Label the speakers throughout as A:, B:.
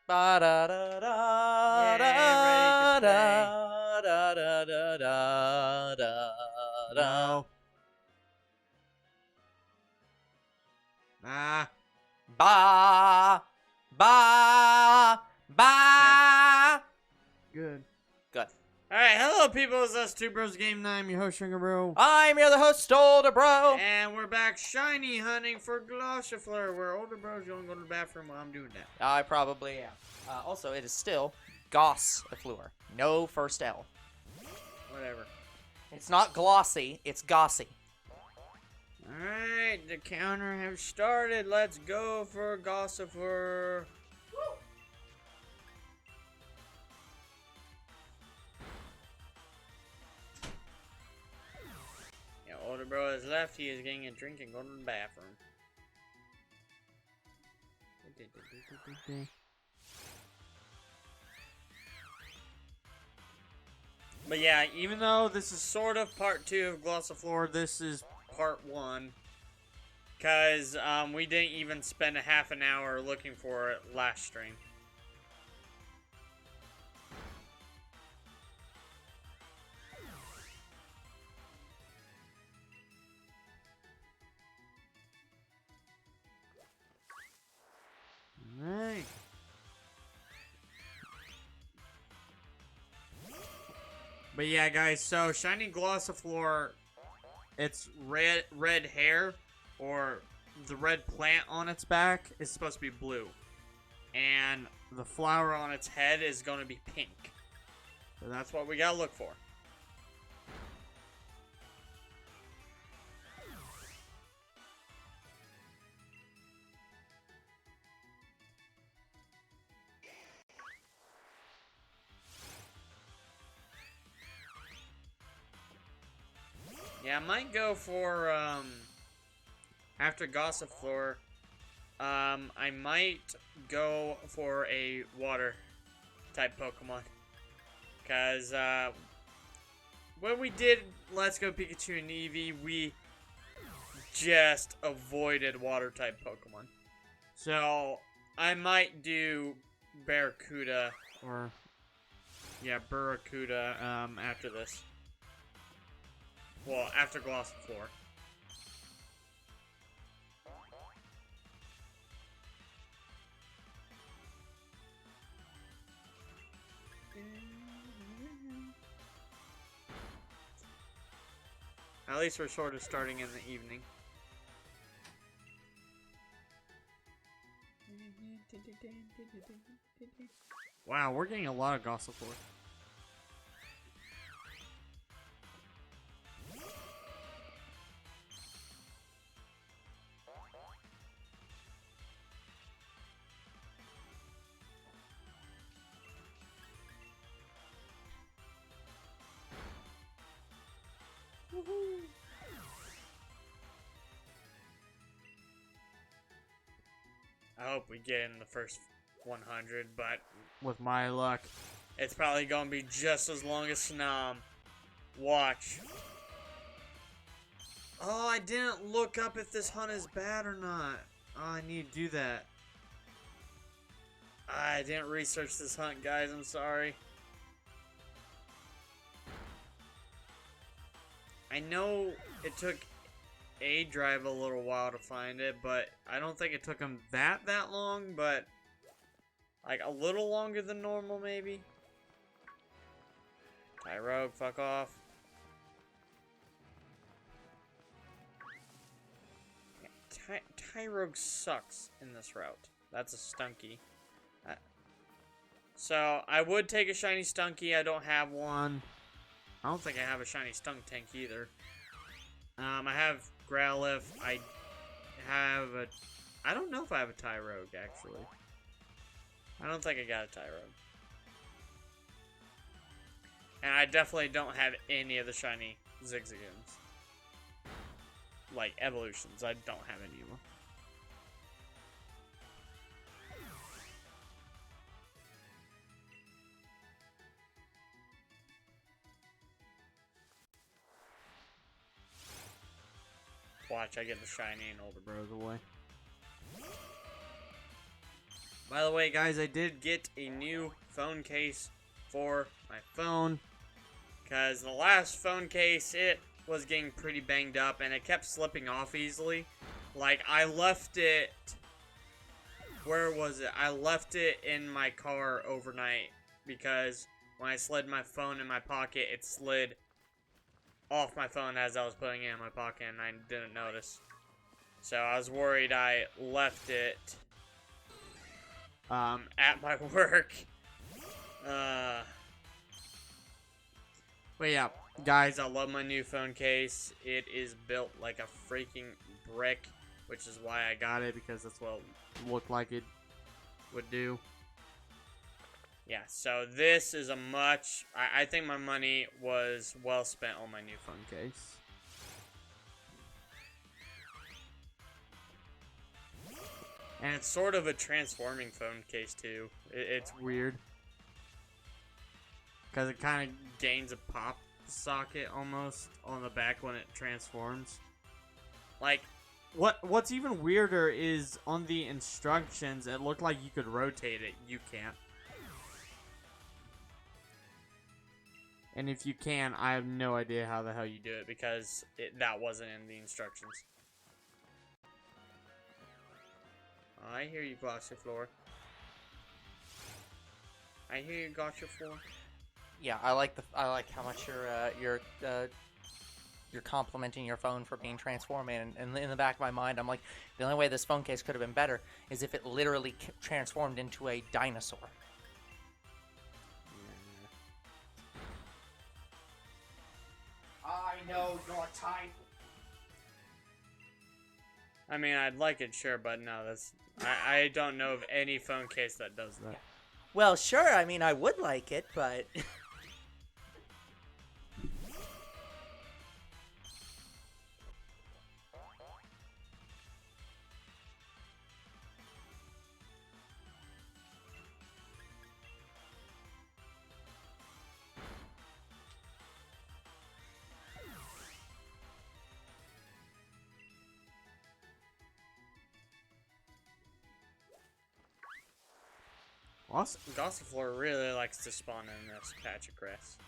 A: Ba da da da
B: Yeah, ready to
A: da da da da da da.
B: No. Ah.
A: Ba ba ba.
B: Good.
A: Good.
B: Alright, hello people, it's us, Two Bros Game Night. I'm your host, Sugar Bro.
A: I'm your the host, Older Bro.
B: And we're back shiny hunting for Gossifleur, where older bros don't go to the bathroom while I'm doing that.
A: I probably am. Also, it is still Gossifleur. No first L.
B: Whatever.
A: It's not glossy, it's gossy.
B: Alright, the counter has started. Let's go for Gossifleur. Yeah, older bro has left. He is getting a drink and going to the bathroom. But yeah, even though this is sort of part 2 of Gossifleur, this is part 1. Because we didn't even spend a half an hour looking for it last stream. Alright. But yeah, guys, so Shiny Gossifleur, its red hair, or the red plant on its back, is supposed to be blue. And the flower on its head is going to be pink. So that's what we gotta look for. Yeah, I might go for, after Gossifleur, I might go for a water type Pokemon. Because, when we did Let's Go Pikachu and Eevee, we just avoided water type Pokemon. So, I might do Barracuda, or, yeah, Barracuda, after this. Well, after Gossifleur. At least we're sort of starting in the evening. Wow, we're getting a lot of Gossifleur. I hope we get in the first 100, but with my luck, it's probably gonna be just as long as Snom. Watch. Oh, I didn't look up if this hunt is bad or not. Oh, I need to do that. I didn't research this hunt, guys. I'm sorry. I know it took A Drive a little while to find it, but I don't think it took him that long, but like a little longer than normal, maybe. Tyrogue, fuck off. Yeah, Tyrogue sucks in this route. That's a Stunky. So, I would take a shiny Stunky. I don't have one. I don't think I have a shiny Stunk Tank either. I have Growlithe. I have a... I don't know if I have a Tyrogue, actually. I don't think I got a Tyrogue. And I definitely don't have any of the shiny Zigzagoons. Like, evolutions. I don't have any of them. Watch, I get the shiny and older bros away. By the way, guys, I did get a new phone case for my phone. Because the last phone case, it was getting pretty banged up and it kept slipping off easily. Like, I left it... Where was it? I left it in my car overnight because when I slid my phone in my pocket, it slid off my phone as I was putting it in my pocket and I didn't notice. So I was worried I left it at my work. But yeah, guys, I love my new phone case. It is built like a freaking brick, which is why I got it, because that's what it looked like it would do. Yeah, so this is a much... I think my money was well spent on my new phone case. And it's sort of a transforming phone case, too. It's weird. Because it kind of gains a pop socket almost on the back when it transforms. Like, what's even weirder is on the instructions, it looked like you could rotate it. You can't. And if you can, I have no idea how the hell you do it because that wasn't in the instructions. I hear you, Gossifleur. I hear you, Gossifleur.
A: Yeah, I like how much you're complimenting your phone for being transforming, and in the back of my mind, I'm like, the only way this phone case could have been better is if it literally transformed into a dinosaur. I know your type.
B: I mean, I'd like it, sure, but no, that's... I don't know of any phone case that does that.
A: Well, sure, I mean, I would like it, but...
B: Gossifleur really likes to spawn in this patch of grass.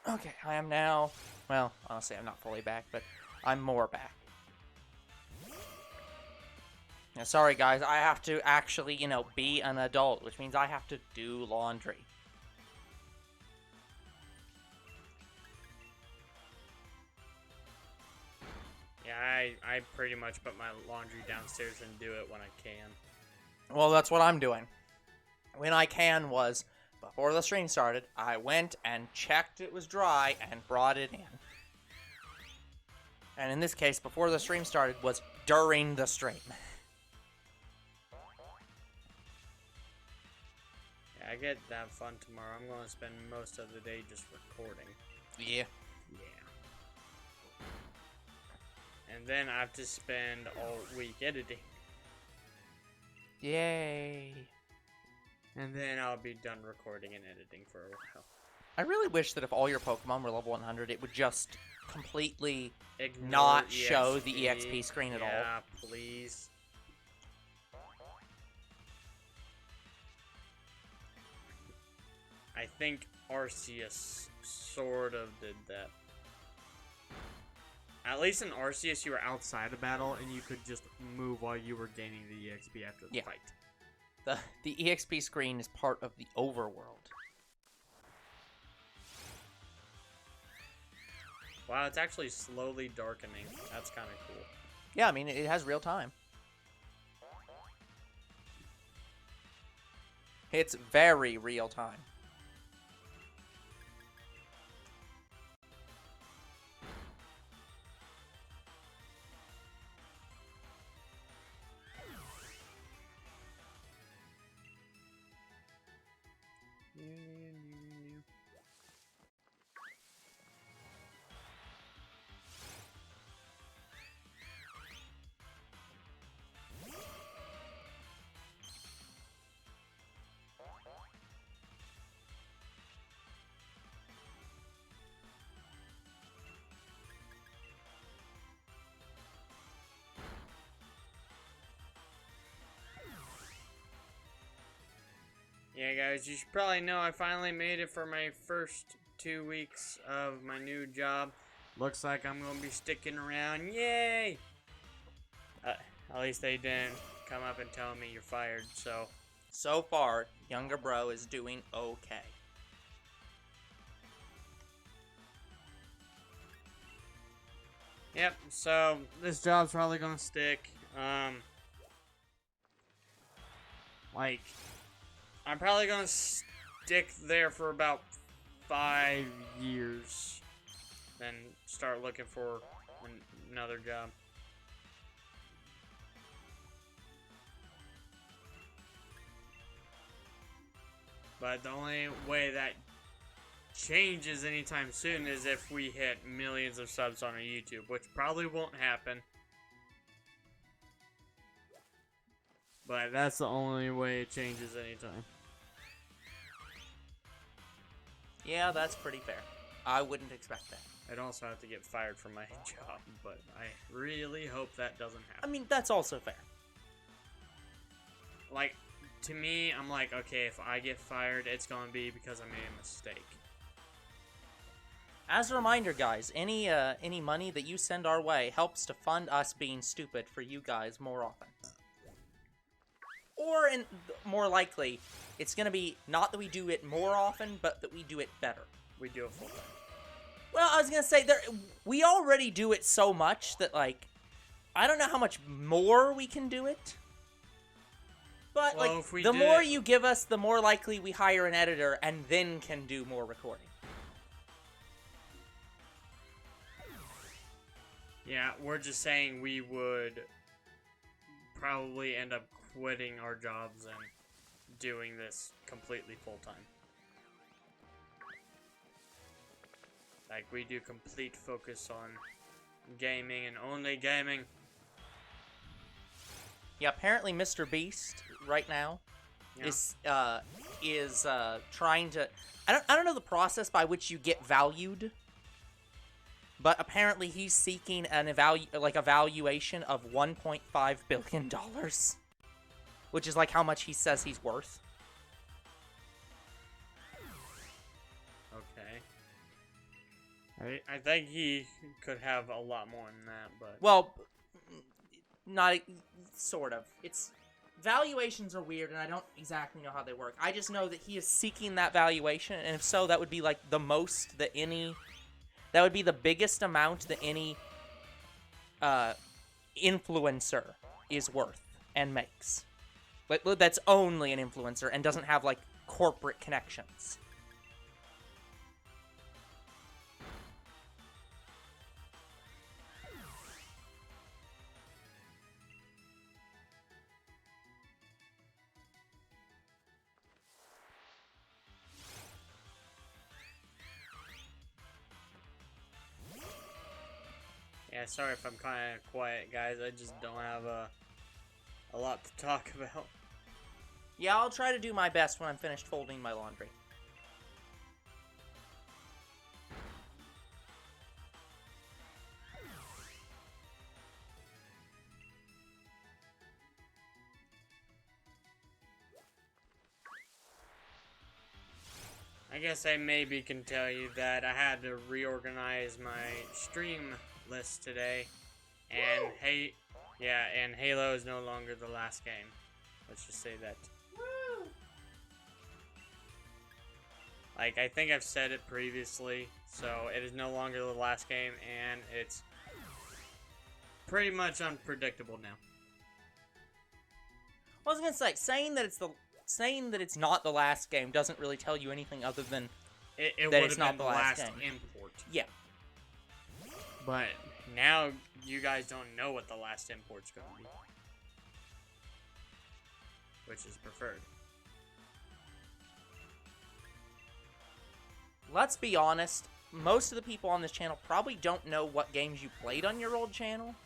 A: Okay, I am now... Well, honestly, I'm not fully back, but I'm more back. Now, sorry, guys, I have to actually, be an adult, which means I have to do laundry.
B: Yeah, I pretty much put my laundry downstairs and do it when I can.
A: Well, that's what I'm doing. When I can was... Before the stream started, I went and checked it was dry and brought it in. And in this case, before the stream started was during the stream.
B: Yeah, I get that fun tomorrow. I'm going to spend most of the day just recording.
A: Yeah.
B: Yeah. And then I have to spend all week editing.
A: Yay.
B: And then I'll be done recording and editing for a while.
A: I really wish that if all your Pokemon were level 100, it would just completely
B: Ignore
A: not
B: EXP.
A: show the EXP screen at all.
B: Yeah, please. I think Arceus sort of did that. At least in Arceus, you were outside of battle, and you could just move while you were gaining the EXP after the fight.
A: The EXP screen is part of the overworld.
B: Wow, it's actually slowly darkening. That's kind of cool.
A: Yeah, I mean, it has real time. It's very real time.
B: Yeah, guys, you should probably know I finally made it for my first 2 weeks of my new job. Looks like I'm gonna be sticking around. Yay! At least they didn't come up and tell me you're fired, so.
A: So far, younger bro is doing okay.
B: Yep, so this job's probably gonna stick. Like, I'm probably gonna stick there for about 5 years, then start looking for another job. But the only way that changes anytime soon is if we hit millions of subs on our YouTube, which probably won't happen. But that's the only way it changes anytime.
A: Yeah, that's pretty fair. I wouldn't expect that.
B: I'd also have to get fired from my job, but I really hope that doesn't
A: I
B: happen.
A: mean, that's also fair.
B: Like, to me, I'm like, okay, if I get fired, it's gonna be because I made a mistake.
A: As a reminder, guys, any money that you send our way helps to fund us being stupid for you guys more often. Or, more likely, it's going to be not that we do it more often, but that we do it better.
B: We do it full time.
A: Well, I was going to say, we already do it so much that, like, I don't know how much more we can do it. But,
B: Well,
A: like,
B: if we
A: the
B: did
A: more
B: it-
A: you give us, the more likely we hire an editor and then can do more recording.
B: Yeah, we're just saying we would probably end up quitting our jobs and doing this completely full time. Like, we do complete focus on gaming and only gaming.
A: Yeah, apparently Mr. Beast right now
B: Yeah.
A: is trying to. I don't know the process by which you get valued, but apparently he's seeking an evaluation of $1.5 billion, which is like how much he says he's worth.
B: Okay. I think he could have a lot more than that, but
A: Well, not sort of. It's valuations are weird, and I don't exactly know how they work. I just know that he is seeking that valuation, and if so, that would be like the most that any. That would be the biggest amount that any influencer is worth and makes. But that's only an influencer and doesn't have like corporate connections.
B: yeah, sorry if I'm kind of quiet, guys. I just don't have a lot to talk about.
A: Yeah, I'll try to do my best when I'm finished folding my laundry.
B: I guess I maybe can tell you that I had to reorganize my stream list today, and and Halo is no longer the last game. Let's just say that. Like, I think I've said it previously, so it is no longer the last game, and it's pretty much unpredictable now.
A: I was gonna say, saying that it's not the last game doesn't really tell you anything other than
B: It
A: that
B: would
A: it's
B: have
A: not
B: been
A: the
B: the
A: last
B: last
A: game.
B: import.
A: Yeah.
B: But now you guys don't know what the last import's going to be. Which is preferred.
A: Let's be honest, most of the people on this channel probably don't know what games you played on your old channel.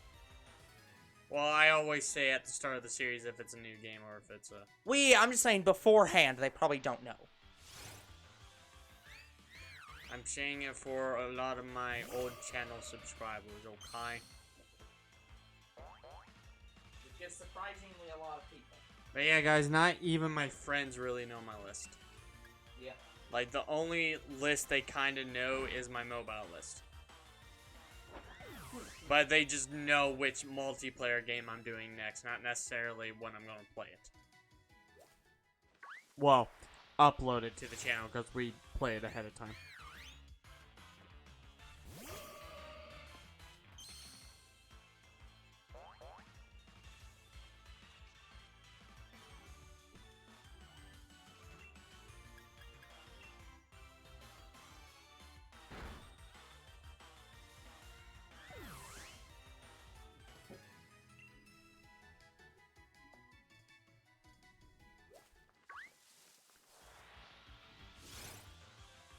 B: Well, I always say at the start of the series if it's a new game or if it's a...
A: I'm just saying beforehand, they probably don't know.
B: I'm saying it for a lot of my old channel subscribers, okay?
A: Which is surprisingly a lot of people.
B: But yeah, guys, not even my friends really know my list.
A: Yeah.
B: Like, the only list they kind of know is my mobile list. But they just know which multiplayer game I'm doing next, not necessarily when I'm going to play it. Well, upload it to the channel because we play it ahead of time.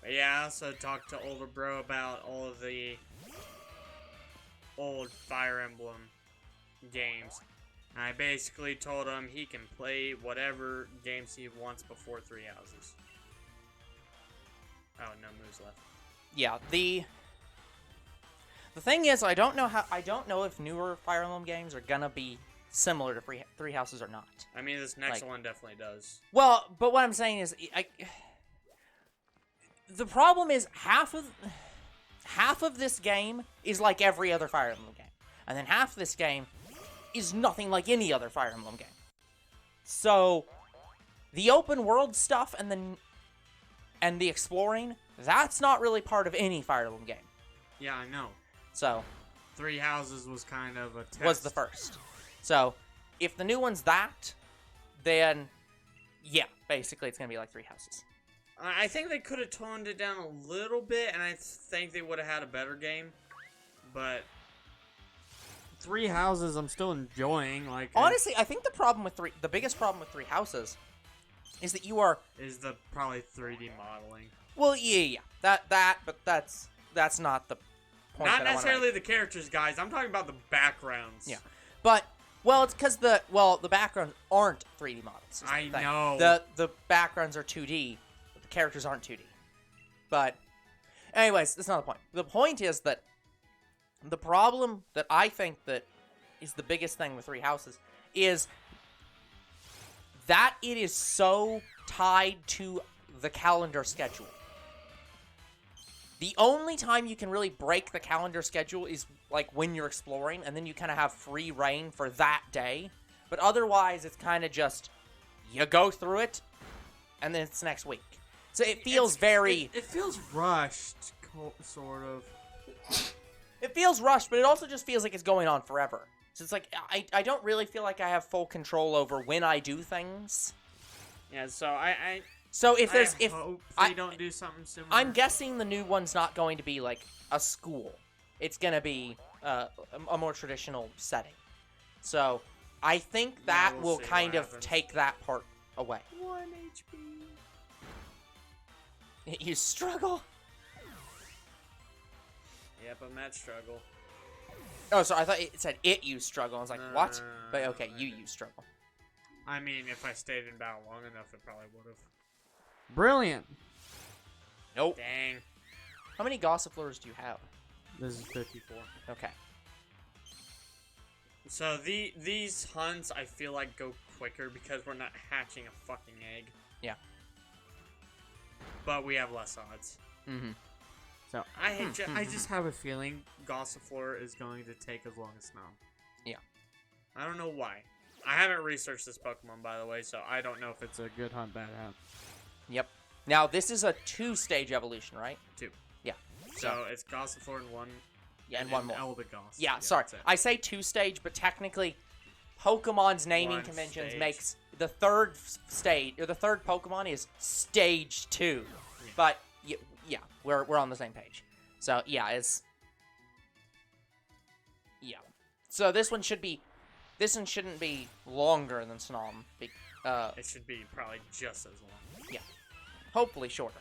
B: But yeah, I also talked to older bro about all of the old Fire Emblem games. And I basically told him he can play whatever games he wants before Three Houses. Oh, no moves left.
A: Yeah, the thing is, I don't know if newer Fire Emblem games are gonna be similar to Three Houses or not.
B: I mean, this next one definitely does.
A: Well, but what I'm saying is, the problem is half of this game is like every other Fire Emblem game, and then half of this game is nothing like any other Fire Emblem game. So, the open world stuff and the exploring, that's not really part of any Fire Emblem game.
B: Yeah, I know.
A: So,
B: Three Houses was kind of a test.
A: was the first. So, if the new one's that, then yeah, basically it's gonna be like Three Houses.
B: I think they could have toned it down a little bit, and I think they would have had a better game. But Three Houses, I'm still enjoying. Like,
A: honestly, I think the biggest problem with Three Houses is that
B: is the probably 3D modeling.
A: Well, yeah, but that's not the point.
B: Not necessarily the characters, guys. I'm talking about the backgrounds.
A: Yeah, but it's because the backgrounds aren't 3D models.
B: I know.
A: The backgrounds are 2D. Characters aren't 2D. But, anyways, that's not the point. The point is that the problem that I think that is the biggest thing with Three Houses is that it is so tied to the calendar schedule. The only time you can really break the calendar schedule is like when you're exploring, and then you kind of have free reign for that day. But otherwise, it's kind of just, you go through it, and then it's next week. So it feels
B: It feels rushed, sort of.
A: It feels rushed, but it also just feels like it's going on forever. So it's like, I don't really feel like I have full control over when I do things.
B: Yeah, so
A: So if there's...
B: I hope they don't do something similar.
A: I'm guessing the new one's not going to be like a school. It's going to be a more traditional setting. So I think that will kind of take that part away.
B: 1 HP.
A: You struggle?
B: Yep, I'm at struggle.
A: Oh, sorry, I thought it said you struggle. I was like, what? But okay, you struggle.
B: I mean, if I stayed in battle long enough, it probably would have. Brilliant.
A: Nope.
B: Dang.
A: How many Gossifleurs do you have?
B: This is 54.
A: Okay.
B: So these hunts, I feel like, go quicker because we're not hatching a fucking egg.
A: Yeah.
B: But we have less odds.
A: Mm-hmm.
B: So I just have a feeling Gossifleur is going to take as long as Snom.
A: Yeah.
B: I don't know why. I haven't researched this Pokemon, by the way, so I don't know if it's a good hunt, bad hunt.
A: Yep. Now, this is a 2-stage evolution, right?
B: 2.
A: Yeah.
B: So it's Gossifleur and 1.
A: Yeah, and one more.
B: Eldegoss.
A: Yeah, sorry. I say 2-stage, but technically, Pokemon's naming conventions makes the third stage, or the third Pokemon is Stage 2. Yeah. But, yeah, we're on the same page. So, yeah, it's... Yeah. So this one shouldn't be longer than Snom.
B: It should be probably just as long.
A: Yeah. Hopefully shorter.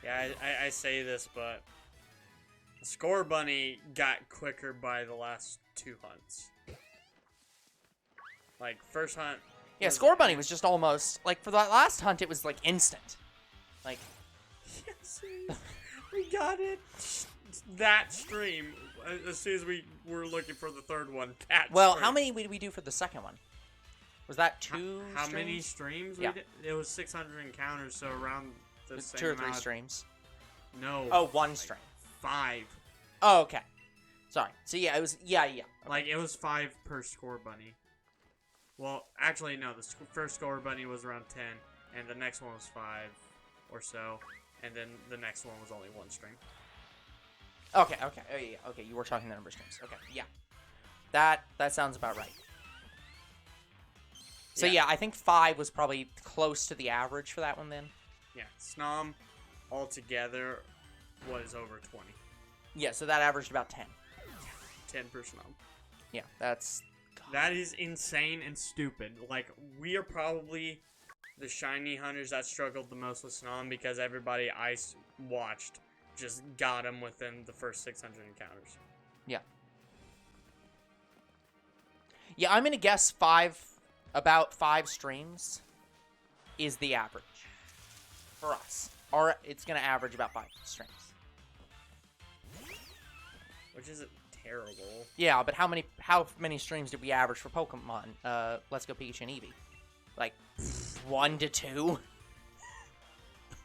B: Yeah, I say this, but Score Bunny got quicker by the last 2 hunts. Like, first hunt...
A: Yeah, Score Bunny was just almost... Like, for that last hunt, it was, like, instant. Like...
B: Yes, we got it. That stream. As soon as we were looking for the third one.
A: Well,
B: stream.
A: how many did we do for the second one? Was that two?
B: How many streams?
A: Yeah.
B: We did? It was 600 encounters, so around the same
A: 2 or 3
B: amount.
A: streams.
B: No.
A: Oh, one stream.
B: 5.
A: Oh, okay. Sorry. So yeah, it was Okay.
B: Like it was 5 per score bunny. Well, actually no. The first score bunny was around 10, and the next one was 5 or so, and then the next one was only 1 stream.
A: Okay. Oh, yeah. Okay, you were talking the number of streams. Okay, yeah. That sounds about right. So yeah, I think 5 was probably close to the average for that one then.
B: Yeah, Snom altogether was over 20.
A: Yeah, so that averaged about 10.
B: 10 per Snom.
A: Yeah, that's...
B: That is insane and stupid. Like, we are probably the shiny hunters that struggled the most with Snom because everybody I watched just got him within the first 600 encounters.
A: Yeah. Yeah, I'm going to guess about 5 streams is the average for us. Or it's going to average about 5 streams.
B: Which isn't terrible.
A: Yeah, but how many streams did we average for Pokemon? Let's Go Pikachu and Eevee. Like 1 to 2.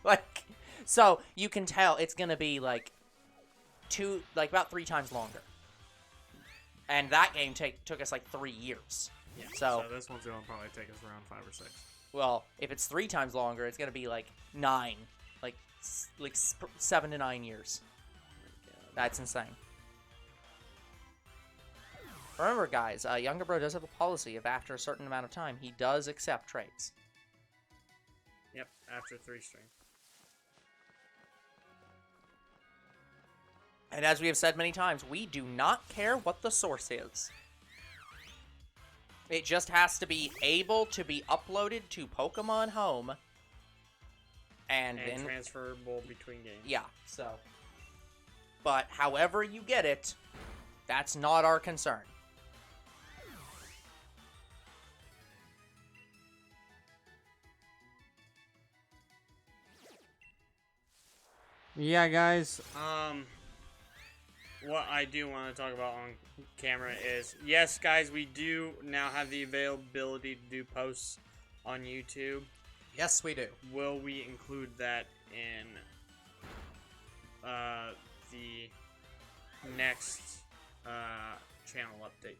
A: Like, so you can tell it's gonna be like about 3 times longer. And that game took us like 3 years.
B: Yeah.
A: So
B: this one's gonna probably take us around 5 or 6.
A: Well, if it's 3 times longer, it's gonna be like 9, like 7 to 9 years.
B: Oh
A: That's insane. Remember, guys, Younger Bro does have a policy of after a certain amount of time, he does accept trades.
B: Yep, after 3 streams.
A: And as we have said many times, we do not care what the source is. It just has to be able to be uploaded to Pokemon Home. And then
B: transferable between games.
A: Yeah, so. But however you get it, that's not our concern.
B: Yeah, guys. What I do want to talk about on camera is, yes, guys, we do now have the availability to do posts on YouTube.
A: Yes, we do.
B: Will we include that in the next channel update?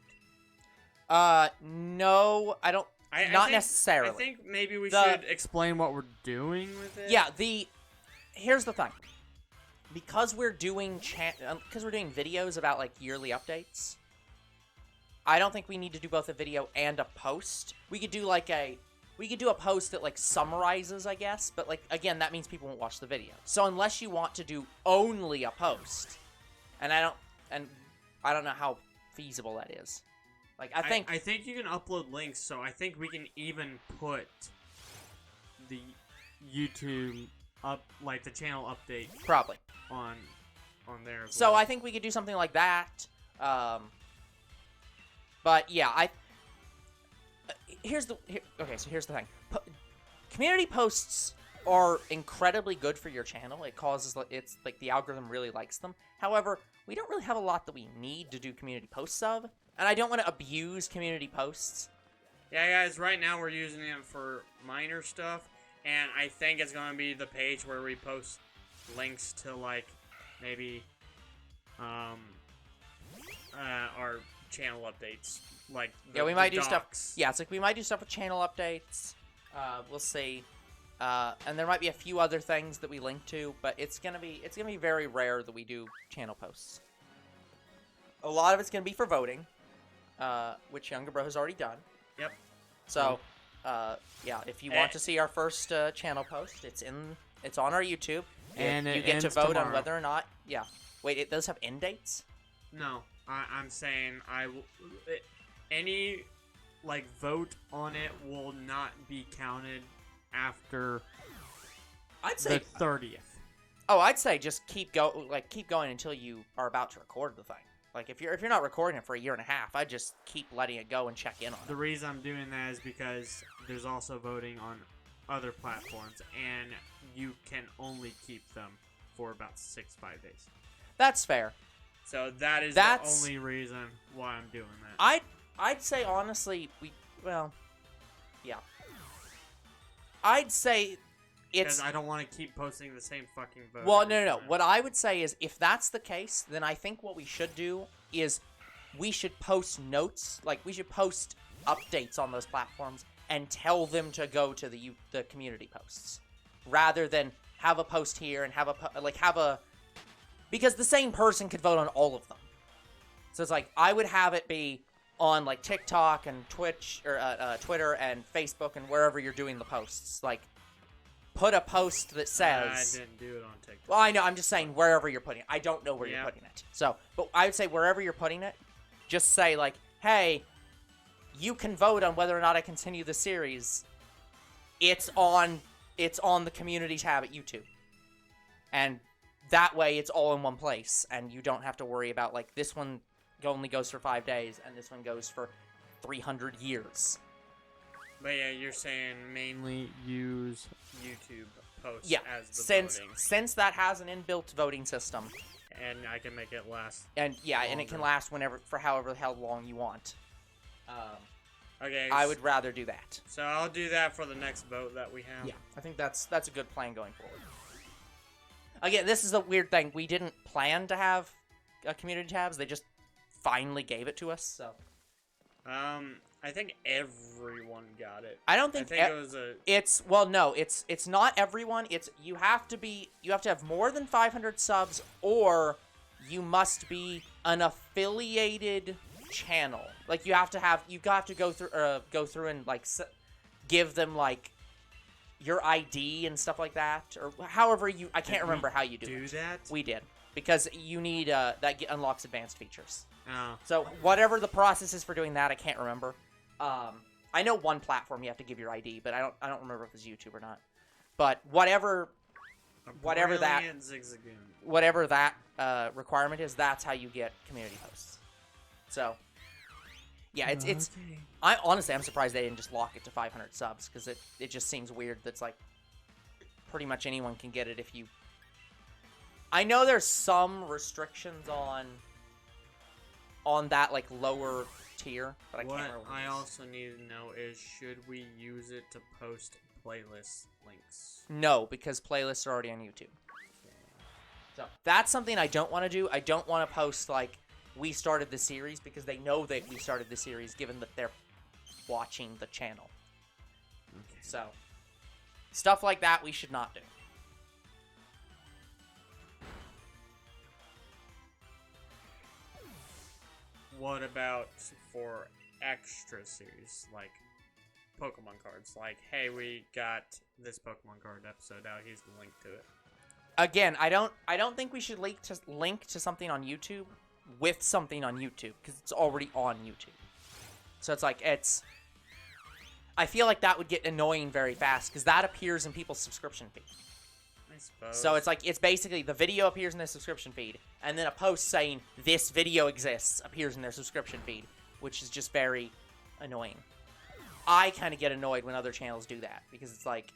A: No, I don't. Not necessarily.
B: I think maybe we should explain what we're doing with it.
A: Yeah, here's the thing. Because we're doing videos about like yearly updates, I don't think we need to do both a video and a post. We could do a post that like summarizes, I guess, but like again, that means people won't watch the video. So unless you want to do only a post, and I don't know how feasible that is. Like I think
B: you can upload links, so I think we can even put the YouTube like the channel update
A: probably
B: on there as
A: so
B: well.
A: I think we could do something like that. But yeah, here's the thing. Community posts are incredibly good for your channel. It's like the algorithm really likes them. However, we don't really have a lot that we need to do community posts of, and I don't want to abuse community posts.
B: Yeah, guys, right now we're using it for minor stuff, and I think it's going to be the page where we post links to, like, maybe, our channel updates. Like,
A: we might do
B: docs.
A: stuff. Yeah, it's like we might do stuff with channel updates. We'll see. And there might be a few other things that we link to, but it's gonna be very rare that we do channel posts. A lot of it's gonna be for voting, which Younger Bro has already done.
B: Yep.
A: So, yeah, if you want to see our first channel post, it's on our YouTube,
B: and
A: you get to vote on whether or not. Yeah. Wait, it does have end dates?
B: No, I'm saying any like vote on it will not be counted after
A: I'd say
B: the 30th.
A: Oh, I'd say just keep going until you are about to record the thing. Like if you're not recording it for a year and a half, I'd just keep letting it go and check in on it.
B: The reason I'm doing that is because there's also voting on other platforms, and you can only keep them for about 5 days.
A: That's fair.
B: So that's the only reason why I'm doing that.
A: I'd say honestly, I'd say it's...
B: Because I don't want to keep posting the same fucking vote.
A: Well, no. What I would say is, if that's the case, then I think what we should do is we should post notes, like we should post updates on those platforms and tell them to go to the community posts, rather than have a post here and have a because the same person could vote on all of them. So it's like, I would have it be on like TikTok and Twitch or Twitter and Facebook and wherever you're doing the posts. Like, put a post that says...
B: I didn't do it on TikTok.
A: Well, I know. I'm just saying wherever you're putting it. I don't know where you're putting it. So, but I would say wherever you're putting it, just say like, hey, you can vote on whether or not I continue the series. It's on the community tab at YouTube. And that way it's all in one place, and you don't have to worry about like, this one only goes for 5 days and this one goes for 300 years.
B: But yeah, you're saying mainly use YouTube posts as the voting.
A: Since that has an inbuilt voting system.
B: And I can make it last.
A: And yeah, and it can last for however how long you want.
B: Okay.
A: I would rather do that.
B: So I'll do that for the next vote that we have.
A: Yeah, I think that's a good plan going forward. Again, this is a weird thing. We didn't plan to have community tabs. They just finally gave it to us. So.
B: I think everyone got it.
A: I don't think,
B: it was a...
A: It's not everyone. It's you have to have more than 500 subs, or you must be an affiliated channel. Like, you've got to go through and like give them like your ID and stuff like that, or however I can't remember how you do it.
B: that?
A: We did, because you need that unlocks advanced features.
B: Oh.
A: So whatever the process is for doing that, I can't remember. I know one platform you have to give your ID, but I don't remember if it's YouTube or not. But whatever that requirement is, that's how you get community posts. So yeah, it's
B: okay.
A: I'm surprised they didn't just lock it to 500 subs, because it just seems weird. That's like pretty much anyone can get it if you... I know there's some restrictions on that like lower tier, but I can't remember.
B: What I also need to know is, should we use it to post playlist links?
A: No, because playlists are already on YouTube. So that's something I don't want to do. I don't want to post like, we started the series, because they know that we started the series, given that they're watching the channel.
B: Okay.
A: So stuff like that we should not do.
B: What about for extra series, like Pokemon cards? Like, hey, we got this Pokemon card episode out. Here's the link to it.
A: Again, I don't think we should link to something on YouTube with something on YouTube, because it's already on YouTube. So it's like, I feel like that would get annoying very fast, because that appears in people's subscription feed.
B: I suppose.
A: So it's like, it's basically the video appears in their subscription feed, and then a post saying this video exists appears in their subscription feed, which is just very annoying. I kind of get annoyed when other channels do that, because it's like,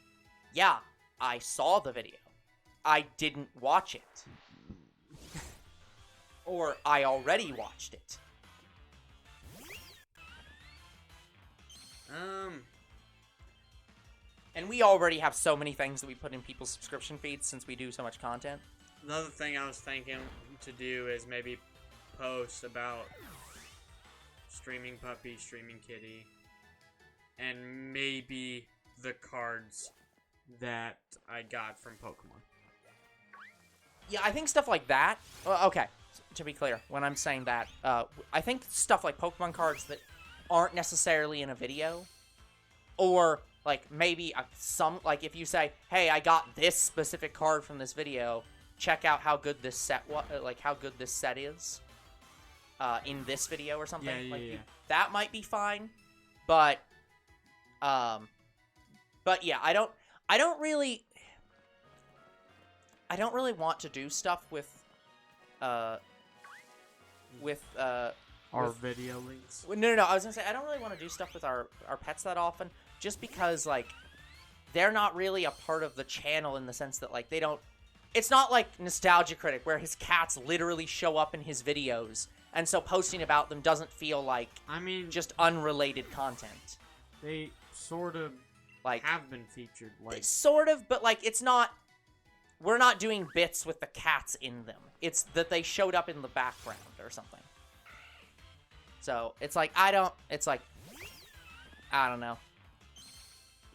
A: yeah, I saw the video. I didn't watch it. Or I already watched it. And we already have so many things that we put in people's subscription feeds since we do so much content.
B: Another thing I was thinking to do is maybe post about streaming puppy, streaming kitty, and maybe the cards that I got from Pokemon.
A: Yeah, I think stuff like that... okay, to be clear, when I'm saying that, I think stuff like Pokemon cards that aren't necessarily in a video, or... like, maybe like, if you say, hey, I got this specific card from this video, check out how good this set is in this video or something.
B: Yeah.
A: That might be fine, but yeah, I don't really want to do stuff with
B: our video links.
A: No, I was gonna say, I don't really want to do stuff with our pets that often, just because, like, they're not really a part of the channel in the sense that, like, they don't... It's not like Nostalgia Critic, where his cats literally show up in his videos, and so posting about them doesn't feel like,
B: I mean,
A: just unrelated content.
B: they sort of
A: Like,
B: have been featured. Like,
A: sort of, but, like, it's not... We're not doing bits with the cats in them. It's that they showed up in the background or something. So, it's like, I don't know.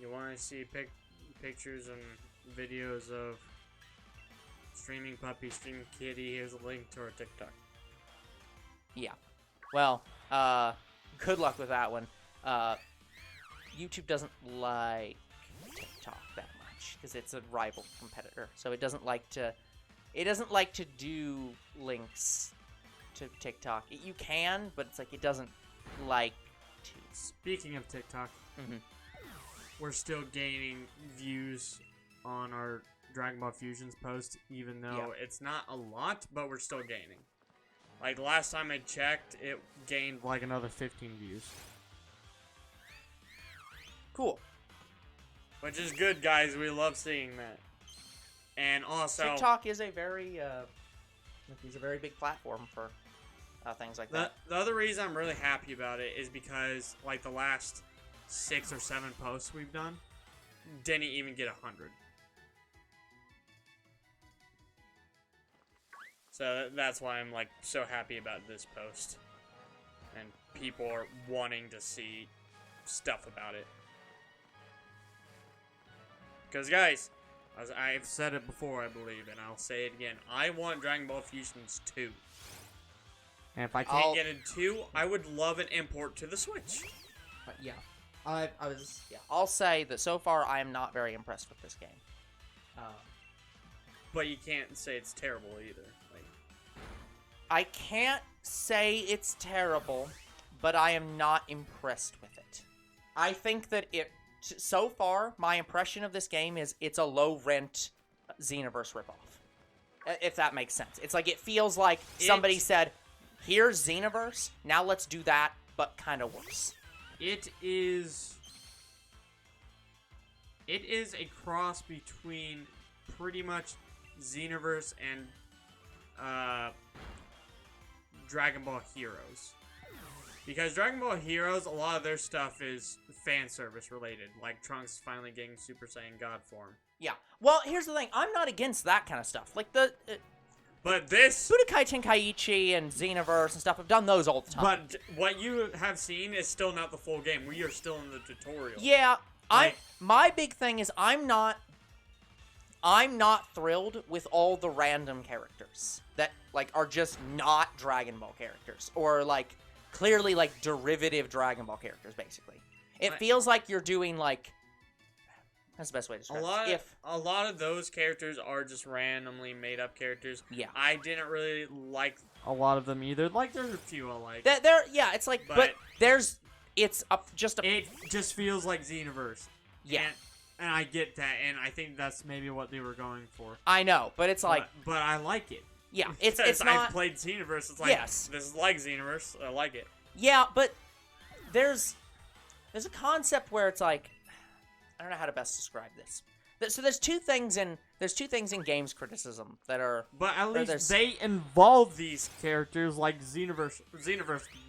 B: you want to see pictures and videos of streaming puppy, streaming kitty? Here's a link to our TikTok.
A: Yeah. Well, good luck with that one. YouTube doesn't like TikTok that much because it's a rival competitor. So it doesn't like to do links to TikTok. You can, but it's like it doesn't like to.
B: Speaking of TikTok, we're still gaining views on our Dragon Ball Fusions post, even though it's not a lot, but we're still gaining. Like, last time I checked, it gained like another 15 views.
A: Cool.
B: Which is good, guys. We love seeing that. And also,
A: TikTok is a very big platform for things like that.
B: The other reason I'm really happy about it is because, like, the last 6 or 7 posts we've done didn't even get 100. So that's why I'm, like, so happy about this post. And people are wanting to see stuff about it. Because, guys, as I've said it before, I believe, and I'll say it again, I want Dragon Ball Fusions 2. And if I can't get it 2, I would love an import to the Switch.
A: Yeah. I'll say that so far I am not very impressed with this game.
B: But you can't say it's terrible either. Like,
A: I can't say it's terrible, but I am not impressed with it. I think that so far, my impression of this game is it's a low-rent Xenoverse ripoff. If that makes sense. It's like, it feels like somebody said, here's Xenoverse, now let's do that, but kind of worse.
B: It is a cross between pretty much Xenoverse and Dragon Ball Heroes. Because Dragon Ball Heroes, a lot of their stuff is fan service related, like Trunks finally getting Super Saiyan God form.
A: Yeah. Well, here's the thing. I'm not against that kind of stuff. Like
B: but this
A: Budokai Tenkaichi and Xenoverse and stuff have done those all the time.
B: But what you have seen is still not the full game. We are still in the tutorial.
A: Yeah. My big thing is I'm not thrilled with all the random characters that, like, are just not Dragon Ball characters, or, like, clearly, like, derivative Dragon Ball characters, basically. It feels like you're doing, like... That's the best way to describe it.
B: A lot of those characters are just randomly made-up characters.
A: Yeah.
B: I didn't really like a lot of them either. Like, there's a few I like.
A: Yeah, it's like... But there's... It
B: just feels like Xenoverse.
A: Yeah.
B: And I get that, and I think that's maybe what they were going for.
A: I know, but it's like...
B: But I like it.
A: Yeah, it's not...
B: I've played Xenoverse, it's like, this is like Xenoverse, I like it.
A: Yeah, but there's a concept where it's like... I don't know how to best describe this. So there's two things in games criticism that are...
B: But at least they involve these characters like Xenoverse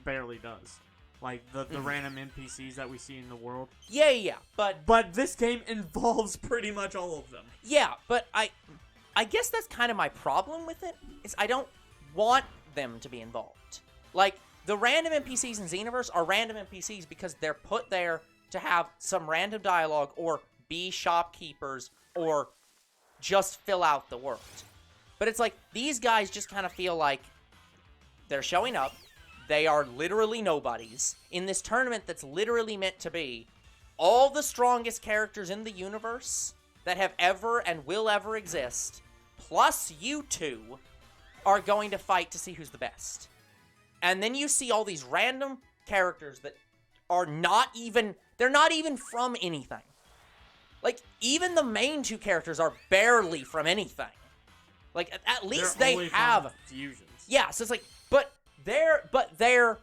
B: barely does. Like, the random NPCs that we see in the world.
A: Yeah,
B: But this game involves pretty much all of them.
A: Yeah, but I guess that's kind of my problem with it, is I don't want them to be involved. Like, the random NPCs in Xenoverse are random NPCs because they're put there to have some random dialogue, or be shopkeepers, or just fill out the world. But it's like, these guys just kind of feel like they're showing up, they are literally nobodies, in this tournament that's literally meant to be all the strongest characters in the universe that have ever and will ever exist, plus you two, are going to fight to see who's the best. And then you see all these random characters that are they're not even from anything. Like, even the main two characters are barely from anything. Like, at least they have
B: fusions.
A: Yeah, so it's like, but they're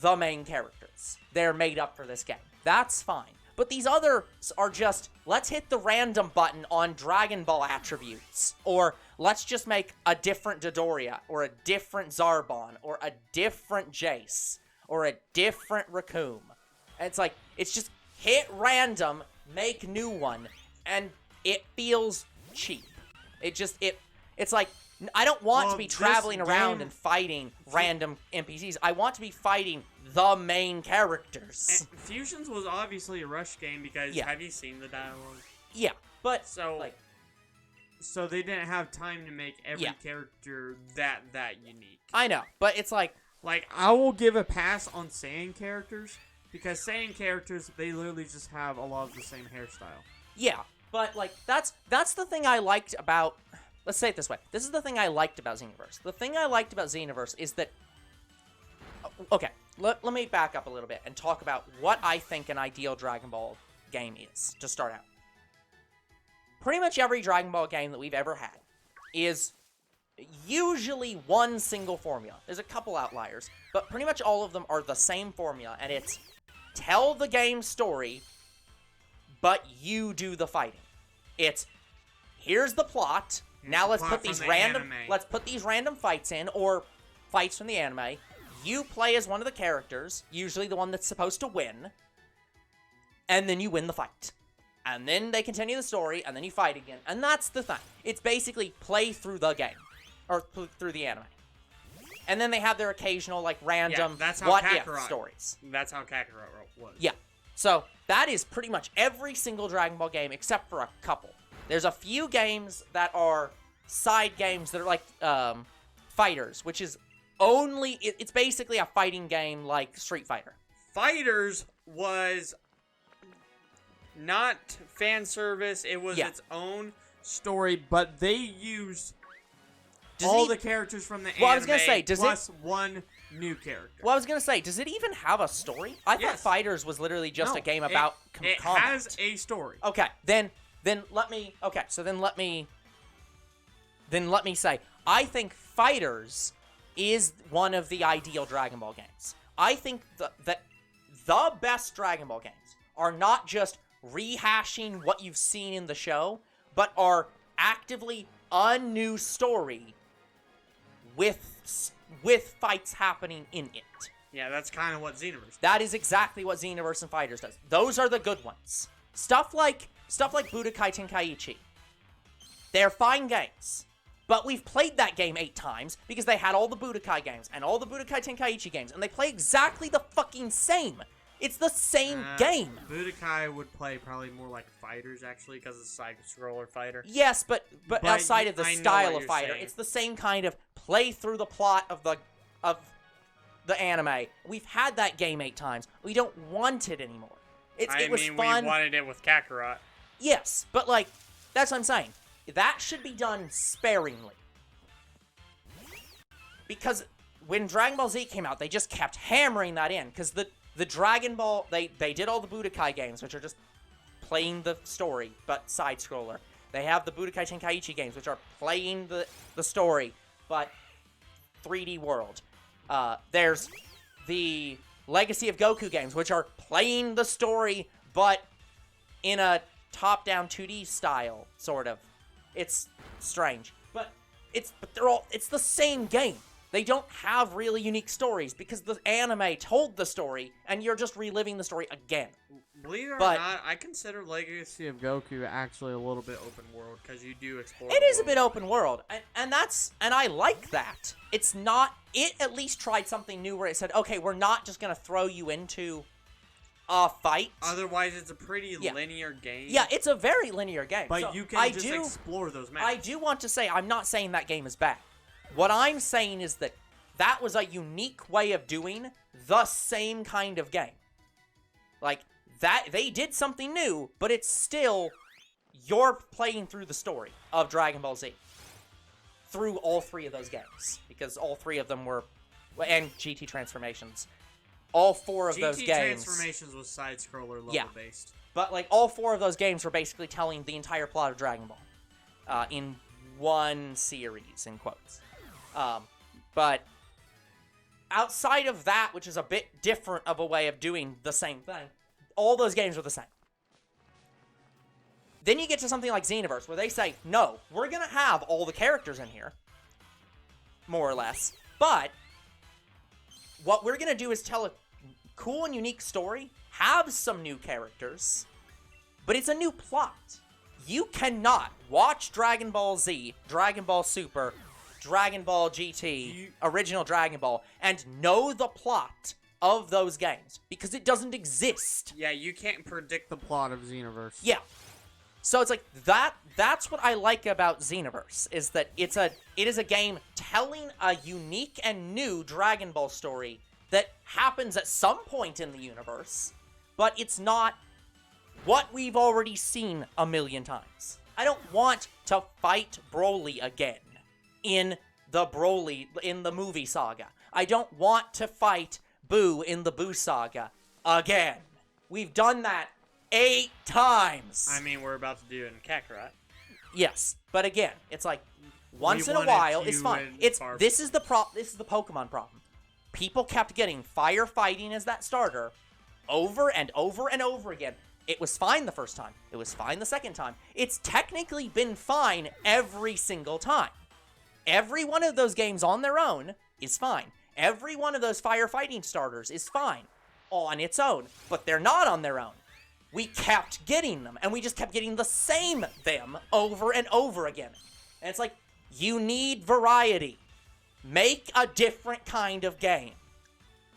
A: the main characters. They're made up for this game. That's fine. But these others are just, let's hit the random button on Dragon Ball attributes. Or let's just make a different Dodoria, or a different Zarbon, or a different Jace, or a different Raccoon. And it's like, it's just hit random, make new one, and it feels cheap. It's like, I don't want to be traveling around and fighting random NPCs. I want to be fighting the main characters.
B: And Fusions was obviously a rush game because have you seen the dialogue?
A: Yeah, but
B: so they didn't have time to make every character that unique.
A: I know, but it's like
B: I will give a pass on Saiyan characters because Saiyan characters they literally just have a lot of the same hairstyle.
A: Yeah, but that's the thing I liked about. Let's say it this way. This is the thing I liked about Xenoverse. The thing I liked about Xenoverse is that... Okay, let me back up a little bit and talk about what I think an ideal Dragon Ball game is, to start out. Pretty much every Dragon Ball game that we've ever had is usually one single formula. There's a couple outliers, but pretty much all of them are the same formula, and it's tell the game story, but you do the fighting. It's, here's the plot... Now let's put these random fights in, or fights from the anime. You play as one of the characters, usually the one that's supposed to win, and then you win the fight. And then they continue the story, and then you fight again. And that's the thing. It's basically play through the game, or through the anime. And then they have their occasional, random what-if stories.
B: That's how Kakarot was.
A: Yeah. So that is pretty much every single Dragon Ball game, except for a couple. There's a few games that are side games that are like Fighters, which is only... It's basically a fighting game like Street Fighter.
B: Fighters was not fan service. It was its own story, but they used all the characters from the anime
A: I was gonna say,
B: plus one new character.
A: Well, I was going to say, does it even have a story? I thought Fighters was literally just a game about combat.
B: It has a story.
A: Okay, then let me say, I think Fighters is one of the ideal Dragon Ball games. I think that the best Dragon Ball games are not just rehashing what you've seen in the show, but are actively a new story with fights happening in it.
B: Yeah, that's kind of what Xenoverse does.
A: That is exactly what Xenoverse and Fighters does. Those are the good ones. Stuff like Budokai Tenkaichi. They're fine games. But we've played that game 8 times because they had all the Budokai games and all the Budokai Tenkaichi games, and they play exactly the fucking same. It's the same game.
B: Budokai would play probably more like Fighters, actually, because it's a side-scroller fighter.
A: Yes, but outside of the style of fighter, it's the same kind of play through the plot of the anime. We've had that game 8 times. We don't want it anymore. It was fun.
B: We wanted it with Kakarot.
A: Yes, but that's what I'm saying. That should be done sparingly. Because when Dragon Ball Z came out, they just kept hammering that in. Because the Dragon Ball, they did all the Budokai games, which are just playing the story, but side-scroller. They have the Budokai Tenkaichi games, which are playing the story, but 3D world. There's the Legacy of Goku games, which are playing the story, but in a top-down 2D style, sort of. It's strange, but it's the same game. They don't have really unique stories because the anime told the story, and you're just reliving the story again.
B: Believe it or not, I consider Legacy of Goku actually a little bit open world because you do explore.
A: It is a bit open world, and I like that. It's not. It at least tried something new where it said, okay, we're not just gonna throw you into a fight.
B: Otherwise, it's a pretty linear game.
A: Yeah, it's a very linear game.
B: But so you can just explore those maps.
A: I do want to say, I'm not saying that game is bad. What I'm saying is that was a unique way of doing the same kind of game. That they did something new, but it's still you're playing through the story of Dragon Ball Z through all 3 of those games, because all 3 of them were, and GT Transformations. All 4 of those games.
B: GT Transformations was side-scroller level-based.
A: But, all 4 of those games were basically telling the entire plot of Dragon Ball in one series, in quotes. But outside of that, which is a bit different of a way of doing the same thing, all those games were the same. Then you get to something like Xenoverse, where they say, no, we're going to have all the characters in here, more or less, but what we're going to do is tell a cool and unique story, have some new characters, but it's a new plot. You cannot watch Dragon Ball Z, Dragon Ball Super, Dragon Ball GT, original Dragon Ball, and know the plot of those games, because it doesn't exist.
B: Yeah, you can't predict the plot of Xenoverse.
A: Yeah. So it's like, that's what I like about Xenoverse, is that it is a game telling a unique and new Dragon Ball story that happens at some point in the universe, but it's not what we've already seen a million times. I don't want to fight Broly again in the movie saga. I don't want to fight Boo in the Boo saga again. We've done that 8 times.
B: I mean, we're about to do it in Kakarot.
A: Yes, but again, it's like once in a while, it's fine. This is the Pokemon problem. People kept getting firefighting as that starter over and over and over again. It was fine the first time. It was fine the second time. It's technically been fine every single time. Every one of those games on their own is fine. Every one of those firefighting starters is fine on its own, but they're not on their own. We kept getting them, and we just kept getting the same them over and over again. And it's like, you need variety. Make a different kind of game.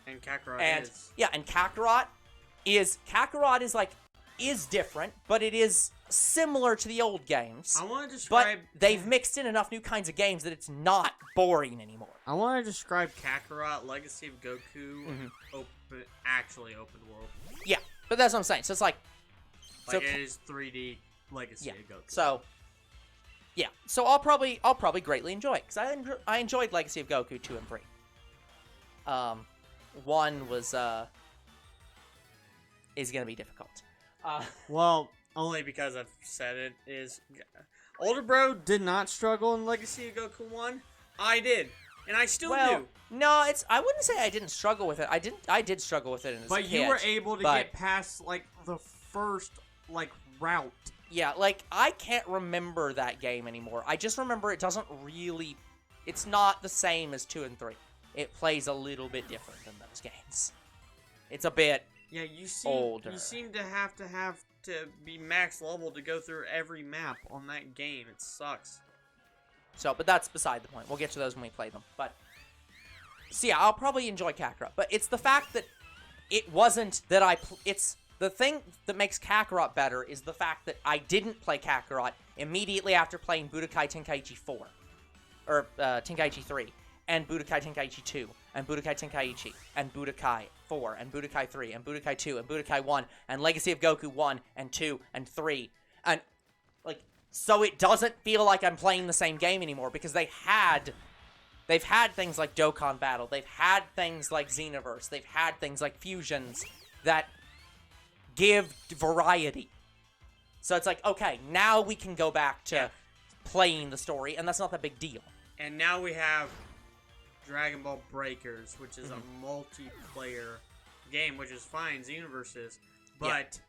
B: And Kakarot is.
A: Yeah, and Kakarot is different, but it is similar to the old games.
B: I want to describe...
A: But they've mixed in enough new kinds of games that it's not boring anymore.
B: I want to describe Kakarot, Legacy of Goku, actually open world.
A: Yeah, but that's what I'm saying. So it's like...
B: it is 3D Legacy of Goku.
A: So... Yeah, so I'll probably greatly enjoy it, because I enjoyed Legacy of Goku 2 and 3. 1 was, is gonna be difficult.
B: Well, only because I've said it is... Older bro did not struggle in Legacy of Goku 1. I did. And I still do.
A: No, I wouldn't say I didn't struggle with it. I did struggle with it as a kid.
B: But you were able to get past, like, the first, like, route.
A: Yeah, like, I can't remember that game anymore. I just remember it doesn't really... It's not the same as 2 and 3. It plays a little bit different than those games. It's a bit older.
B: You seem to have to be max level to go through every map on that game. It sucks.
A: So, but that's beside the point. We'll get to those when we play them. But, so yeah, I'll probably enjoy Kakarot. But it's the fact that it wasn't that it's... The thing that makes Kakarot better is the fact that I didn't play Kakarot immediately after playing Budokai Tenkaichi 4. Or, Tenkaichi 3. And Budokai Tenkaichi 2. And Budokai Tenkaichi. And Budokai 4. And Budokai 3. And Budokai 2. And Budokai 1. And Legacy of Goku 1. And 2. And 3. And, like, so it doesn't feel like I'm playing the same game anymore. Because they've had things like Dokkan Battle. They've had things like Xenoverse. They've had things like Fusions that... give variety. So it's like, okay, now we can go back to playing the story, and that's not that big deal.
B: And now we have Dragon Ball Breakers, which is a multiplayer game, which is fine, Xenoverse is, but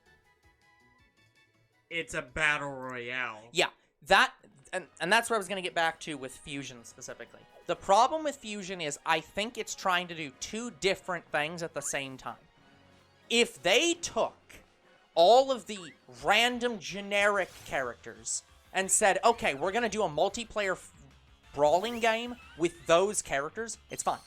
B: it's a battle royale.
A: Yeah, and that's what I was going to get back to with Fusion specifically. The problem with Fusion is I think it's trying to do 2 different things at the same time. If they took all of the random generic characters and said, okay, we're going to do a multiplayer brawling game with those characters, it's fine.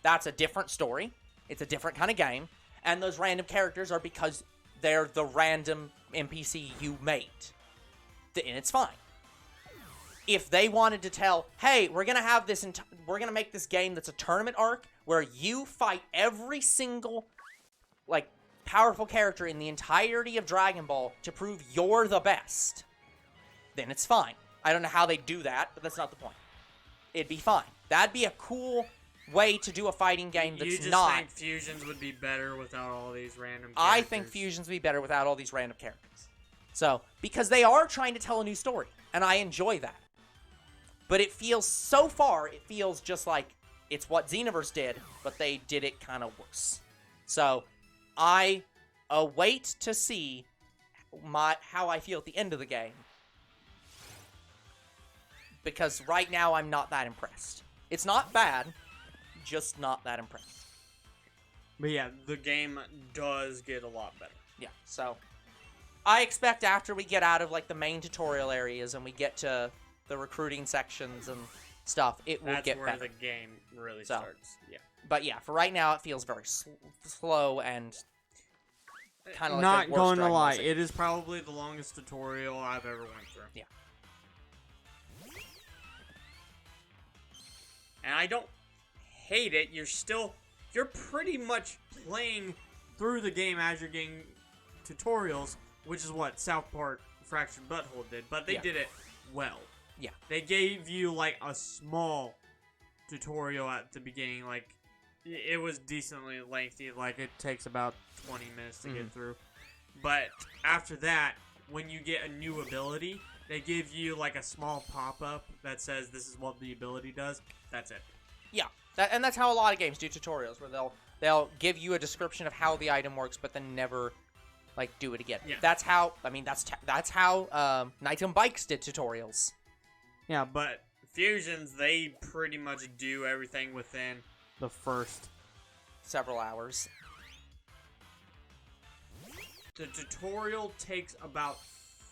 A: That's a different story. It's a different kind of game. And those random characters are because they're the random NPC you made. And it's fine. If they wanted to tell, hey, we're going to have this, we're going to make this game that's a tournament arc where you fight every single... like, powerful character in the entirety of Dragon Ball to prove you're the best, then it's fine. I don't know how they do that, but that's not the point. It'd be fine. That'd be a cool way to do a fighting game that's not...
B: You just think Fusions would be better without all these random characters?
A: I think Fusions would be better without all these random characters. So, because they are trying to tell a new story, and I enjoy that. But it feels, so far, it feels just like it's what Xenoverse did, but they did it kind of worse. So... I await to see how I feel at the end of the game. Because right now I'm not that impressed. It's not bad, just not that impressed.
B: But yeah, the game does get a lot better.
A: Yeah, so I expect after we get out of like the main tutorial areas and we get to the recruiting sections and stuff, it will get better.
B: That's where the game really starts. Yeah.
A: But yeah, for right now it feels very slow and kind of like
B: not
A: the worst
B: going to
A: Dragon Ball
B: lie,
A: Z.
B: it is probably the longest tutorial I've ever went through.
A: Yeah.
B: And I don't hate it. You're pretty much playing through the game as you're getting tutorials, which is what South Park Fractured Butthole did, but they did it well.
A: Yeah.
B: They gave you like a small tutorial at the beginning, like it was decently lengthy, like it takes about 20 minutes to get through. But after that, when you get a new ability, they give you like a small pop-up that says this is what the ability does. That's it.
A: Yeah, and that's how a lot of games do tutorials, where they'll give you a description of how the item works, but then never like do it again.
B: Yeah.
A: That's how that's how Night and Bikes did tutorials.
B: Yeah, but Fusions, they pretty much do everything within the first
A: several hours.
B: The tutorial takes about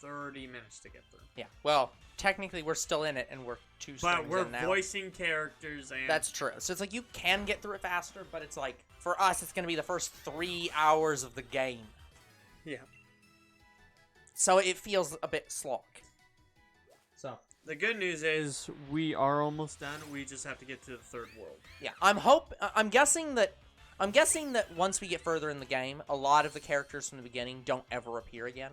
B: 30 minutes to get through.
A: Yeah. Well, technically we're still in it and we're two streams
B: But we're
A: in now.
B: voicing characters and
A: That's true. So it's like you can get through it faster, but it's like for us it's going to be the first 3 hours of the game.
B: yeah.
A: So it feels a bit slog.
B: So the good news is we are almost done. We just have to get to the third world.
A: Yeah. I'm guessing that once we get further in the game, a lot of the characters from the beginning don't ever appear again.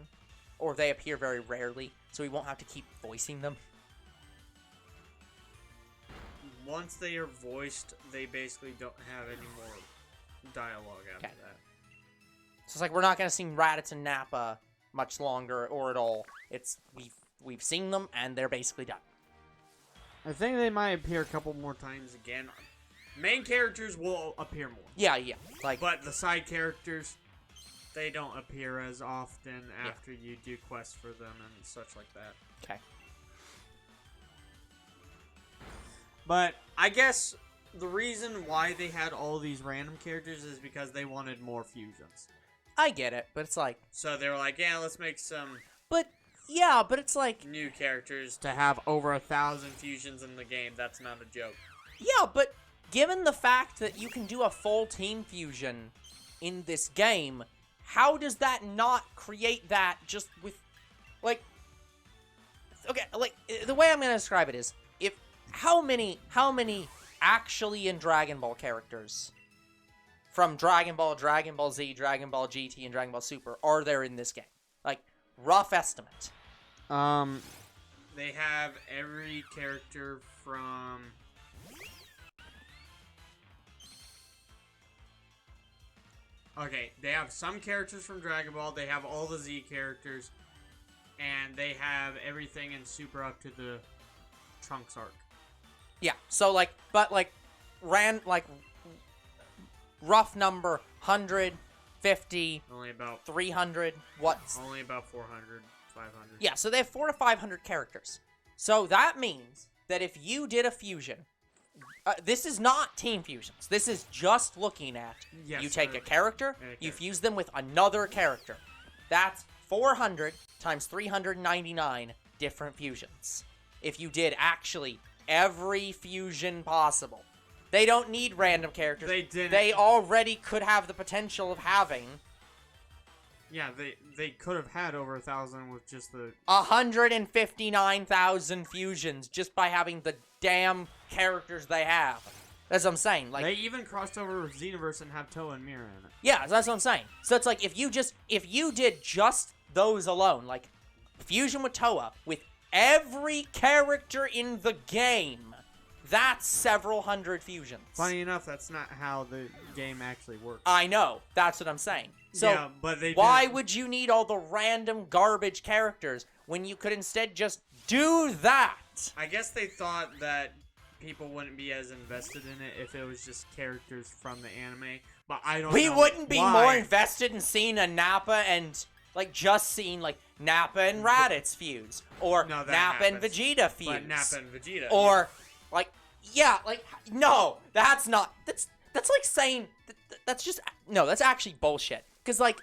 A: Or they appear very rarely, so we won't have to keep voicing them.
B: Once they are voiced, they basically don't have any more dialogue after that.
A: So it's like we're not going to see Raditz and Nappa much longer or at all. It's we've seen them and they're basically done.
B: I think they might appear a couple more times again. Main characters will appear more.
A: Yeah.
B: But the side characters, they don't appear as often after you do quests for them and such like that.
A: Okay.
B: But I guess the reason why they had all these random characters is because they wanted more fusions.
A: I get it, but it's like...
B: So they were like, yeah, let's make some...
A: But, yeah, but it's like...
B: new characters to have over 1,000 fusions in the game. That's not a joke.
A: Yeah, but given the fact that you can do a full team fusion in this game... How does that not create that just with, like, okay, like, the way I'm going to describe it is, how many actually in Dragon Ball characters from Dragon Ball, Dragon Ball Z, Dragon Ball GT, and Dragon Ball Super are there in this game? Like, rough estimate.
B: They have every character from... Okay, they have some characters from Dragon Ball, they have all the Z characters, and they have everything in Super up to the Trunks arc.
A: Yeah, so, like, but, like, rough number, 100, 50,
B: Only about
A: 300, what?
B: Only about 400, 500.
A: Yeah, so they have 400 to 500 characters. So that means that if you did a fusion... this is not team fusions. This is just looking at you take a character, you fuse them with another character. That's 400 times 399 different fusions. If you did actually every fusion possible. They don't need random characters.
B: They didn't.
A: They already could have the potential of having...
B: Yeah, they could have had over 1,000 with just the...
A: 159,000 fusions just by having the damn characters they have. That's what I'm saying. Like,
B: they even crossed over with Xenoverse and have Toa and Mira in it.
A: yeah, that's what I'm saying. So it's like if you did just those alone, like fusion with Toa with every character in the game, that's several hundred fusions.
B: Funny enough, that's not how the game actually works.
A: I know. That's what I'm saying. So
B: yeah, but
A: why would you need all the random garbage characters when you could instead just do that?
B: I guess they thought that people wouldn't be as invested in it if it was just characters from the anime, but I don't know
A: We wouldn't be
B: why.
A: more invested in seeing a Nappa and, like just seeing like Nappa and Raditz fuse, or
B: No, that
A: Nappa and
B: happens.
A: Vegeta fuse,
B: But Nappa and Vegeta.
A: or like no, that's not that's like saying that's just no, that's actually bullshit. Because like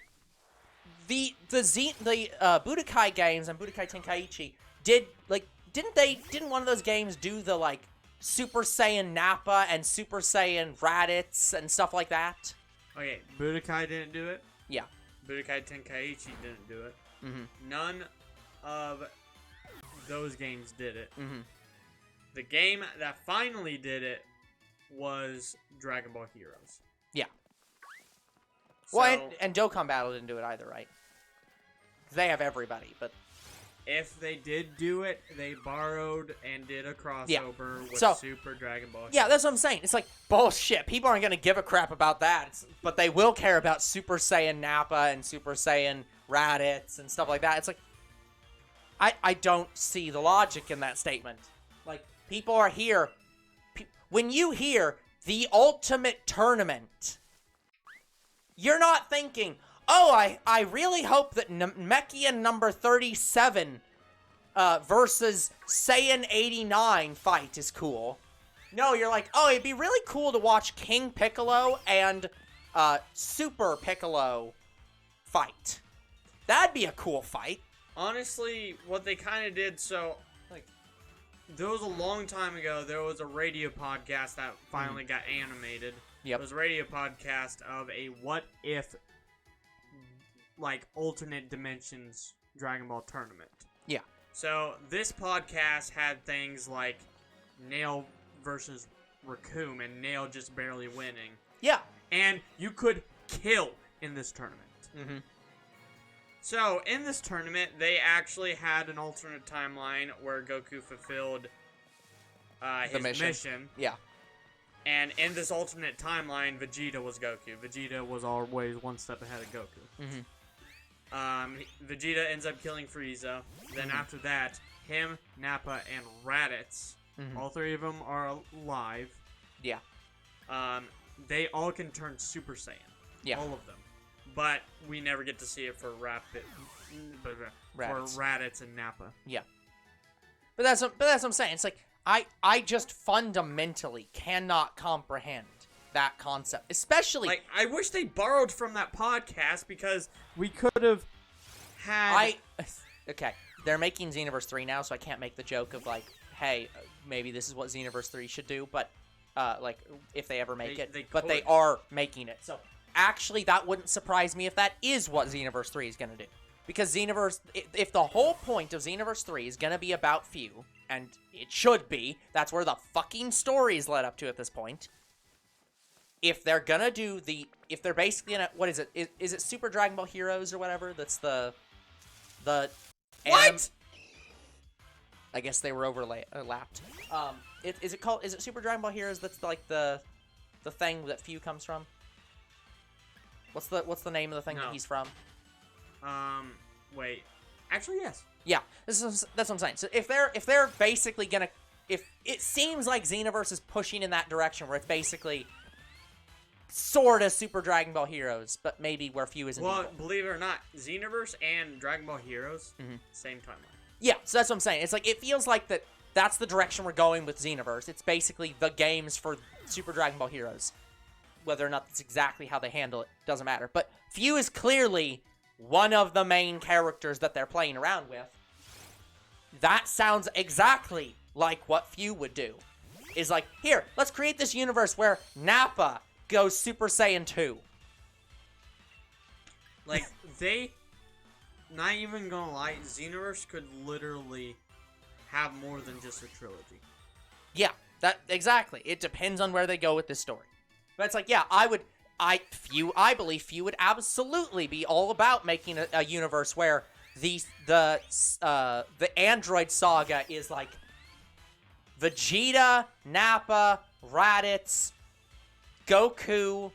A: the Budokai games and Budokai Tenkaichi didn't one of those games do the like Super Saiyan Nappa and Super Saiyan Raditz and stuff like that?
B: Okay, Budokai didn't do it.
A: Yeah.
B: Budokai Tenkaichi didn't do it.
A: Mm-hmm.
B: None of those games did it.
A: Mm-hmm.
B: The game that finally did it was Dragon Ball Heroes.
A: Yeah.
B: So,
A: Well, and Dokkan Battle didn't do it either, right? They have everybody, but
B: if they did do it, they borrowed and did a crossover with Super Dragon Ball.
A: Yeah, that's what I'm saying. It's like, bullshit. People aren't going to give a crap about that. But they will care about Super Saiyan Nappa and Super Saiyan Raditz and stuff like that. It's like, I don't see the logic in that statement. Like, people are here. When you hear the Ultimate Tournament, you're not thinking, oh, I really hope that Namekian number 37 versus Saiyan 89 fight is cool. No, you're like, oh, it'd be really cool to watch King Piccolo and Super Piccolo fight. That'd be a cool fight.
B: Honestly, what they kind of did, so, like, there was a long time ago, there was a radio podcast that finally got animated.
A: Yep.
B: It was a radio podcast of a what-if, like, alternate dimensions Dragon Ball tournament.
A: Yeah.
B: So, this podcast had things like Nail versus Raccoon, and Nail just barely winning.
A: Yeah.
B: And you could kill in this tournament.
A: Mm-hmm.
B: So, in this tournament, they actually had an alternate timeline where Goku fulfilled his mission.
A: Yeah.
B: And in this alternate timeline, Vegeta was Goku. Vegeta was always one step ahead of Goku.
A: Mm-hmm.
B: Vegeta ends up killing Frieza. Then after that, him, Nappa, and Raditz, all three of them are alive.
A: Yeah.
B: They all can turn Super Saiyan.
A: Yeah.
B: All of them. But we never get to see it for Raditz and Nappa.
A: Yeah. But that's what I'm saying. It's like I just fundamentally cannot comprehend that concept, especially
B: like I wish they borrowed from that podcast because we could have had.
A: Okay, they're making Xenoverse 3 now, so I can't make the joke of like, hey, maybe this is what Xenoverse 3 should do, but like if they ever make it, but they are making it. So actually, that wouldn't surprise me if that is what Xenoverse 3 is going to do. Because Xenoverse, if the whole point of Xenoverse 3 is going to be about Few, and it should be, that's where the fucking story is led up to at this point. If they're going to do if they're basically going to, what is it? Is it Super Dragon Ball Heroes or whatever? That's the
B: What?
A: I guess they were overlapped. Is it Super Dragon Ball Heroes that's like the thing that Few comes from? What's the name of the thing that he's from?
B: Wait. Actually, yes.
A: Yeah, that's what I'm saying. So if they're basically gonna, if it seems like Xenoverse is pushing in that direction where it's basically sort of Super Dragon Ball Heroes, but maybe where Few isn't.
B: Well, believe it or not, Xenoverse and Dragon Ball Heroes, same timeline.
A: Yeah, so that's what I'm saying. It's like it feels like that's the direction we're going with Xenoverse. It's basically the games for Super Dragon Ball Heroes. Whether or not that's exactly how they handle it doesn't matter. But Few is clearly one of the main characters that they're playing around with. That sounds exactly like what Few would do. Is like, here, let's create this universe where Nappa goes Super Saiyan 2.
B: Like, not even gonna lie, Xenoverse could literally have more than just a trilogy.
A: Yeah, exactly. It depends on where they go with this story. But it's like, yeah, I believe Few would absolutely be all about making a universe where the Android saga is like Vegeta, Nappa, Raditz, Goku,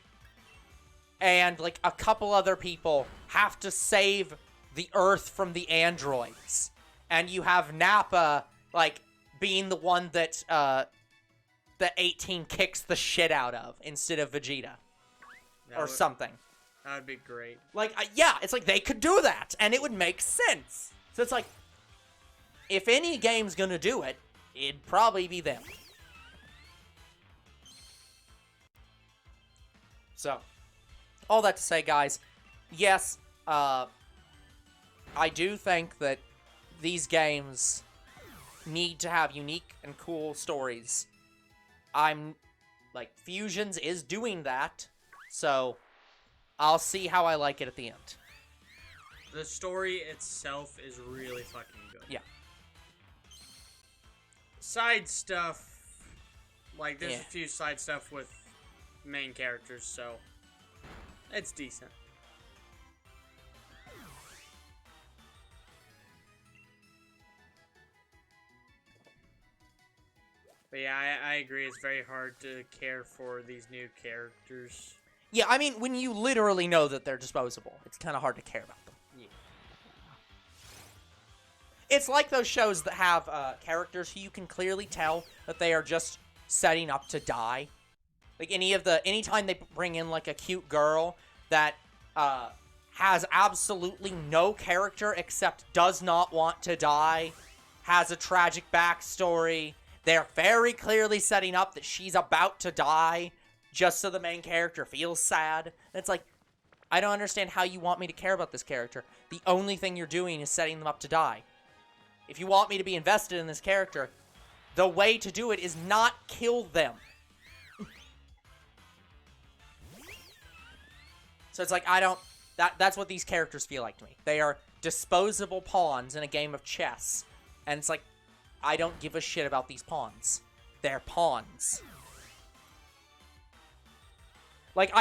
A: and like a couple other people have to save the Earth from the androids. And you have Nappa like being the one that the 18 kicks the shit out of instead of Vegeta. Or something.
B: That would be great.
A: Like, yeah, it's like they could do that, and it would make sense. So it's like, if any game's gonna do it, it'd probably be them. So, all that to say, guys, yes, I do think that these games need to have unique and cool stories. Fusions is doing that, so I'll see how I like it at the end.
B: The story itself is really fucking good.
A: Yeah.
B: Side stuff, like, there's a few side stuff with main characters, so it's decent. But yeah, I agree. It's very hard to care for these new characters.
A: Yeah, I mean, when you literally know that they're disposable, it's kind of hard to care about them.
B: Yeah.
A: It's like those shows that have characters who you can clearly tell that they are just setting up to die. Like anytime they bring in like a cute girl that has absolutely no character except does not want to die, has a tragic backstory, they're very clearly setting up that she's about to die just so the main character feels sad. And it's like, I don't understand how you want me to care about this character. The only thing you're doing is setting them up to die. If you want me to be invested in this character, the way to do it is not kill them. So it's like, that's what these characters feel like to me. They are disposable pawns in a game of chess. And it's like, I don't give a shit about these pawns. They're pawns. Like,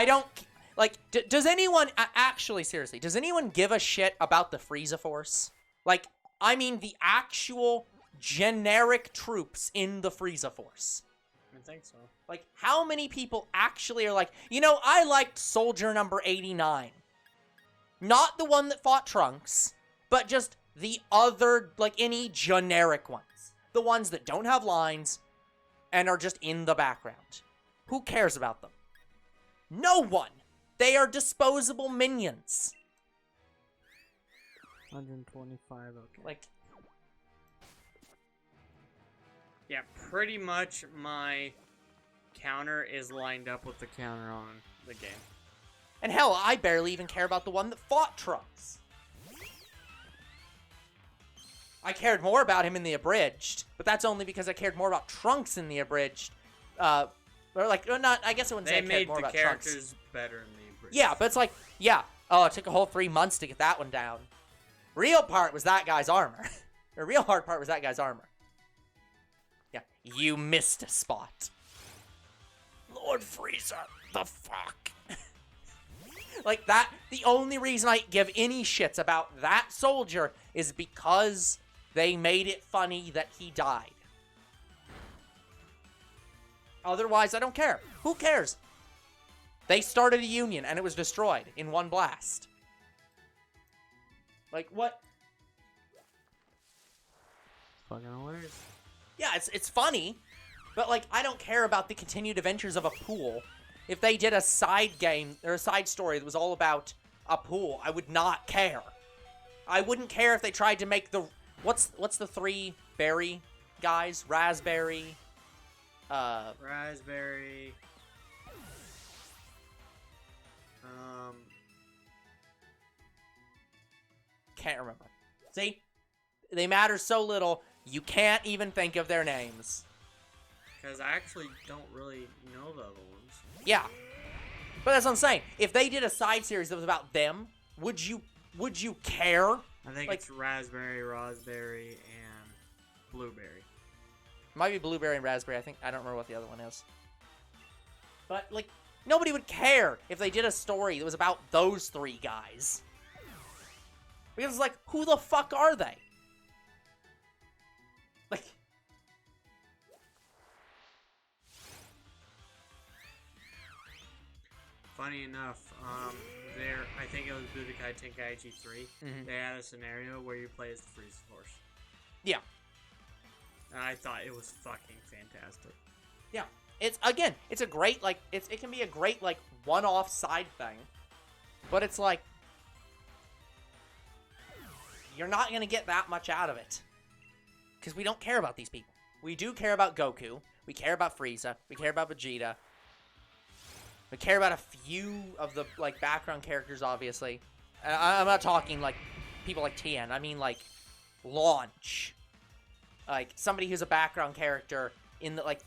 A: does anyone, actually, seriously, does anyone give a shit about the Frieza Force? Like, I mean the actual generic troops in the Frieza Force.
B: I think so.
A: Like, how many people actually are like, I liked Soldier number 89. Not the one that fought Trunks, but just the other, like, any generic ones. The ones that don't have lines and are just in the background. Who cares about them? No one! They are disposable minions.
B: 125, okay.
A: Like,
B: yeah, pretty much my counter is lined up with the counter on the game.
A: and hell, I barely even care about the one that fought Trunks. I cared more about him in the abridged, but that's only because I cared more about Trunks in the abridged. I guess I wouldn't say I cared more about Trunks.
B: They made the characters better in the abridged.
A: Yeah, but it's like, it took a whole 3 months to get that one down. Real part was that guy's armor. The real hard part was that guy's armor. Yeah, you missed a spot. Lord Frieza, the fuck? Like that, the only reason I give any shits about that soldier is because they made it funny that he died. Otherwise, I don't care. Who cares? They started a union and it was destroyed in one blast. Like, what?
B: Fucking hilarious.
A: Yeah, it's funny, but, like, I don't care about the continued adventures of a pool. If they did a side game, or a side story that was all about a pool, I would not care. I wouldn't care if they tried to make the... What's the 3 berry guys? Raspberry...
B: Raspberry...
A: Can't remember. See? They matter so little, you can't even think of their names.
B: Because I actually don't really know the other ones.
A: Yeah. But that's what I'm saying. If they did a side series that was about them, would you care?
B: I think it's Raspberry, and Blueberry.
A: Might be Blueberry and Raspberry. I don't remember what the other one is. But, like, nobody would care if they did a story that was about those 3 guys. Because it's like, who the fuck are they? Like...
B: Funny enough, I think it was Budokai Tenkaichi 3.
A: Mm-hmm.
B: They had a scenario where you play as the Frieza Force.
A: Yeah.
B: And I thought it was fucking fantastic.
A: Yeah. It's a great, like, it can be a great, like, one-off side thing. But it's like, you're not going to get that much out of it. Because we don't care about these people. We do care about Goku. We care about Frieza. We care about Vegeta. We care about a few of the, like, background characters, obviously. I'm not talking, like, people like Tien. I mean, like, Launch. Like, somebody who's a background character in the, like,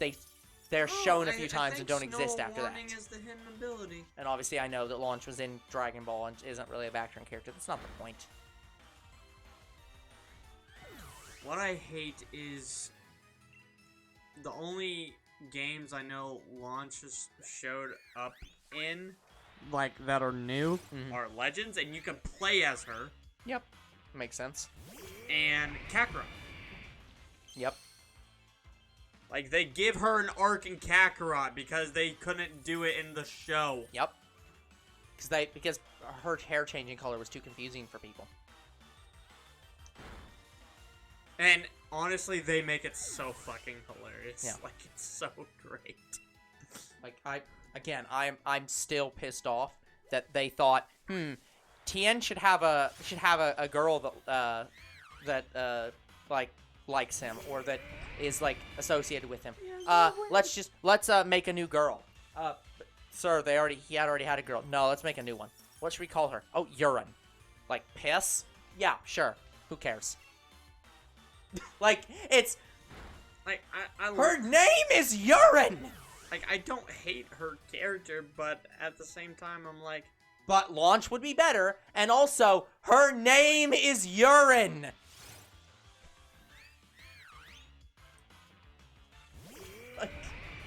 A: they're shown a few times and don't exist after that.
B: Is the hidden ability.
A: And obviously I know that Launch was in Dragon Ball and isn't really a background character. That's not the point.
B: What I hate is the only games I know Launch has showed up in, like, that are new, are Legends, and you can play as her.
A: Yep. Makes sense.
B: And Kakarot.
A: Yep.
B: Like, they give her an arc in Kakarot because they couldn't do it in the show.
A: Yep. Because her hair changing color was too confusing for people.
B: And honestly, they make it so fucking hilarious.
A: Yeah.
B: Like, it's so great.
A: Like, I'm still pissed off that they thought, Tien should have a girl that likes him or that is, like, associated with him. Let's make a new girl. Sir, he had already had a girl. No, let's make a new one. What should we call her? Oh, Urine. Like, piss? Yeah, sure. Who cares? Like, it's...
B: Like,
A: her name is Urine!
B: Like, I don't hate her character, but at the same time, I'm like...
A: But Launch would be better, and also, her name is Urine!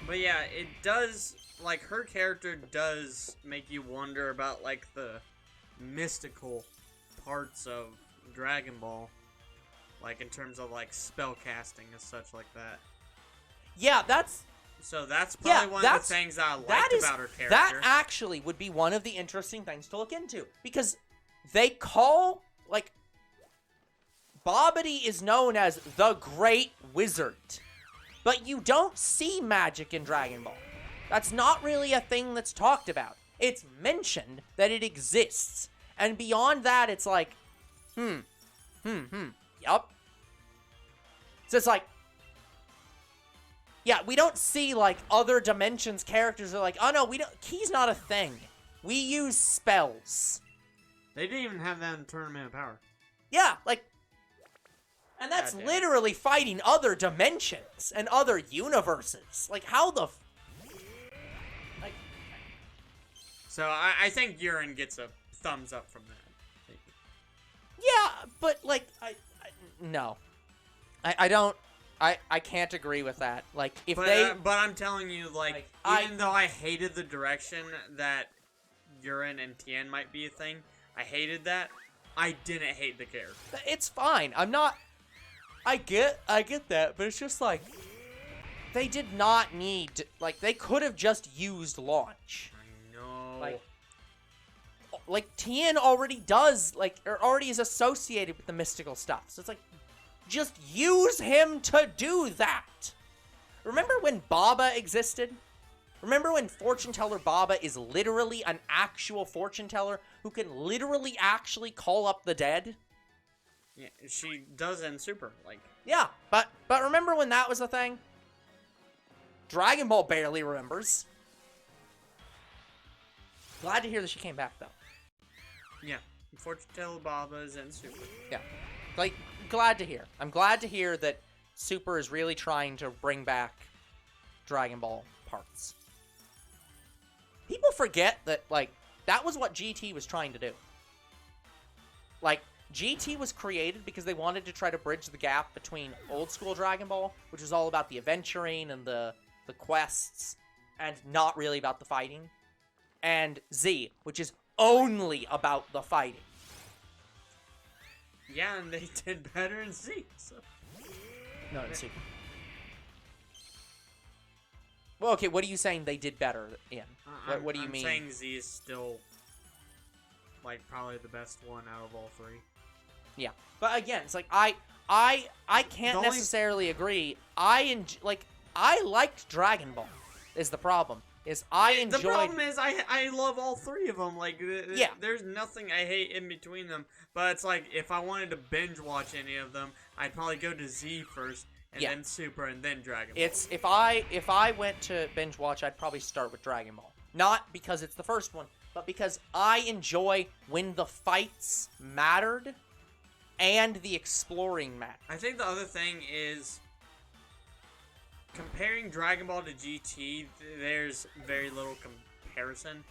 B: But yeah, it does... Like, her character does make you wonder about, like, the mystical parts of Dragon Ball. Like, in terms of, like, spell casting and such like that.
A: Yeah, that's...
B: So that's probably one of the things I liked about her character.
A: That actually would be one of the interesting things to look into. Because they call, like... Babidi is known as the Great Wizard. But you don't see magic in Dragon Ball. That's not really a thing that's talked about. It's mentioned that it exists. And beyond that, it's like, yup. So it's like, yeah, we don't see, like, other dimensions characters are like, oh no, Ki's not a thing. We use spells.
B: They didn't even have that in Tournament of Power.
A: Yeah, like, and that's literally fighting other dimensions and other universes. Like, how the... Like...
B: So, I think Urine gets a thumbs up from that.
A: Yeah, but, like, no. I don't... I can't agree with that. Like, if
B: But I'm telling you, like even though I hated the direction that Urine and Tien might be a thing, I hated that, I didn't hate the character.
A: It's fine. I'm not... I get that, but it's just like... They did not need... Like, they could have just used Launch.
B: I know.
A: Like, Tien already does, like, or already is associated with the mystical stuff. So it's like, just use him to do that. Remember when Baba existed? Remember when Fortune Teller Baba is literally an actual fortune teller who can literally actually call up the dead?
B: Yeah, she does in Super, like...
A: Yeah, but remember when that was a thing? Dragon Ball barely remembers. Glad to hear that she came back, though.
B: Yeah, Fortune Teller Baba is in Super.
A: Yeah, like, glad to hear. I'm glad to hear that Super is really trying to bring back Dragon Ball parts. People forget that, like, that was what GT was trying to do. Like, GT was created because they wanted to try to bridge the gap between old school Dragon Ball, which was all about the adventuring and the quests, and not really about the fighting, and Z, which is only about the fighting.
B: Yeah, and they did better in Z, so...
A: No, in Super. Well, okay, what are you saying they did better in? What do you mean?
B: I'm saying Z is still, like, probably the best one out of all three.
A: Yeah, but again, it's like, I can't necessarily agree. I liked Dragon Ball, is the problem. is I enjoyed...
B: The problem is I love all three of them. Like,
A: Yeah.
B: there's nothing I hate in between them. But it's like, if I wanted to binge watch any of them, I'd probably go to Z first, and then Super, and then Dragon Ball.
A: It's if I went to binge watch, I'd probably start with Dragon Ball. Not because it's the first one, but because I enjoy when the fights mattered and the exploring mattered.
B: I think the other thing is, comparing Dragon Ball to GT, there's very little comparison.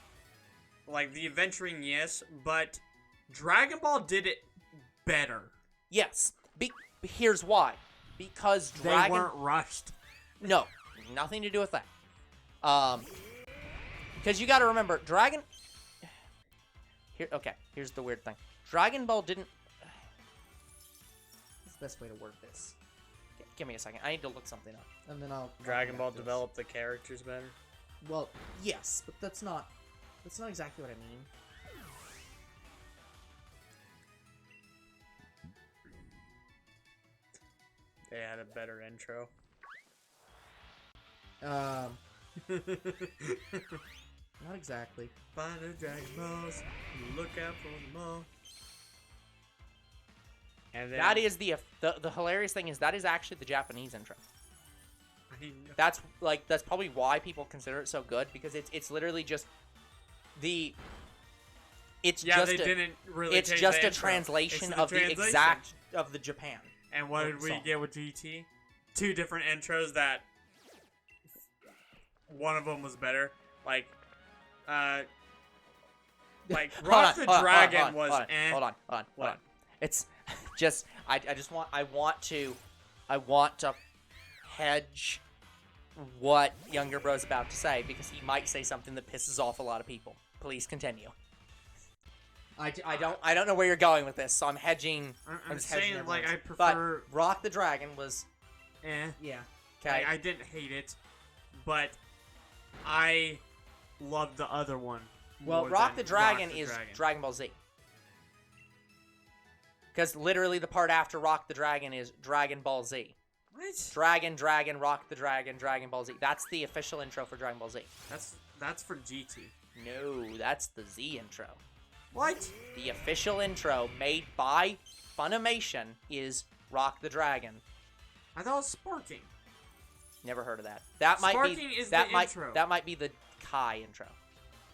B: Like, the adventuring, yes, but Dragon Ball did it better.
A: Yes. Here's why. Because
B: They weren't rushed.
A: No, nothing to do with that. Because you got to remember, here's the weird thing. Dragon Ball didn't... What's the best way to word this? Give me a second. I need to look something up. And then I'll...
B: Dragon Ball developed the characters better?
A: Well, yes, but that's not exactly what I mean.
B: They had a better intro.
A: Not exactly.
B: Find the Dragon Balls, look out for them all. And then,
A: That is the hilarious thing is that is actually the Japanese intro.
B: I didn't know.
A: That's probably why people consider it so good, because it's literally just the... It's just
B: they didn't really
A: it's
B: change
A: just
B: the
A: a
B: intro.
A: translation
B: It's the
A: of the
B: translation.
A: exact of the Japan.
B: And what did we
A: song.
B: get with GT? 2 different intros that one of them was better. Like Rock the Dragon was
A: Hold on.
B: What?
A: It's just I want to hedge what Younger Bro's about to say, because he might say something that pisses off a lot of people. Please continue. I don't know where you're going with this, so I'm hedging.
B: I'm
A: just hedging
B: saying, like, I
A: everyone's.
B: prefer...
A: But Rock the Dragon was...
B: Yeah.
A: Okay.
B: I didn't hate it, but I loved the other one.
A: Well,
B: more
A: Rock the
B: than
A: Dragon
B: Rock the
A: is
B: Dragon.
A: Dragon Ball Z. Because literally the part after Rock the Dragon is Dragon Ball Z.
B: What?
A: Dragon, Rock the Dragon, Dragon Ball Z. That's the official intro for Dragon Ball Z.
B: That's for GT.
A: No, that's the Z intro.
B: What?
A: The official intro made by Funimation is Rock the Dragon.
B: I thought it was Sparking.
A: Never heard of that. That might
B: Sparking
A: be
B: is
A: that
B: the
A: might
B: intro.
A: that might be the Kai intro.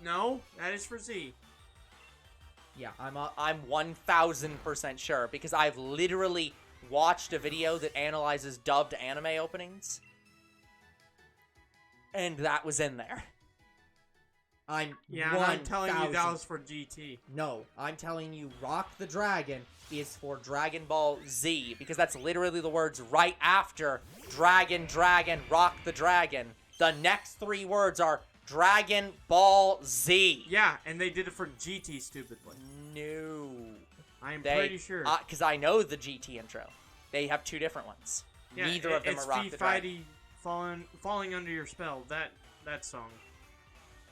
B: No, that is for Z.
A: Yeah, I'm 1000% sure, because I've literally watched a video that analyzes dubbed anime openings, and that was in there. I'm
B: telling you that was for GT.
A: No, I'm telling you Rock the Dragon is for Dragon Ball Z, because that's literally the words right after Dragon, Rock the Dragon. The next 3 words are Dragon Ball Z.
B: Yeah, and they did it for GT stupidly.
A: No.
B: I'm pretty sure.
A: Because I know the GT intro. They have 2 different ones.
B: Yeah,
A: Neither of them are Rock the Dragon.
B: falling under your spell. That song.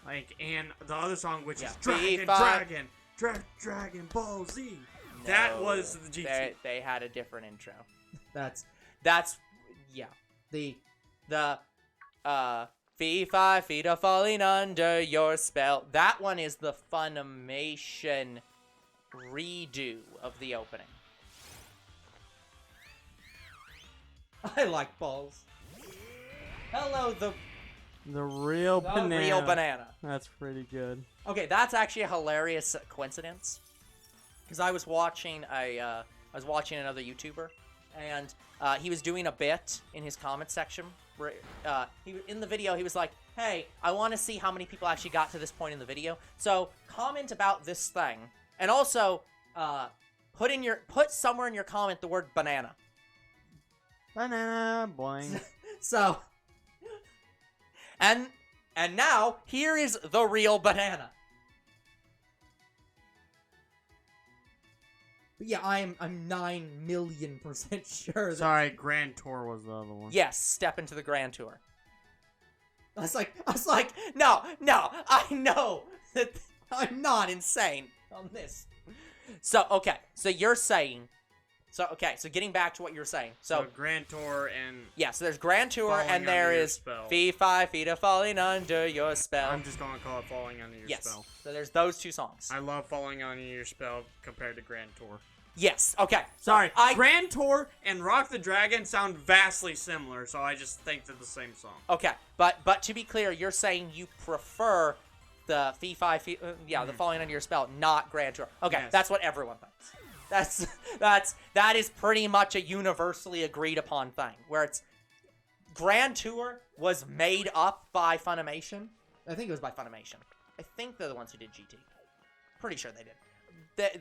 B: Like, and the other song, which is
A: V5.
B: Dragon Ball Z.
A: No,
B: That was the GT.
A: They had a different intro. That's yeah. The V5 feet are falling under your spell. That one is the Funimation redo of the opening. I like balls. Hello, the
B: real
A: real banana.
B: That's pretty good.
A: Okay, that's actually a hilarious coincidence. Because I was watching another YouTuber, and he was doing a bit in his comment section where in the video he was like, "Hey, I want to see how many people actually got to this point in the video. So comment about this thing, and also put somewhere in your comment the word banana."
B: Banana boing.
A: So, and now here is the real banana. But yeah, I'm 9,000,000% sure.
B: Sorry, Grand Tour was the other one.
A: Yes, step into the Grand Tour. I was like, no, I know that I'm not insane on this. So, okay, so you're saying So, okay, so getting back to what you were saying. So
B: Grand Tour and...
A: yeah, so there's Grand Tour,
B: Falling
A: and there
B: Under Your
A: is
B: Spell.
A: Fee Fi Fita Falling Under Your Spell.
B: I'm just going to call it Falling Under Your
A: yes.
B: Spell.
A: So there's those two songs.
B: I love Falling Under Your Spell compared to Grand Tour.
A: Yes, okay.
B: Sorry, Grand Tour and Rock the Dragon sound vastly similar, so I just think they're the same song.
A: Okay, but to be clear, you're saying you prefer the Fee Fi Fee, the Falling Under Your Spell, not Grand Tour. Okay,
B: Yes.
A: That's what everyone thinks. That is pretty much a universally agreed upon thing, where it's Grand Tour was made up by Funimation. I think it was by Funimation. I think they're the ones who did GT. Pretty sure they did.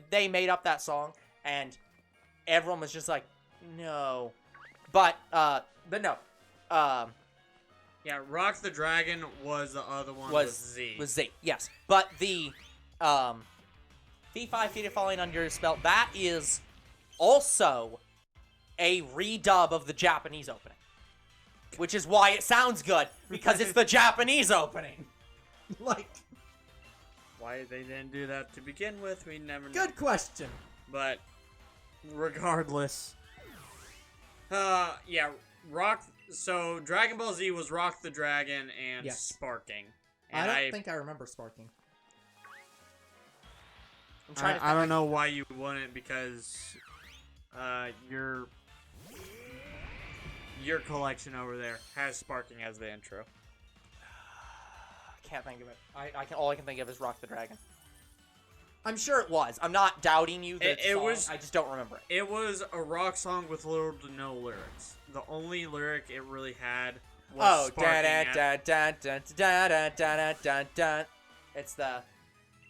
A: They made up that song, and everyone was just like, no. But no.
B: Yeah, Rock the Dragon was the other one with Z.
A: Was Z, yes. But the Fee Fi Fita Falling Under Your Spell, that is also a redub of the Japanese opening. Which is why it sounds good, because it's the Japanese opening. Like,
B: why they didn't do that to begin with, we never know.
A: good question.
B: But regardless, yeah, So Dragon Ball Z was Rock the Dragon and
A: Yes.
B: Sparking. And
A: I don't think I remember Sparking. I'm trying to think.
B: I don't know why you wouldn't, because your collection over there has Sparking as the intro.
A: I can't think of it. All I can think of is Rock the Dragon. I'm sure it was. I'm not doubting you that
B: It was.
A: I just don't remember it.
B: It was a rock song with little to no lyrics. The only lyric it really had was Sparking
A: da-da-da-da-da-da-da-da-da. It's the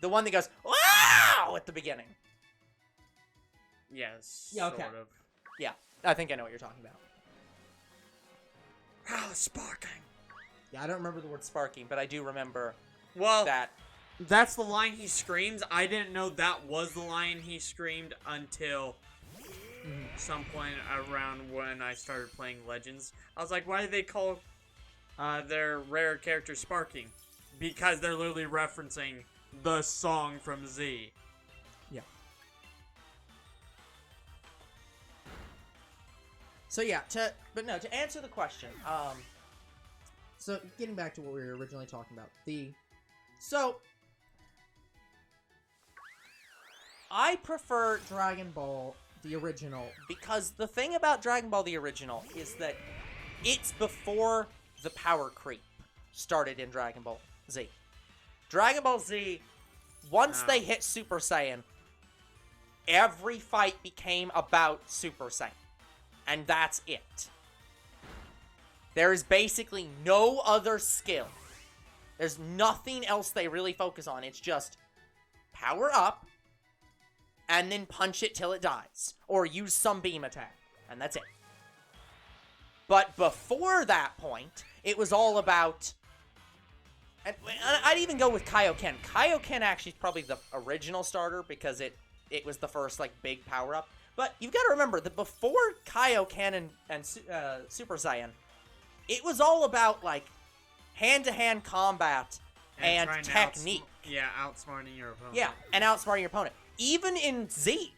A: one that goes, wow, at the beginning.
B: Yes,
A: Yeah, okay.
B: sort of.
A: Yeah, I think I know what you're talking about.
B: Oh, Sparking.
A: Yeah, I don't remember the word sparking, but I do remember
B: Well,
A: that.
B: that's the line he screams. I didn't know that was the line he screamed until some point around when I started playing Legends. I was like, why do they call their rare character Sparking? Because they're literally referencing the song from Z.
A: Yeah. So yeah, to answer the question, so getting back to what we were originally talking about, I prefer Dragon Ball the original because the thing about Dragon Ball the original is that it's before the power creep started in Dragon Ball Z. Dragon Ball Z, once they hit Super Saiyan, every fight became about Super Saiyan. And that's it. There is basically no other skill. There's nothing else they really focus on. It's just power up, and then punch it till it dies. Or use some beam attack. And that's it. But before that point, it was all about... And I'd even go with Kaioken. Kaioken actually is probably the original starter because it was the first, like, big power-up. But you've got to remember that before Kaioken and Super Saiyan, it was all about, like, hand-to-hand combat and technique.
B: Outsmarting your opponent.
A: Yeah, and outsmarting your opponent. Even in Z,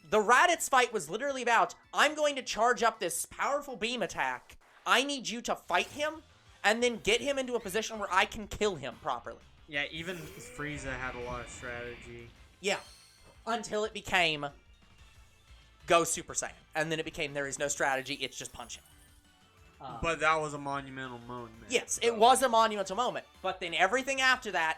A: the Raditz fight was literally about, I'm going to charge up this powerful beam attack. I need you to fight him, and then get him into a position where I can kill him properly.
B: Yeah, even Frieza had a lot of strategy.
A: Yeah, until it became... Go Super Saiyan. And then it became there is no strategy, it's just punching.
B: But that was a monumental moment.
A: Yes, it was a monumental moment. But then everything after that,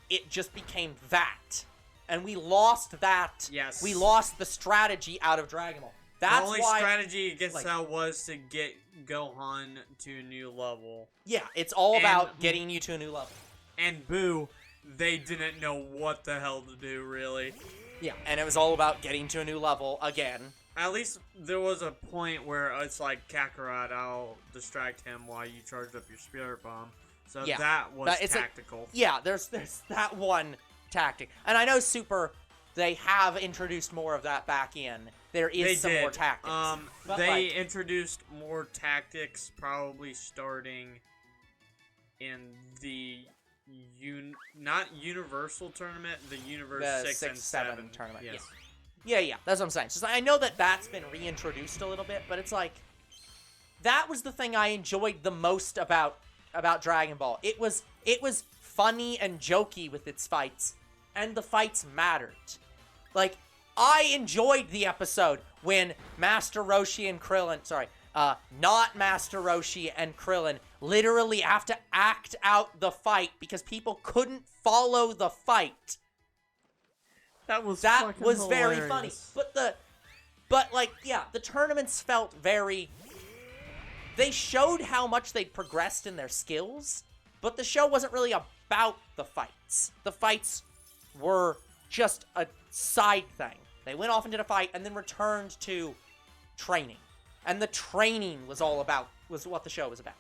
A: it just became that. And we lost that.
B: Yes.
A: We lost the strategy out of Dragon Ball. That's
B: the only
A: why,
B: strategy against that was to get Gohan to a new level.
A: Yeah, it's all about getting you to a new level.
B: And Boo, they didn't know what the hell to do, really.
A: Yeah, and it was all about getting to a new level again.
B: At least there was a point where it's like, Kakarot, I'll distract him while you charge up your Spirit Bomb. So
A: yeah,
B: that was tactical.
A: There's that one tactic. And I know Super, they have introduced more of that back in. There is some more tactics.
B: They introduced more tactics probably starting in the... not Universal Tournament, the Universe 6 and 7
A: tournament.
B: Yes.
A: Yeah. Yeah, that's what I'm saying. Just, I know that that's been reintroduced a little bit, but it's like, that was the thing I enjoyed the most about Dragon Ball. It was funny and jokey with its fights, and the fights mattered. Like, I enjoyed the episode when Master Roshi and Krillin, not Master Roshi and Krillin, literally have to act out the fight because people couldn't follow the fight.
B: That was
A: very funny. The tournaments felt very... They showed how much they'd progressed in their skills, but the show wasn't really about the fights. The fights were just a side thing. They went off and did a fight and then returned to training. And the training was what the show was about.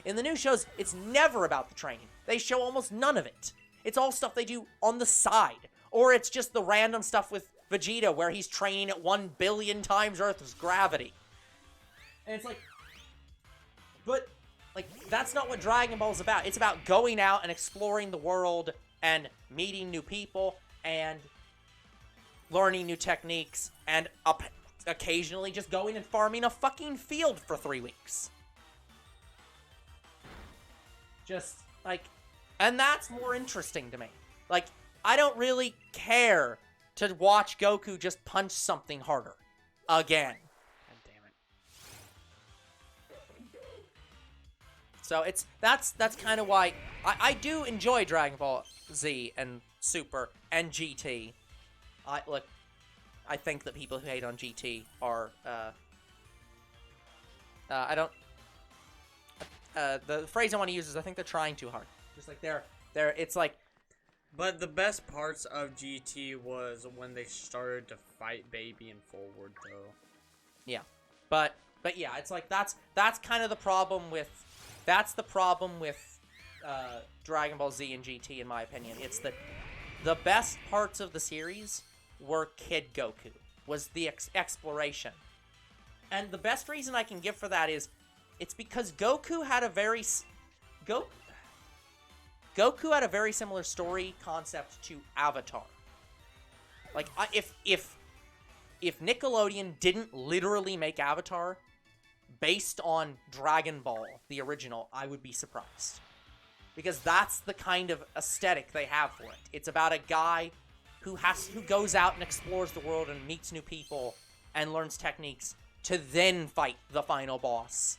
A: In the new shows, it's never about the training. They show almost none of it. It's all stuff they do on the side. Or it's just the random stuff with Vegeta where he's training at 1 billion times Earth's gravity. And it's like... But, that's not what Dragon Ball is about. It's about going out and exploring the world and meeting new people and learning new techniques and occasionally just going and farming a fucking field for 3 weeks. And that's more interesting to me. I don't really care to watch Goku just punch something harder. Again.
B: God damn it.
A: So that's kind of why I do enjoy Dragon Ball Z and Super and GT. I think that people who hate on GT are the phrase I want to use is I think they're trying too hard. Just they're it's like.
B: But the best parts of GT was when they started to fight Baby and Forward, though.
A: Yeah, but yeah, it's that's kind of the problem with Dragon Ball Z and GT, in my opinion. It's that the best parts of the series were Kid Goku, was the exploration, and the best reason I can give for that is it's because Goku had a very similar story concept to Avatar. If Nickelodeon didn't literally make Avatar based on Dragon Ball, the original, I would be surprised. Because that's the kind of aesthetic they have for it. It's about a guy who goes out and explores the world and meets new people and learns techniques to then fight the final boss.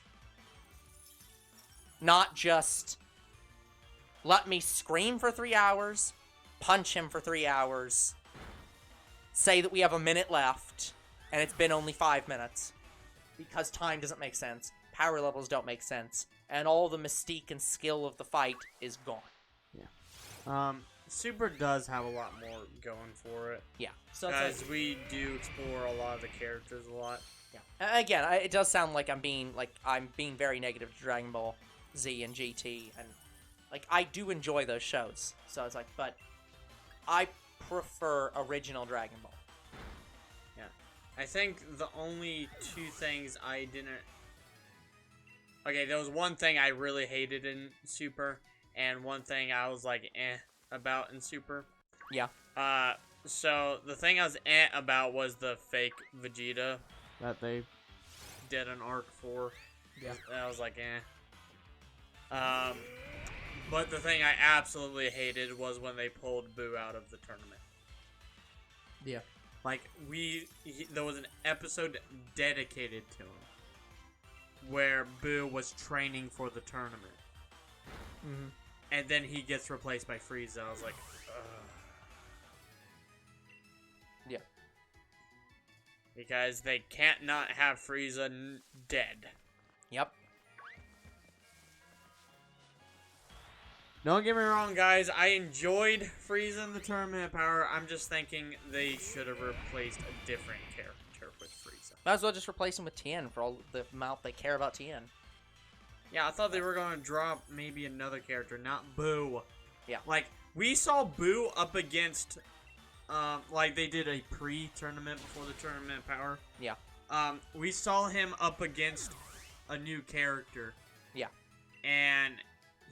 A: Not just... let me scream for 3 hours, punch him for 3 hours, say that we have a minute left, and it's been only 5 minutes. Because time doesn't make sense, power levels don't make sense, and all the mystique and skill of the fight is gone.
B: Yeah. Super does have a lot more going for it.
A: Yeah. So
B: as we do explore a lot of the characters a lot.
A: Yeah. Again, it does sound like I'm being very negative to Dragon Ball Z and GT, and I do enjoy those shows. So it's but I prefer original Dragon Ball.
B: Yeah. I think the only 2 things I didn't... Okay, there was one thing I really hated in Super, and one thing I was about in Super.
A: Yeah.
B: So the thing I was about was the fake Vegeta that they did an arc for.
A: Yeah.
B: And I was but the thing I absolutely hated was when they pulled Boo out of the tournament.
A: Yeah.
B: There was an episode dedicated to him where Boo was training for the tournament.
A: Mm-hmm.
B: And then he gets replaced by Frieza. I was like, ugh.
A: Yeah.
B: Because they can't not have Frieza dead.
A: Yep.
B: Don't get me wrong, guys. I enjoyed Frieza in the Tournament Power. I'm just thinking they should have replaced a different character with Frieza.
A: Might as well just replace him with Tien for all the amount they care about Tien.
B: Yeah, I thought they were going to drop maybe another character, not Boo.
A: Yeah.
B: We saw Boo up against, they did a pre-tournament before the Tournament Power.
A: Yeah.
B: We saw him up against a new character.
A: Yeah.
B: And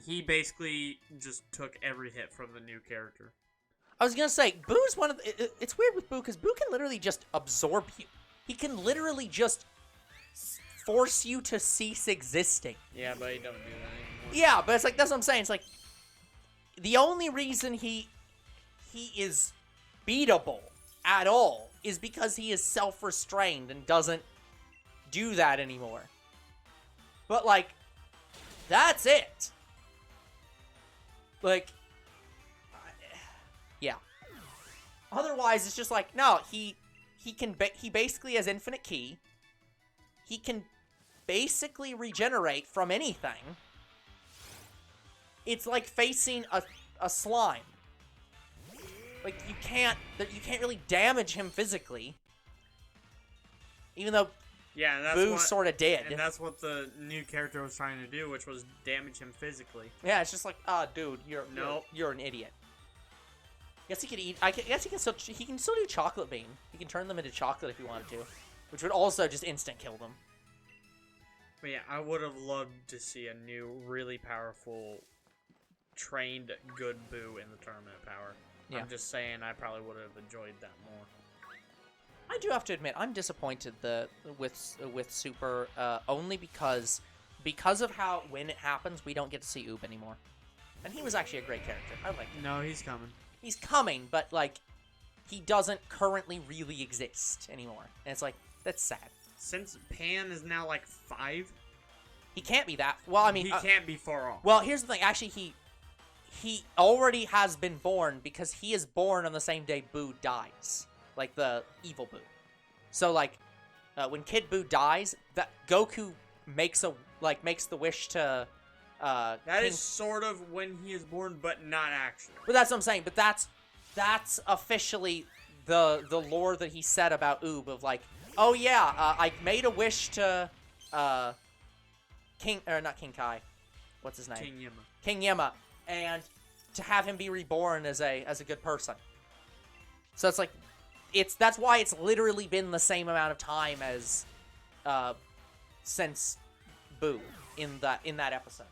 B: he basically just took every hit from the new character.
A: I was gonna say, Boo's one of it's weird with Boo, because Boo can literally just absorb you. He can literally just force you to cease existing.
B: Yeah, but he don't do that anymore.
A: Yeah, but it's like, that's what I'm saying. It's like, the only reason he is beatable at all is because he is self-restrained and doesn't do that anymore. But, like, that's it. Like, yeah. Otherwise, it's just like, no, he basically has infinite ki. He can basically regenerate from anything. It's like facing a slime. Like, you can't really damage him physically. Even though
B: yeah, and that's
A: Boo sort of did.
B: And that's what the new character was trying to do, which was damage him physically.
A: Yeah, it's just like, dude, you're an idiot. Guess he could eat. Guess he can still do chocolate bean. He can turn them into chocolate if he wanted to, which would also just instant kill them.
B: But yeah, I would have loved to see a new, really powerful, trained, good Boo in the Tournament of Power. Yeah. I'm just saying, I probably would have enjoyed that more.
A: I do have to admit, I'm disappointed with Super, only because of how, when it happens, we don't get to see Oob anymore. And he was actually a great character. I like him.
B: No, he's coming.
A: He's coming, but, like, he doesn't currently really exist anymore. And it's like, that's sad.
B: Since Pan is now, like, 5?
A: He can't be that. Well, I mean...
B: He can't be far off.
A: Well, here's the thing. Actually, he already has been born because he is born on the same day Boo dies. Like, the evil Boo. So, like, when Kid Boo dies, that Goku makes the wish to...
B: that is sort of when he is born, but not actually.
A: But that's what I'm saying. But that's officially the lore that he said about Oob of, like, oh yeah, I made a wish to not King Kai, what's his name? King Yemma, and to have him be reborn as a good person. So it's like, that's why it's literally been the same amount of time as since Boo in that episode.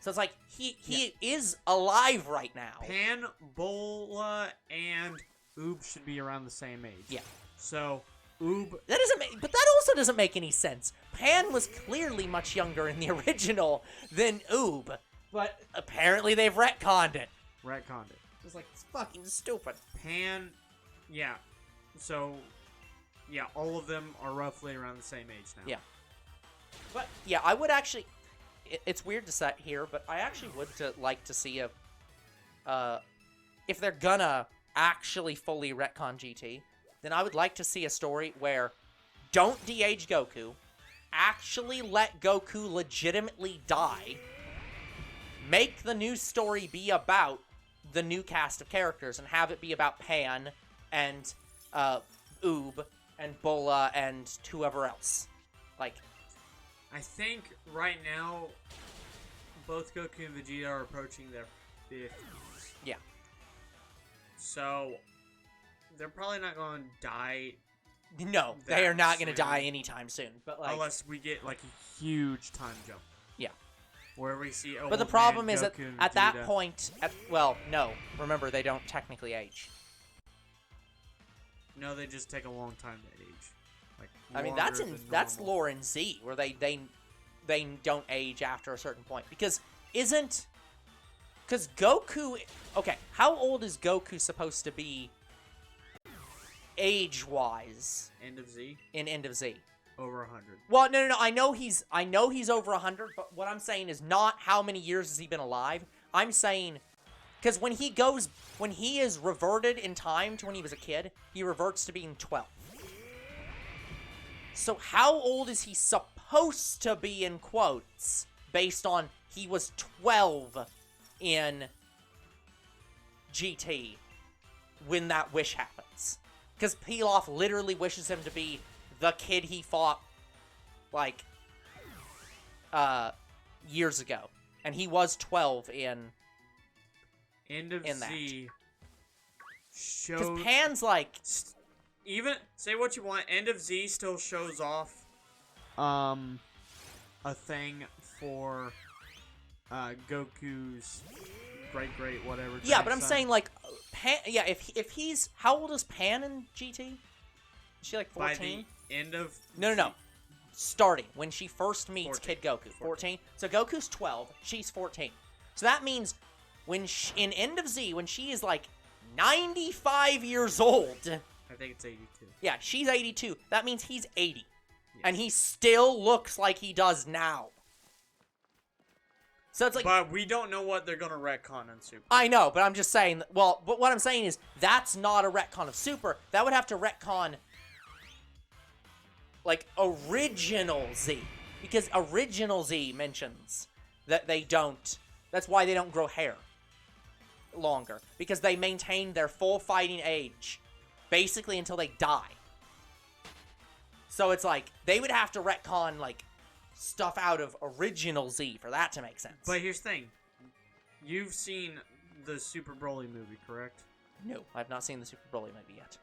A: So it's like he is alive right now.
B: Pan, Bola, and Oob should be around the same age.
A: Yeah.
B: So Oob.
A: But that also doesn't make any sense. Pan was clearly much younger in the original than Oob, but apparently they've retconned it. Just like, it's fucking stupid.
B: Pan, yeah. So, yeah, all of them are roughly around the same age now.
A: Yeah. But yeah, I would actually. It's weird to say here, but I actually would like to see if they're gonna actually fully retcon GT, then I would like to see a story where don't de-age Goku, actually let Goku legitimately die, make the new story be about the new cast of characters, and have it be about Pan and Oob and Bola and whoever else. Like,
B: I think right now, both Goku and Vegeta are approaching their 50s.
A: Yeah.
B: So, they're probably not going to die.
A: No, they are not going to die anytime soon. But like,
B: unless we get like a huge time jump.
A: Yeah.
B: Where we see.
A: But the problem is that at that point, well, no. Remember, they don't technically age.
B: No, they just take a long time to age. Like,
A: I mean, that's lore in Z, where they don't age after a certain point. Because Goku... Okay, how old is Goku supposed to be age-wise?
B: End of Z?
A: In End of Z.
B: Over 100.
A: Well, no. I know he's over 100, but what I'm saying is not how many years has he been alive. I'm saying... Because when he is reverted in time to when he was a kid, he reverts to being 12. So how old is he supposed to be, in quotes, based on he was 12 in GT when that wish happens? Because Pilaf literally wishes him to be the kid he fought, like, years ago. And he was 12 in...
B: End of Z shows...
A: Because Pan's like...
B: Even, say what you want, End of Z still shows off, a thing for, Goku's great whatever.
A: Yeah, but I'm saying, like, Pan, yeah, if he's, how old is Pan in GT? Is she like 14?
B: By the end of
A: No. Starting when she first meets
B: 14.
A: Kid Goku. 14. So Goku's 12, she's 14. So that means when in End of Z, when she is like 95 years old.
B: I think it's 82.
A: Yeah, she's 82. That means he's 80.
B: Yes.
A: And he still looks like he does now. So it's like,
B: but we don't know what they're gonna retcon in Super.
A: I know, but I'm just saying, well, but what I'm saying is that's not a retcon of Super. That would have to retcon like original Z, because original Z mentions that they don't, that's why they don't grow hair longer, because they maintain their full fighting age basically until they die. So it's like they would have to retcon like stuff out of original Z for that to make sense.
B: But here's the thing, you've seen the Super Broly movie, correct?
A: No, I've not seen the Super Broly movie yet.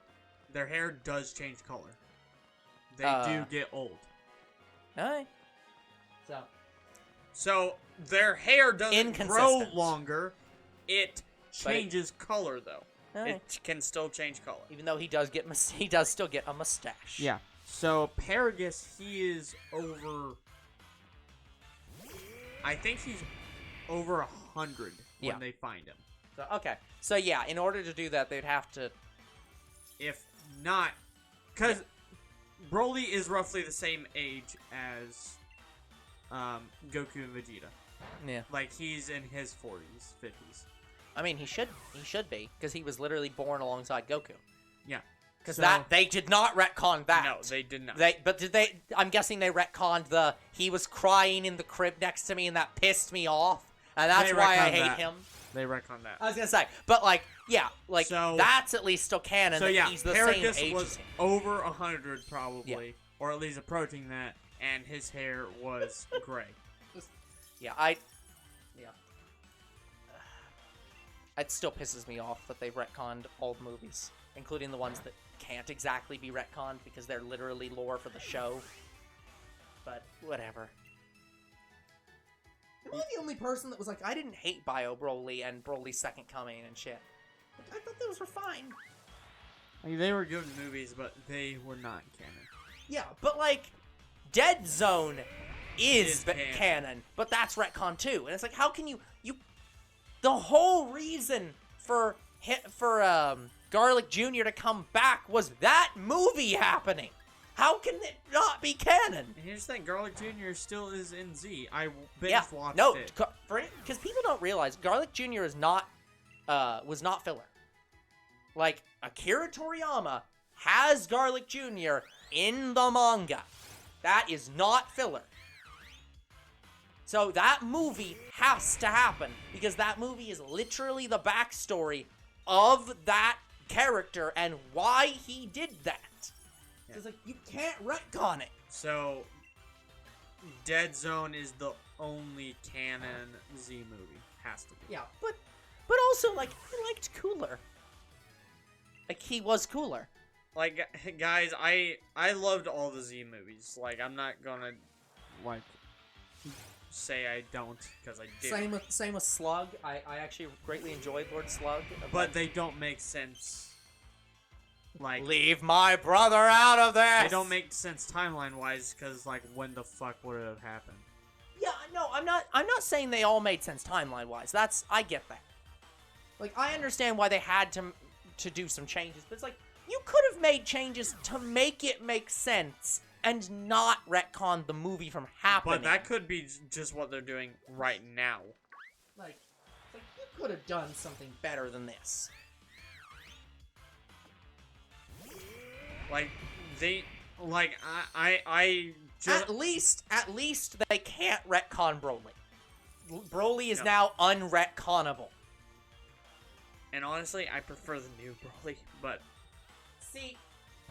B: Their hair does change color. They do get old.
A: Alright.
B: So their hair doesn't grow
A: Inconsistent.
B: longer. It changes color though.
A: Alright.
B: It can still change color.
A: Even though he does still get a mustache.
B: Yeah. So Paragus, he is over. I think he's over 100 when they find him.
A: So, okay. So yeah, in order to do that, they'd have to.
B: If not, because Broly is roughly the same age as Goku and Vegeta.
A: Yeah.
B: Like he's in his 40s, 50s.
A: I mean, he should be, because he was literally born alongside Goku.
B: Yeah.
A: Because
B: So-
A: they did not retcon that.
B: No, they did not.
A: But did they? I'm guessing they retconned he was crying in the crib next to me, and that pissed me off, and that's
B: They
A: why I
B: retconned
A: hate
B: that.
A: him.
B: They retcon that.
A: I was gonna say, but like, yeah, like
B: So-
A: that's at least still canon.
B: So
A: that
B: yeah,
A: he's the same
B: Paragus
A: age
B: was
A: as him.
B: over 100 probably,
A: Yeah.
B: or at least approaching that, and his hair was gray.
A: Yeah, it still pisses me off that they've retconned old movies, including the ones that can't exactly be retconned because they're literally lore for the show. But whatever. Am I the only person that was like, I didn't hate Bio Broly and Broly's Second Coming and shit? Like, I thought those were fine.
B: I mean, they were good movies, but they were not canon.
A: Yeah, but like, Dead Zone is
B: canon.
A: canon, but that's retcon too. And it's like, how can you the whole reason for Garlic Jr. to come back was that movie happening. How can it not be canon?
B: And here's the thing, Garlic Jr. still is in Z. I binge watched
A: no,
B: it.
A: because people don't realize Garlic Jr. is not was not filler. Like, Akira Toriyama has Garlic Jr. in the manga. That is not filler. So that movie has to happen, because that movie is literally the backstory of that character and why he did that. Because, like, you can't retcon it.
B: So, Dead Zone is the only canon Z movie. Has to be.
A: Yeah, but also, like, I liked Cooler. Like, he was cooler.
B: Like, guys, I loved all the Z movies. Like, I'm not gonna, like, say I don't, because I did.
A: Same with Slug. I actually greatly enjoyed Lord Slug.
B: But they don't make sense. Like,
A: leave my brother out of this!
B: they don't make sense timeline-wise, because, like, when the fuck would it have happened?
A: Yeah, no, I'm not saying they all made sense timeline-wise. I get that. Like, I understand why they had to do some changes, but it's like, you could have made changes to make it make sense and not retcon the movie from happening.
B: But that could be just what they're doing right now.
A: Like you could have done something better than this.
B: Like, I just...
A: At least they can't retcon Broly. Broly is now unretconable.
B: And honestly, I prefer the new Broly, but...
A: See,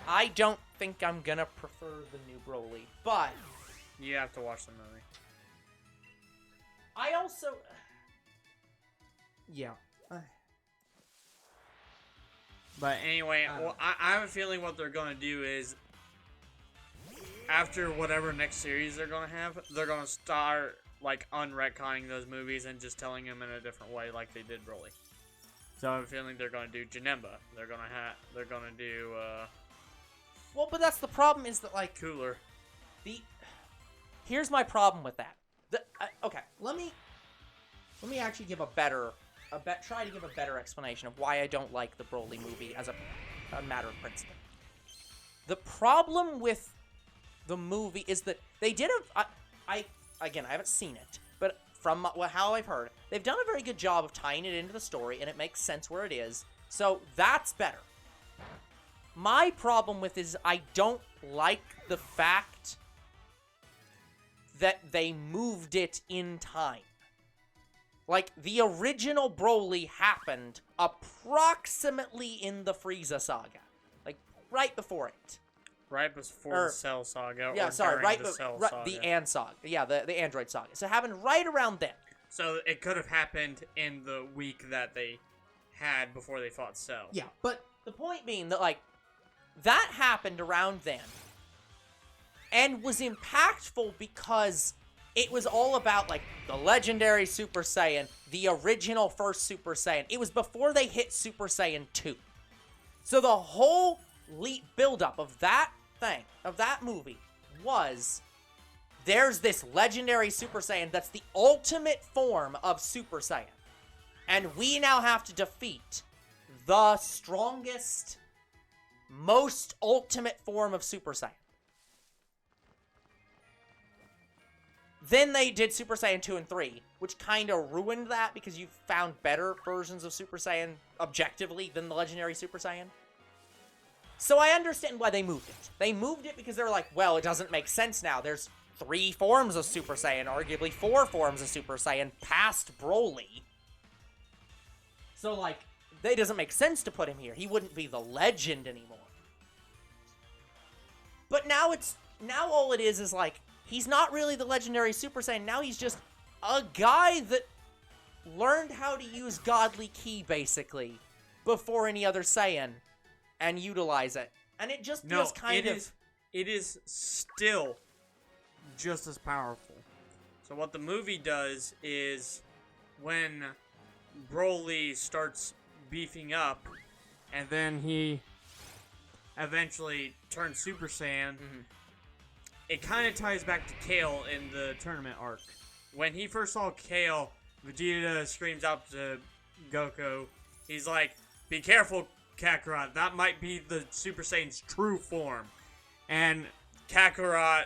A: I don't think I'm gonna prefer the new Broly, but...
B: You have to watch the movie.
A: I also... Yeah.
B: But anyway, well, I have a feeling what they're going to do is, after whatever next series they're going to have, they're going to start, like, unretconning those movies and just telling them in a different way like they did Broly. So I have a feeling they're gonna do Janemba. They're gonna do
A: Well, but that's the problem is that, like,
B: Cooler.
A: Here's my problem with that. Okay, let me actually give try to give a better explanation of why I don't like the Broly movie as a matter of principle. The problem with the movie is that they did I haven't seen it, but from how I've heard, they've done a very good job of tying it into the story, and it makes sense where it is, so that's better. My problem with is I don't like the fact that they moved it in time. Like, the original Broly happened approximately in the Frieza saga. Like, right before it.
B: Right before the Cell Saga.
A: Yeah,
B: or
A: sorry,
B: right before
A: the Ant Saga. Yeah, the Android Saga. So it happened right around then.
B: So it could have happened in the week that they had before they fought Cell.
A: Yeah, but the point being that, like, that happened around then. And was impactful because it was all about, like, the legendary Super Saiyan, the original first Super Saiyan. It was before they hit Super Saiyan 2. So the whole build-up of that thing, of that movie, was there's this legendary Super Saiyan that's the ultimate form of Super Saiyan. And we now have to defeat the strongest, most ultimate form of Super Saiyan. Then they did Super Saiyan 2 and 3, which kind of ruined that because you found better versions of Super Saiyan objectively than the legendary Super Saiyan. So I understand why they moved it. They moved it because they were like, well, it doesn't make sense now. There's 3 forms of Super Saiyan, arguably 4 forms of Super Saiyan past Broly. So, like, it doesn't make sense to put him here. He wouldn't be the legend anymore. But now all it is like, he's not really the legendary Super Saiyan. Now he's just a guy that learned how to use Godly Ki, basically, before any other Saiyan, and utilize it. And it just feels
B: It is still just as powerful. So what the movie does is, when Broly starts beefing up, and then he eventually turns Super Saiyan, it kind of ties back to Kale in the tournament arc. When he first saw Kale, Vegeta screams out to Goku, he's like, "Be careful, Kakarot, that might be the Super Saiyan's true form." And Kakarot,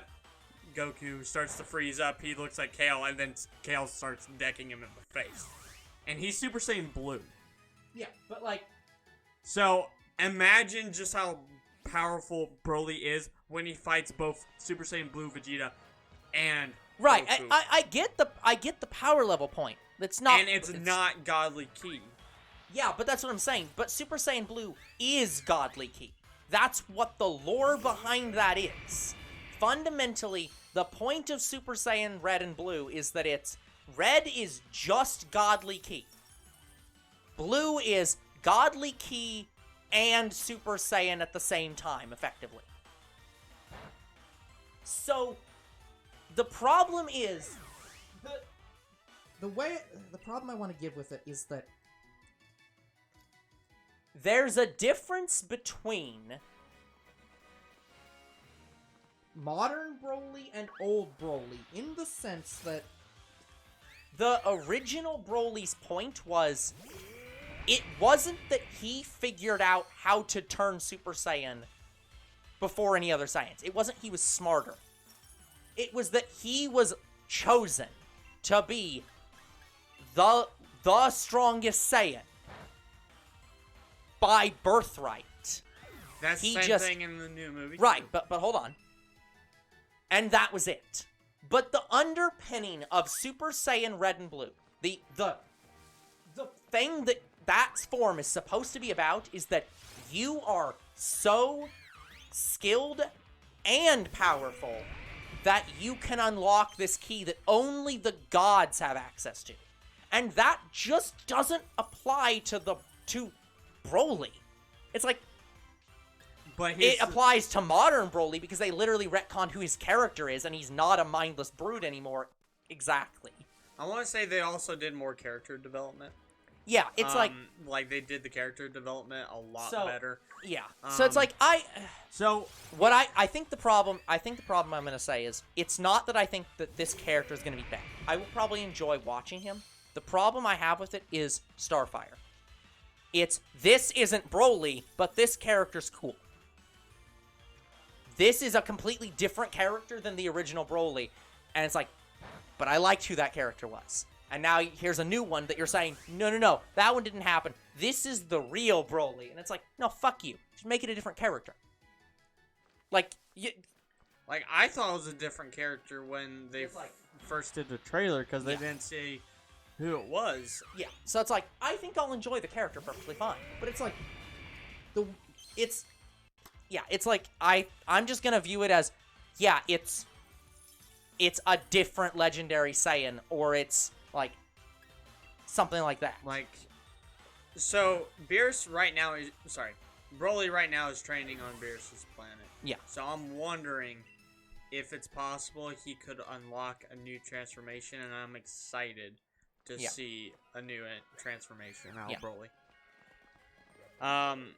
B: Goku, starts to freeze up, he looks at Kale, and then Kale starts decking him in the face. And he's Super Saiyan Blue.
A: Yeah, but like...
B: So, imagine just how powerful Broly is when he fights both Super Saiyan Blue Vegeta and
A: Right,
B: Goku.
A: I get the power level point. It's not...
B: And it's not Godly Ki.
A: Yeah, but that's what I'm saying. But Super Saiyan Blue is Godly Ki. That's what the lore behind that is. Fundamentally, the point of Super Saiyan Red and Blue is that Red is just Godly Ki. Blue is Godly Ki and Super Saiyan at the same time, effectively. So, the problem is... The problem I want to give with it is that there's a difference between modern Broly and old Broly, in the sense that the original Broly's point was, it wasn't that he figured out how to turn Super Saiyan before any other Saiyans. It wasn't he was smarter. It was that he was chosen to be the strongest Saiyan by birthright.
B: That's the same thing in the new movie.
A: Right, but hold on. And that was it. But the underpinning of Super Saiyan Red and Blue, the thing that form is supposed to be about is that you are so skilled and powerful that you can unlock this key that only the gods have access to. And that just doesn't apply to Broly. It's like, but it applies to modern Broly because they literally retconned who his character is, and he's not a mindless brute anymore. Exactly.
B: I want to say they also did more character development.
A: Yeah, it's like
B: they did the character development a lot
A: So-
B: better.
A: yeah. So it's like
B: So
A: what I think the problem I'm going to say is it's not that I think that this character is going to be bad. I will probably enjoy watching him. The problem I have with it is Starfire. This isn't Broly, but this character's cool. This is a completely different character than the original Broly, and it's like, but I liked who that character was. And now here's a new one that you're saying, no, that one didn't happen. This is the real Broly. And it's like, no, fuck you. Just make it a different character. Like,
B: I thought it was a different character when they first did the trailer because they didn't say who it was.
A: Yeah, so it's like, I think I'll enjoy the character perfectly fine. But it's like, it's like, I'm just gonna view it as, yeah, it's a different legendary Saiyan, or it's, like, something like that.
B: So, Broly right now is training on Beerus's planet.
A: Yeah.
B: So I'm wondering if it's possible he could unlock a new transformation, and I'm excited to see a new transformation out of Broly.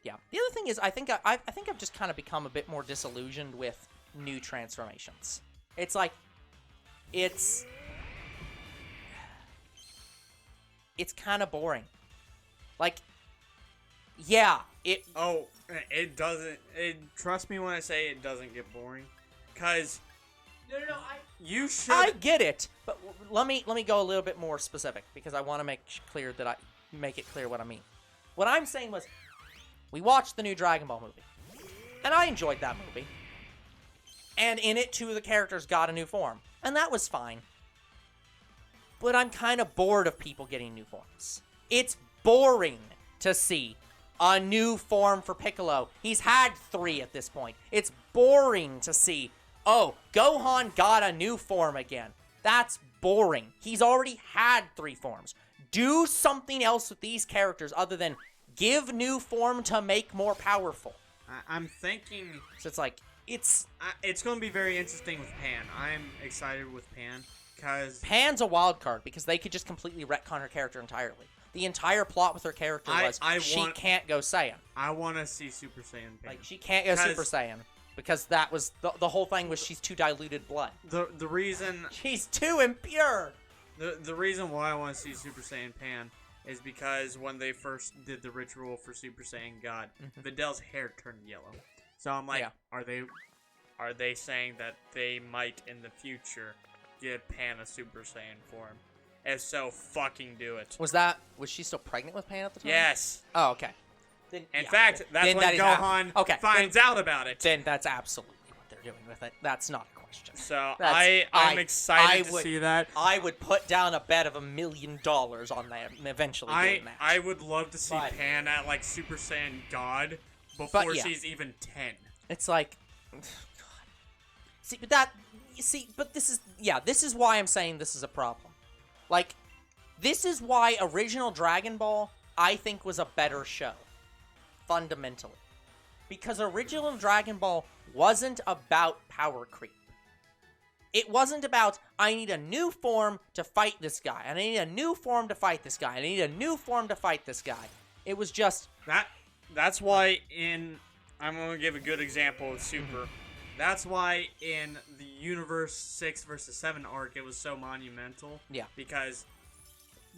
A: Yeah. The other thing is, I think I've just kind of become a bit more disillusioned with new transformations. It's like, it's kind of boring. Like, yeah, it
B: doesn't. Trust me when I say it doesn't get boring, cause you should.
A: I get it, but let me go a little bit more specific because I want to make it clear what I mean. What I'm saying was, we watched the new Dragon Ball movie, and I enjoyed that movie. And in it, 2 of the characters got a new form, and that was fine. But I'm kind of bored of people getting new forms. It's boring to see a new form for Piccolo. He's had 3 at this point. It's boring to see, oh, Gohan got a new form again. That's boring. He's already had 3 forms. Do something else with these characters other than give new form to make more powerful.
B: I'm thinking...
A: So it's like, it's
B: going to be very interesting with Pan. I'm excited with Pan, because...
A: Pan's a wild card, because they could just completely retcon her character entirely. The entire plot with her character was she can't go Saiyan.
B: I want to see Super Saiyan Pan.
A: Like, she can't go Super Saiyan, because that was... The whole thing was she's too diluted blood.
B: The reason...
A: She's too impure!
B: The reason why I want to see Super Saiyan Pan is because when they first did the ritual for Super Saiyan God, Vidal's hair turned yellow. So I'm like, are they saying that they might in the future give Pan a Super Saiyan form? If so, fucking do it.
A: Was she still pregnant with Pan at the time?
B: Yes.
A: Oh, okay. Then,
B: in fact, that's when Gohan finds out about it.
A: Then that's absolutely what they're doing with it. That's not a question.
B: So I'm excited to see that.
A: I would put down a bet of $1 million on that eventually doing that.
B: I would love to see Pan at like Super Saiyan God before she's even 10.
A: It's like, God. This is why I'm saying this is a problem. Like, this is why original Dragon Ball, I think, was a better show. Fundamentally. Because original Dragon Ball wasn't about power creep. It wasn't about, I need a new form to fight this guy. And I need a new form to fight this guy. And I need a new form to fight this guy. It was just...
B: That's why I'm going to give a good example of Super. That's why in the Universe 6 vs. 7 arc, it was so monumental.
A: Yeah.
B: Because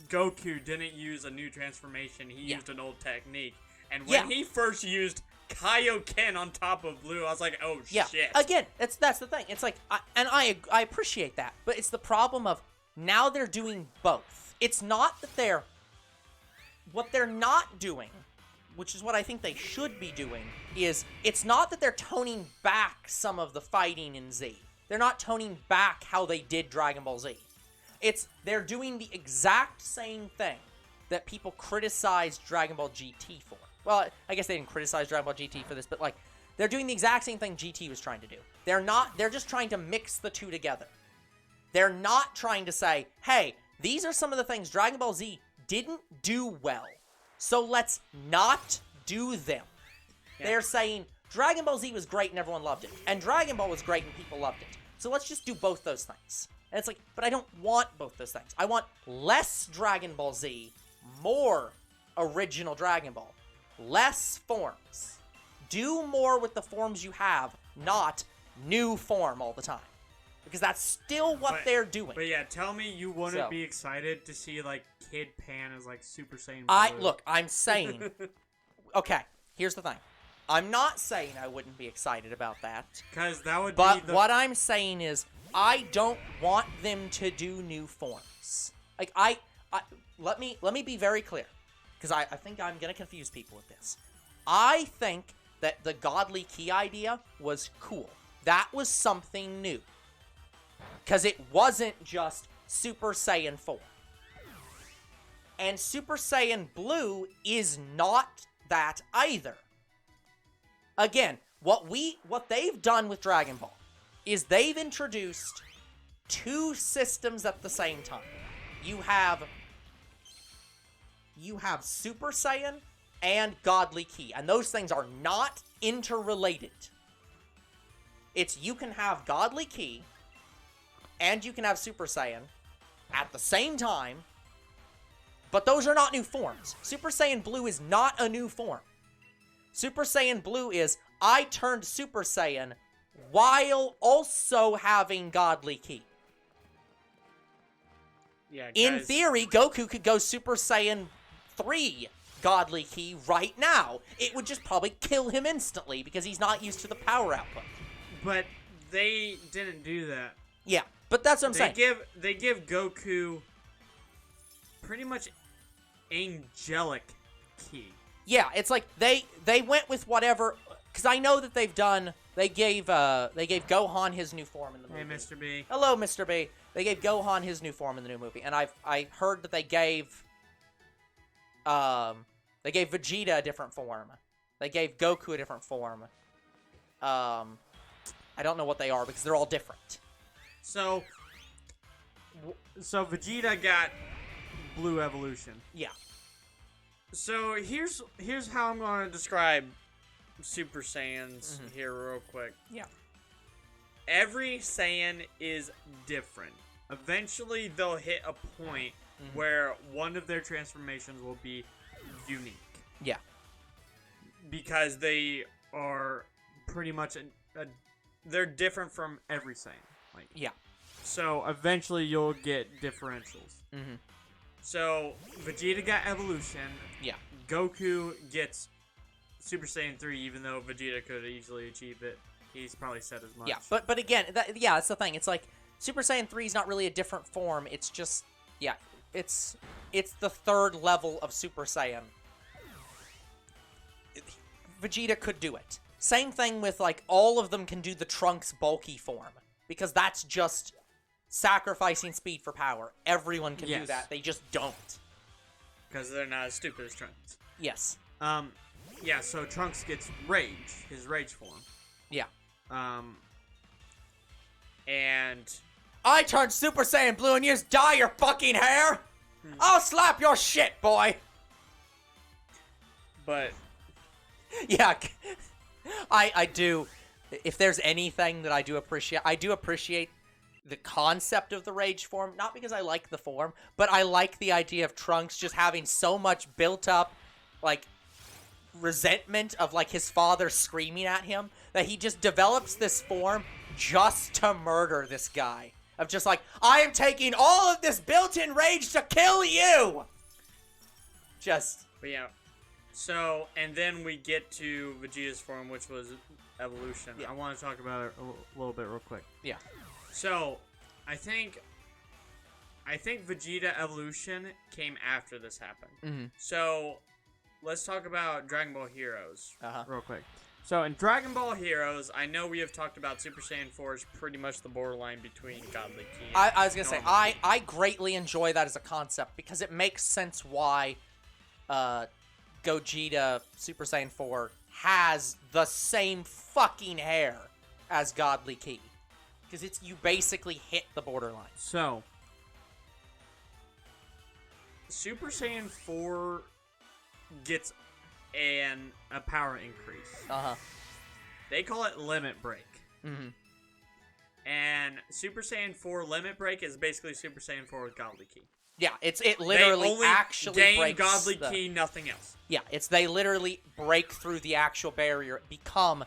B: Goku didn't use a new transformation. He used an old technique. And when he first used Kaioken on top of Blue, I was like, oh, shit.
A: Again, that's the thing. It's like, I appreciate that. But it's the problem of, now they're doing both. It's not that what they're not doing, which is what I think they should be doing, is it's not that they're toning back some of the fighting in Z. They're not toning back how they did Dragon Ball Z. They're doing the exact same thing that people criticized Dragon Ball GT for. Well, I guess they didn't criticize Dragon Ball GT for this, but like, they're doing the exact same thing GT was trying to do. They're just trying to mix the two together. They're not trying to say, hey, these are some of the things Dragon Ball Z didn't do well, so let's not do them. Yeah. They're saying, Dragon Ball Z was great and everyone loved it, and Dragon Ball was great and people loved it, so let's just do both those things. And it's like, but I don't want both those things. I want less Dragon Ball Z, more original Dragon Ball. Less forms. Do more with the forms you have, not new form all the time. Because that's still what they're doing.
B: But yeah, tell me you wouldn't be excited to see, like, Kid Pan as, like, Super Saiyan Blue.
A: Look, I'm saying... Okay, here's the thing. I'm not saying I wouldn't be excited about that.
B: Because that would
A: But what I'm saying is, I don't want them to do new forms. Like, let me be very clear. Because I think I'm going to confuse people with this. I think that the Godly Key idea was cool. That was something new. Because it wasn't just Super Saiyan 4. And Super Saiyan Blue is not that either. Again, what they've done with Dragon Ball is they've introduced two systems at the same time. You have Super Saiyan and Godly Key, and those things are not interrelated. It's you can have Godly Key and you can have Super Saiyan at the same time, but those are not new forms. Super Saiyan Blue is not a new form. Super Saiyan Blue is, I turned Super Saiyan while also having Godly Key.
B: Yeah, guys.
A: In theory, Goku could go Super Saiyan 3 Godly Key right now. It would just probably kill him instantly because he's not used to the power output.
B: But they didn't do that.
A: Yeah, but that's what I'm saying.
B: They give Goku pretty much angelic Ki.
A: Yeah, it's like they went with whatever, because I know that they gave Gohan his new form in the movie.
B: Hey, Mr. B.
A: Hello, Mr. B. They gave Gohan his new form in the new movie, and I heard that they gave Vegeta a different form. They gave Goku a different form. I don't know what they are because they're all different.
B: So Vegeta got Blue Evolution.
A: Yeah.
B: So here's how I'm going to describe Super Saiyans here real quick.
A: Yeah.
B: Every Saiyan is different. Eventually, they'll hit a point where one of their transformations will be unique.
A: Yeah.
B: Because they are pretty much they're different from every Saiyan. Like,
A: yeah.
B: So eventually, you'll get differentials.
A: Mm-hmm.
B: So Vegeta got Evolution.
A: Yeah.
B: Goku gets Super Saiyan 3, even though Vegeta could easily achieve it. He's probably said as much.
A: Yeah, but again, that's the thing. It's like Super Saiyan 3 is not really a different form. It's just, it's the third level of Super Saiyan. Vegeta could do it. Same thing with, like, all of them can do the Trunks bulky form. Because that's just sacrificing speed for power. Everyone can do that. They just don't.
B: Because they're not as stupid as Trunks.
A: Yes.
B: Yeah, so Trunks gets Rage, his Rage form.
A: Yeah.
B: And
A: I turned Super Saiyan Blue and you just dye your fucking hair? I'll slap your shit, boy!
B: But
A: yeah, I do. If there's anything that I do appreciate the concept of the Rage form. Not because I like the form, but I like the idea of Trunks just having so much built up, like, resentment of, like, his father screaming at him that he just develops this form just to murder this guy. Of just like, I am taking all of this built-in rage to kill you!
B: But yeah. So, and then we get to Vegeta's form, which was Evolution.
A: Yeah.
B: I want to talk about it a little bit real quick.
A: Yeah.
B: So, I think Vegeta Evolution came after this happened.
A: Mm-hmm.
B: So, let's talk about Dragon Ball Heroes real quick. So, in Dragon Ball Heroes, I know we have talked about Super Saiyan 4 is pretty much the borderline between Godly Ki and
A: I was going to say, I greatly enjoy that as a concept because it makes sense why Gogeta Super Saiyan 4 has the same fucking hair as Godly Ki. Because you basically hit the borderline.
B: So, Super Saiyan 4 gets a power increase. They call it Limit Break.
A: Mm-hmm.
B: And Super Saiyan 4 Limit Break is basically Super Saiyan 4 with Godly Ki.
A: Yeah, it literally
B: they only
A: actually
B: gain
A: breaks
B: godly
A: the,
B: key, nothing else.
A: Yeah, they literally break through the actual barrier, become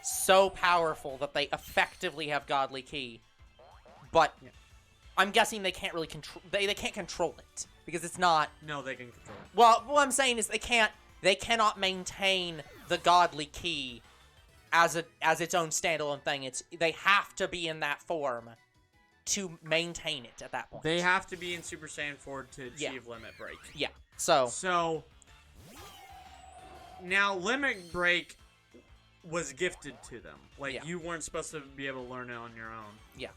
A: so powerful that they effectively have godly key. But I'm guessing they can't really control. They can't control it because it's not.
B: No, they can control it.
A: Well, what I'm saying is they cannot maintain the godly key as its own standalone thing. They have to be in that form to maintain it at that point.
B: They have to be in Super Saiyan 4 to achieve Limit Break.
A: Yeah. So now Limit Break was gifted to them. Like you weren't supposed to be able to learn it on your own. Yeah.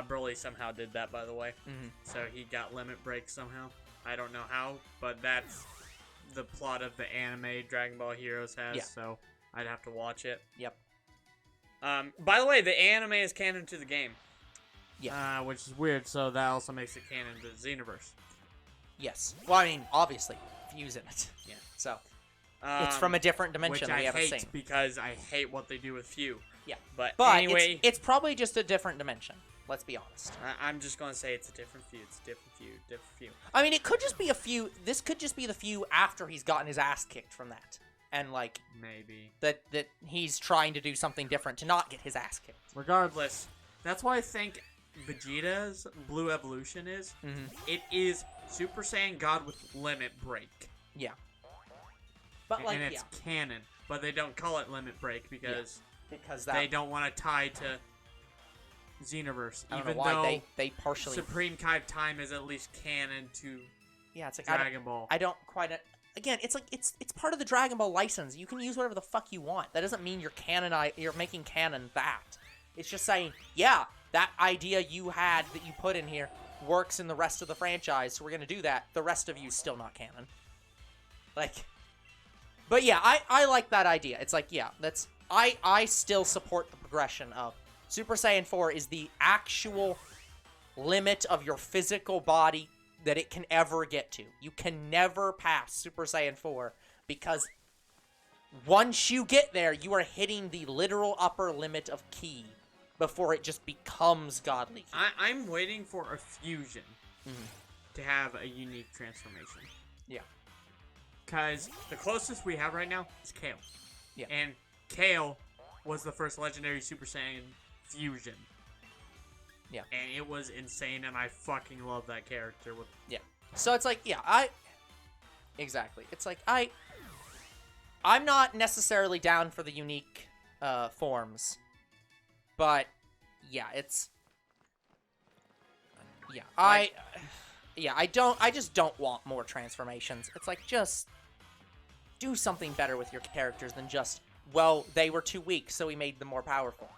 B: Broly somehow did that, by the way.
A: Mm-hmm.
B: So he got Limit Break somehow. I don't know how, but that's the plot of the anime Dragon Ball Heroes has.
A: Yeah.
B: So I'd have to watch it.
A: Yep.
B: By the way, the anime is canon to the game.
A: Yeah.
B: Which is weird, so that also makes it canon to the Xenoverse.
A: Yes. Well, I mean, obviously, Fuse in it. Yeah. So it's from a different dimension
B: which
A: that we haven't
B: hate
A: seen.
B: Because I hate what they do with Few.
A: Yeah.
B: But
A: anyway, it's probably just a different dimension. Let's be honest.
B: I'm just gonna say it's a different Few. It's a different Few. Different Few.
A: I mean, it could just be a Few. This could just be the Few after he's gotten his ass kicked from that, and like
B: maybe
A: that he's trying to do something different to not get his ass kicked.
B: Regardless, that's why I think Vegeta's Blue Evolution is.
A: Mm-hmm.
B: It is Super Saiyan God with Limit Break.
A: Yeah. But like,
B: and it's canon, but they don't call it Limit Break because they don't want to tie to Xenoverse.
A: I don't
B: even
A: know why
B: though
A: they partially
B: Supreme Kai of Time is at least canon to
A: it's like
B: Dragon Ball.
A: I don't quite. Again, it's like it's part of the Dragon Ball license. You can use whatever the fuck you want. That doesn't mean you're making canon that. It's just saying, yeah, that idea you had that you put in here works in the rest of the franchise, so we're gonna do that. The rest of you still not canon. Like, but yeah, I like that idea. It's like, yeah, I still support the progression of Super Saiyan 4 is the actual limit of your physical body that it can ever get to. You can never pass Super Saiyan 4 because once you get there, you are hitting the literal upper limit of ki before it just becomes godly.
B: I'm waiting for a fusion to have a unique transformation.
A: Yeah.
B: Because the closest we have right now is Kale.
A: Yeah.
B: And Kale was the first legendary Super Saiyan fusion.
A: Yeah.
B: And it was insane, and I fucking love that character.
A: Yeah. So it's like, yeah, exactly. It's like, I'm not necessarily down for the unique forms. But, yeah, it's... Yeah, I just don't want more transformations. It's like, just do something better with your characters than just, well, they were too weak, so we made them more powerful.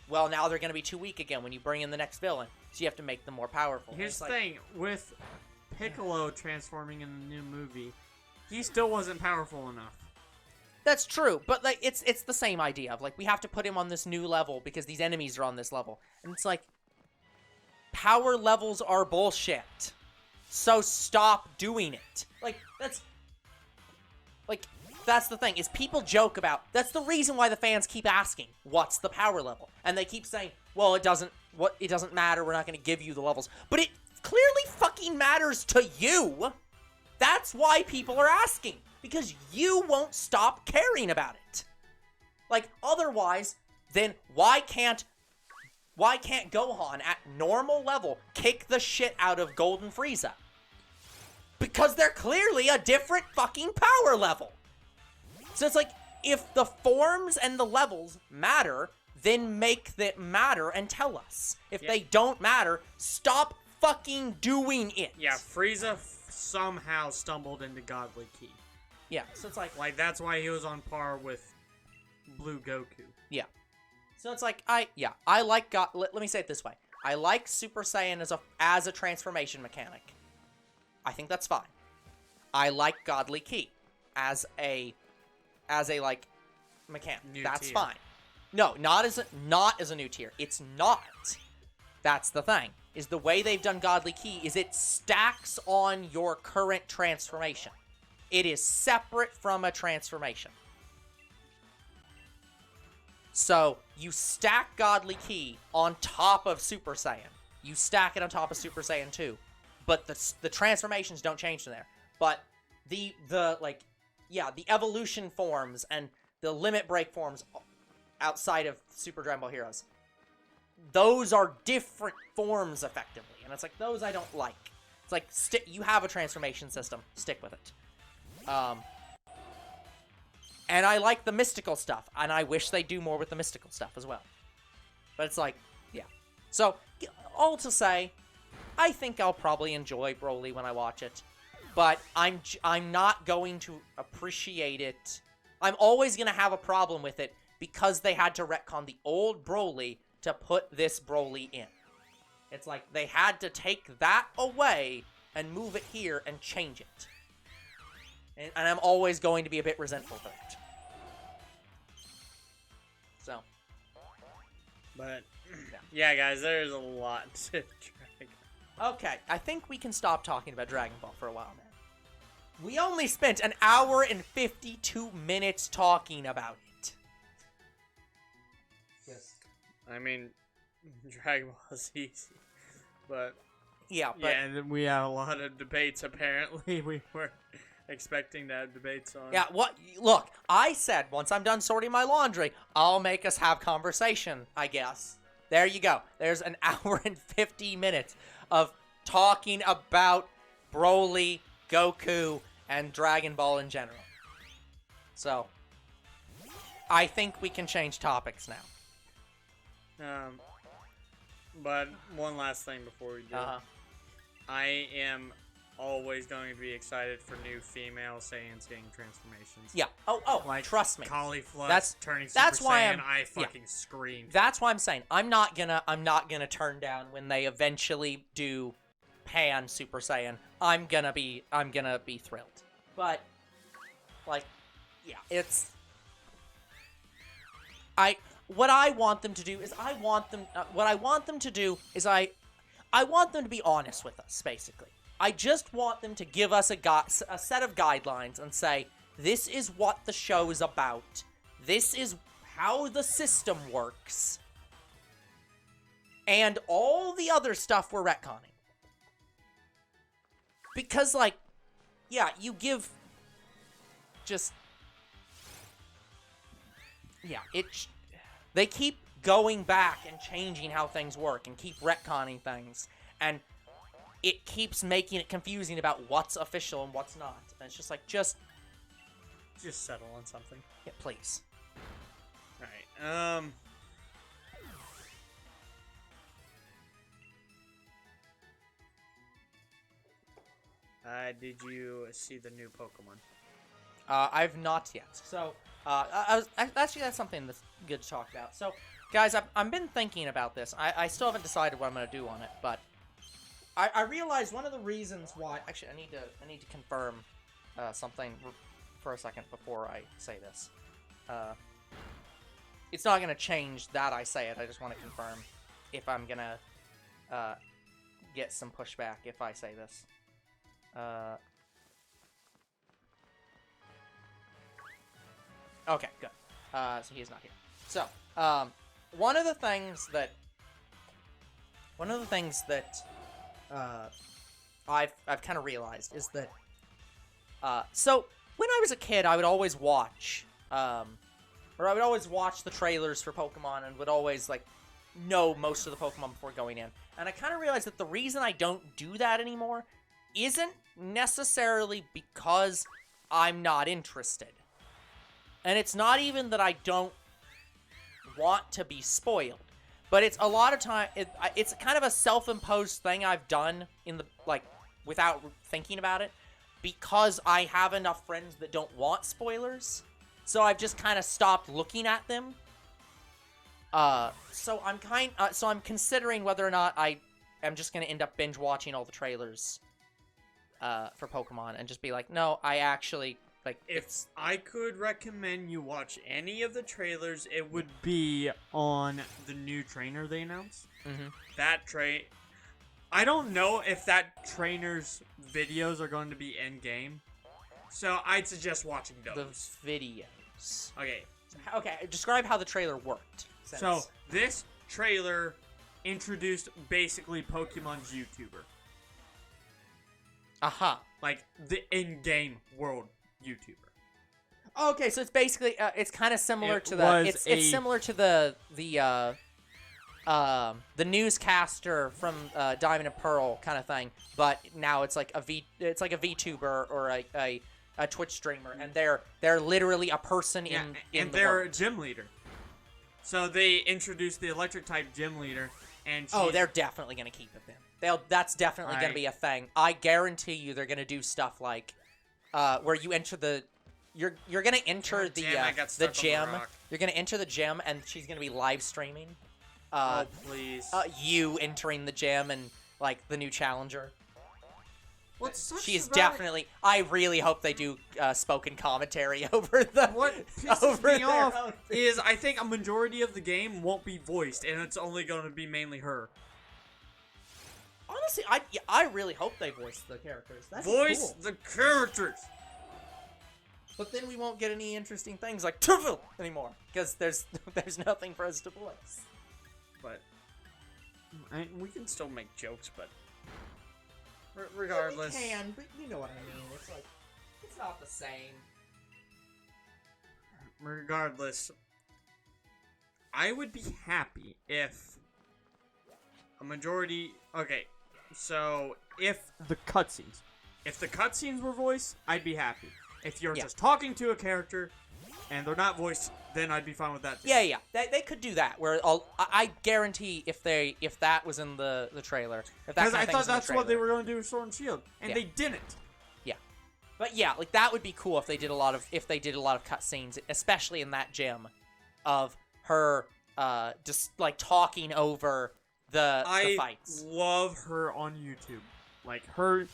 A: Well, now they're going to be too weak again when you bring in the next villain, so you have to make them more powerful.
B: Here's the thing, with Piccolo transforming in the new movie, he still wasn't powerful enough.
A: That's true, but like it's the same idea of like we have to put him on this new level because these enemies are on this level. And it's like power levels are bullshit. So stop doing it. That's the thing, is people joke about, that's the reason why the fans keep asking, what's the power level? And they keep saying, well, it doesn't matter, we're not going to give you the levels. But it clearly fucking matters to you. That's why people are asking. Because you won't stop caring about it. Like, otherwise, then why can't Gohan at normal level kick the shit out of Golden Frieza? Because they're clearly a different fucking power level. So it's like, if the forms and the levels matter, then make them matter and tell us. If they don't matter, stop fucking doing it.
B: Yeah, Frieza somehow stumbled into Godly Ki.
A: Yeah, so it's like...
B: Like, that's why he was on par with Blue Goku.
A: Yeah. So it's like, I like let me say it this way. I like Super Saiyan as a transformation mechanic. I think that's fine. I like Godly Ki as a like mechanic. That's
B: tier.
A: fine. No, not as a new tier. It's not. That's the thing. Is the way they've done Godly Ki is it stacks on your current transformation. It is separate from a transformation. So, you stack Godly Ki on top of Super Saiyan. You stack it on top of Super Saiyan 2. but the transformations don't change from there. But the evolution forms and the limit break forms outside of Super Dragon Ball Heroes, those are different forms effectively, and it's like those I don't like. It's like you have a transformation system, stick with it. And I like the mystical stuff, and I wish they do more with the mystical stuff as well. But it's like, yeah. So, all to say, I think I'll probably enjoy Broly when I watch it, but I'm not going to appreciate it. I'm always going to have a problem with it because they had to retcon the old Broly to put this Broly in. It's like they had to take that away and move it here and change it. And I'm always going to be a bit resentful for it. So.
B: But, yeah, guys, there's a lot to drag.
A: Okay, I think we can stop talking about Dragon Ball for a while now. We only spent an hour and 52 minutes talking about it.
B: Yes. I mean, Dragon Ball is easy. But,
A: yeah,
B: and then we had a lot of debates, apparently. We were expecting to have debates on.
A: Yeah, look, I said once I'm done sorting my laundry, I'll make us have conversation, I guess. There you go. There's an hour and 50 minutes of talking about Broly, Goku, and Dragon Ball in general. So, I think we can change topics now.
B: But one last thing before we do. I am always going to be excited for new female Saiyans getting transformations.
A: Yeah. Oh, like trust me.
B: Cauliflower turning Super Saiyan, I fucking screamed.
A: That's why I'm saying I'm not gonna turn down when they eventually do Pan Super Saiyan. I'm gonna be thrilled. But like, yeah, it's what I want them to do is I want them to be honest with us, basically. I just want them to give us a set of guidelines and say, this is what the show is about. This is how the system works. And all the other stuff we're retconning. Because, like, yeah, you give just... Yeah, they keep going back and changing how things work and keep retconning things. And it keeps making it confusing about what's official and what's not. And it's just like, just
B: settle on something.
A: Yeah, please.
B: Alright, did you see the new Pokemon?
A: I've not yet. So, actually, that's something that's good to talk about. So, guys, I've been thinking about this. I still haven't decided what I'm going to do on it, but I realized one of the reasons why... Actually, I need to confirm something for a second before I say this. It's not going to change that I say it. I just want to confirm if I'm going to get some pushback if I say this. Okay, good. So he is not here. So, one of the things that I've kind of realized is that so when I was a kid, I would always watch the trailers for Pokemon and would always like know most of the Pokemon before going in. And I kind of realized that the reason I don't do that anymore isn't necessarily because I'm not interested. And it's not even that I don't want to be spoiled. But it's a lot of time, it's kind of a self-imposed thing I've done in the, like, without thinking about it. Because I have enough friends that don't want spoilers. So I've just kind of stopped looking at them. So I'm considering whether or not I am just going to end up binge watching all the trailers for Pokemon and just be like, no, I actually, like,
B: if I could recommend you watch any of the trailers, it would be on the new trainer they announced.
A: Mm-hmm.
B: That I don't know if that trainer's videos are going to be in-game, so I'd suggest watching those.
A: The videos.
B: Okay,
A: describe how the trailer worked.
B: So, this trailer introduced basically Pokemon's YouTuber.
A: Uh-huh.
B: Like, the in-game world YouTuber.
A: Okay, so it's basically it's kind of similar
B: It
A: to
B: was
A: it's similar to the newscaster from Diamond and Pearl kind of thing, but now it's like a VTuber or a Twitch streamer, and they're literally a person in
B: and
A: the
B: they're
A: world.
B: a gym leader. So they introduced the electric type gym leader, and
A: they're definitely gonna keep it then. That's definitely gonna be a thing. I guarantee you, they're gonna do stuff like where you enter the. You're gonna enter the gym. You're gonna enter the gym, and she's gonna be live streaming.
B: Oh please!
A: You entering the gym and like the new challenger.
B: What sucks
A: She's
B: about
A: definitely. I really hope they do spoken commentary over the.
B: What pisses me off is I think a majority of the game won't be voiced, and it's only going to be mainly her.
A: Honestly, I really hope they voice the characters. That's
B: Voice
A: cool.
B: the characters.
A: But then we won't get any interesting things like Turville anymore because there's nothing for us to voice.
B: But we can still make jokes, but regardless.
A: Yeah, we can, but you know what I mean. It's like it's not the same.
B: Regardless, I would be happy if a majority. Okay, so if the cutscenes were voiced, I'd be happy. If you're just talking to a character and they're not voiced, then I'd be fine with that too.
A: Yeah. They could do that. Where I guarantee if that was in the trailer,
B: because I thought that's what they were going to do with Sword and Shield, and they didn't.
A: Yeah, but yeah, like that would be cool if they did a lot of cutscenes, especially in that gym, of her just like talking over the fights.
B: I love her on YouTube. Like her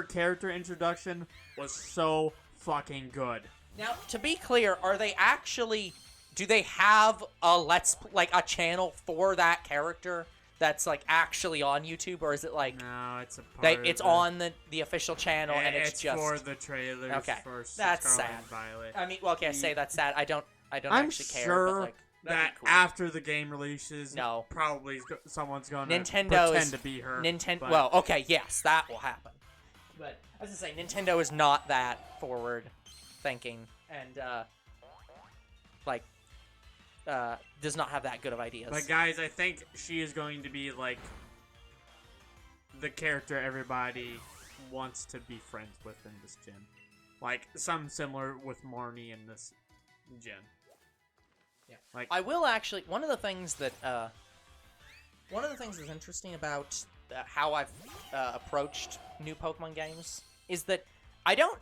B: character introduction was so fucking good.
A: Now, to be clear, do they have a channel for that character that's like actually on YouTube, or is it like
B: no, it's a part
A: it's on the official channel and it's just
B: for the trailers.
A: Okay,
B: for
A: that's
B: Scarlet
A: sad.
B: and Violet.
A: I mean, well, okay, I say that's sad. I don't
B: I'm
A: actually care.
B: sure
A: but like,
B: that
A: cool.
B: after the game releases,
A: No.
B: probably someone's gonna
A: Nintendo
B: pretend to be her.
A: Nintendo. Well, okay, yes, that will happen. But I was gonna say, Nintendo is not that forward thinking, and does not have that good of ideas.
B: But guys, I think she is going to be like the character everybody wants to be friends with in this gen. Like something similar with Marnie in this gen.
A: Yeah.
B: Like
A: I will actually. One of the things that's interesting about how I've approached new Pokemon games is that I don't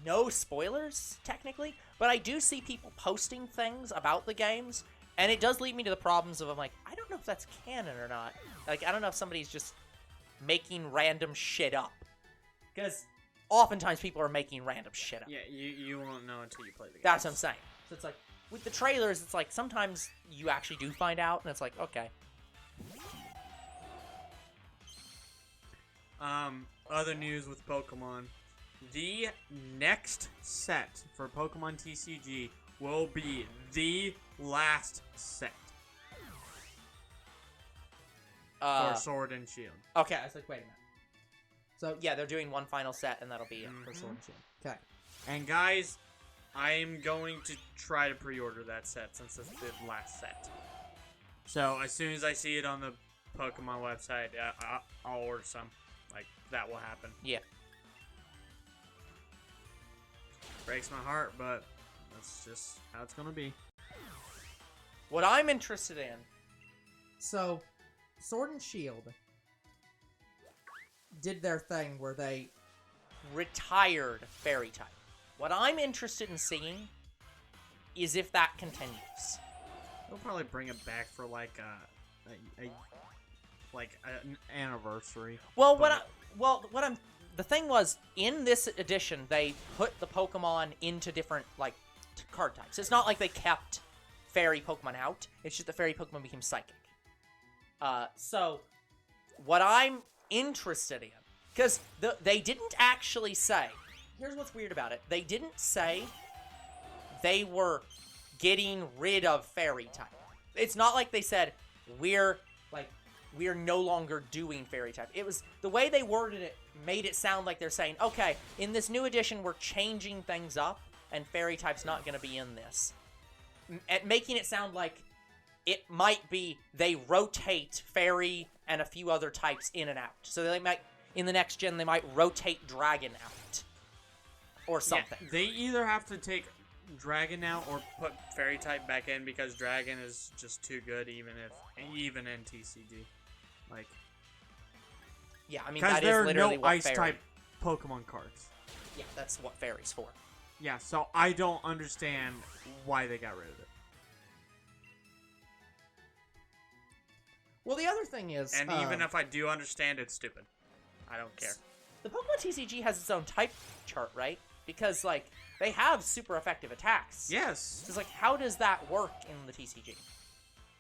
A: know spoilers technically, but I do see people posting things about the games, and it does lead me to the problems of I'm like, I don't know if that's canon or not. Like, I don't know if somebody's just making random shit up, because oftentimes people are making random shit up.
B: yeah, you won't know until you play the game.
A: That's what I'm saying. So it's like with the trailers, it's like sometimes you actually do find out, and it's like, okay.
B: Other news with Pokemon. The next set for Pokemon TCG will be the last set for Sword and Shield.
A: Okay, I was like, wait a minute. So yeah, they're doing one final set, and that'll be it for Sword and Shield. Okay.
B: And guys, I am going to try to pre-order that set since it's the last set. So as soon as I see it on the Pokemon website, I'll order some. Like, that will happen.
A: Yeah.
B: Breaks my heart, but that's just how it's gonna be.
A: What I'm interested in. So, Sword and Shield did their thing where they retired Fairy type. What I'm interested in seeing is if that continues.
B: They'll probably bring it back for like an anniversary.
A: Well, the thing was, in this edition, they put the Pokemon into different, like, card types. It's not like they kept Fairy Pokemon out. It's just the Fairy Pokemon became Psychic. So, what I'm interested in, because they didn't actually say, here's what's weird about it. They didn't say they were getting rid of Fairy type. It's not like they said, we're no longer doing Fairy type. It was, the way they worded it made it sound like they're saying, okay, in this new edition, we're changing things up, and fairy type's not going to be in this. Making it sound like it might be they rotate fairy and a few other types in and out. So they might, in the next gen, they might rotate dragon out. Or something.
B: Yeah, they either have to take dragon out or put fairy type back in because dragon is just too good even in TCG. Like,
A: yeah, I mean,
B: because
A: that
B: there
A: is
B: are
A: literally
B: no
A: what
B: ice
A: fairy...
B: type Pokemon cards.
A: Yeah, that's what fairy's for.
B: Yeah, so I don't understand why they got rid of it.
A: Well, the other thing is...
B: And even if I do understand, it's stupid. I don't care.
A: The Pokemon TCG has its own type chart, right? Because, like, they have super effective attacks.
B: Yes.
A: So it's like, how does that work in the TCG?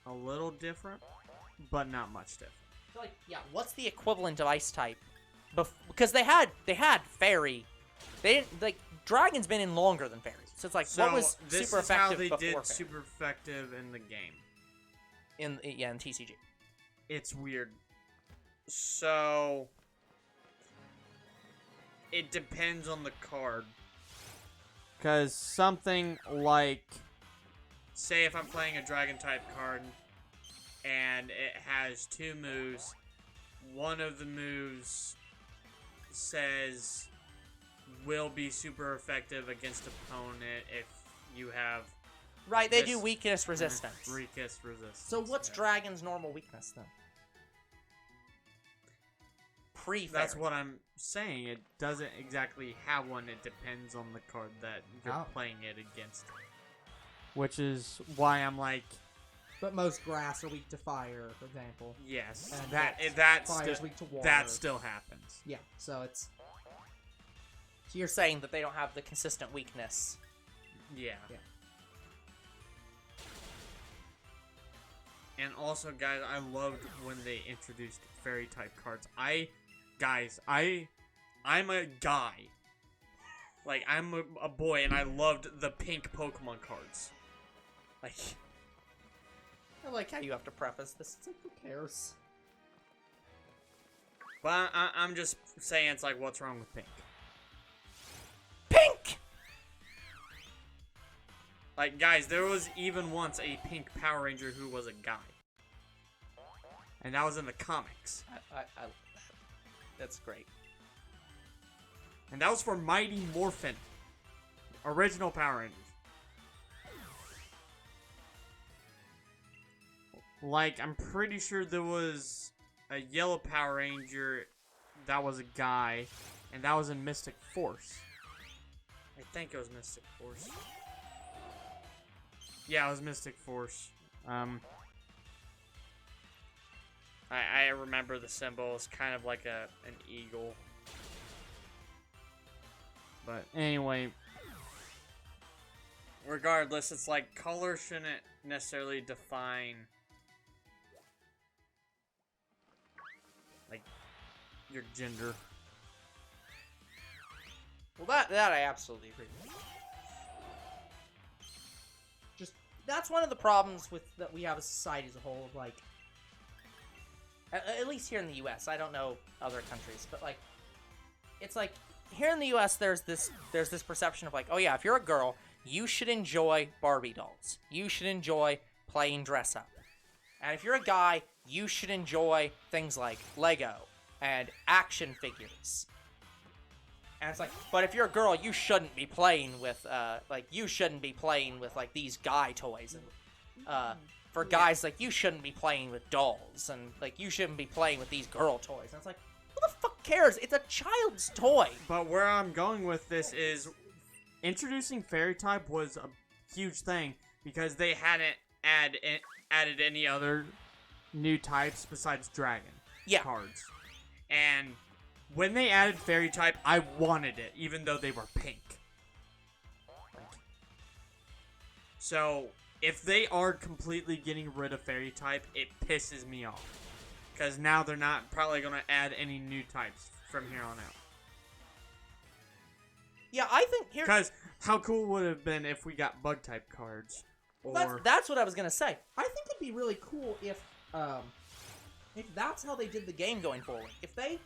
B: A little different, but not much different.
A: So, like, yeah, what's the equivalent of ice type? Because they had fairy. They didn't, like, dragon's been in longer than fairy. So it's like, what was super effective before
B: This is how they did
A: fairy?
B: super effective in the game.
A: In TCG.
B: It's weird. So it depends on the card. Because something like, say if I'm playing a dragon type card and it has 2 moves, one of the moves says will be super effective against opponent if you have
A: Right, they do weakness resistance.
B: Weakness resistance.
A: So what's dragon's normal weakness, then? Pre-fairy.
B: That's what I'm saying. It doesn't exactly have one. It depends on the card that you're playing it against. Which is why I'm like...
C: But most grass are weak to fire, for example.
B: Yes.
C: And
B: That's
C: weak to water.
B: that still happens.
C: Yeah, so it's...
A: So you're saying that they don't have the consistent weakness.
B: Yeah.
C: Yeah.
B: And also, guys, I loved when they introduced fairy type cards. I'm a guy. Like, I'm a boy, and I loved the pink Pokemon cards. Like,
A: I like how you have to preface this. It's like, who cares?
B: but I'm just saying, it's like, what's wrong with pink?
A: Pink!
B: Like, guys, there was even once a pink Power Ranger who was a guy. And that was in the comics.
A: That's great.
B: And that was for Mighty Morphin. Original Power Rangers. Like, I'm pretty sure there was a yellow Power Ranger that was a guy. And that was in Mystic Force. I think it was Mystic Force. Yeah, it was Mystic Force. I remember the symbol. It's kind of like an eagle. But anyway, regardless, it's like color shouldn't necessarily define like your gender.
A: Well, that I absolutely agree with. Just, that's one of the problems with that we have as a society as a whole. Like, at least here in the U.S. I don't know other countries, but like, it's like here in the U.S. there's this perception of like, oh yeah, if you're a girl, you should enjoy Barbie dolls. You should enjoy playing dress up. And if you're a guy, you should enjoy things like Lego and action figures. And it's like, but if you're a girl, you shouldn't be playing with like these guy toys. And for guys, like, you shouldn't be playing with dolls, and like you shouldn't be playing with these girl toys. And it's like, who the fuck cares? It's a child's toy.
B: But where I'm going with this is introducing fairy type was a huge thing because they hadn't added any other new types besides dragon cards. And when they added fairy type, I wanted it, even though they were pink. So, if they are completely getting rid of fairy type, it pisses me off. Because now they're not probably going to add any new types from here on out.
A: Yeah, I think here...
B: Because how cool would it have been if we got bug type cards? Or...
A: That's what I was going to say.
C: I think it'd be really cool if that's how they did the game going forward. If they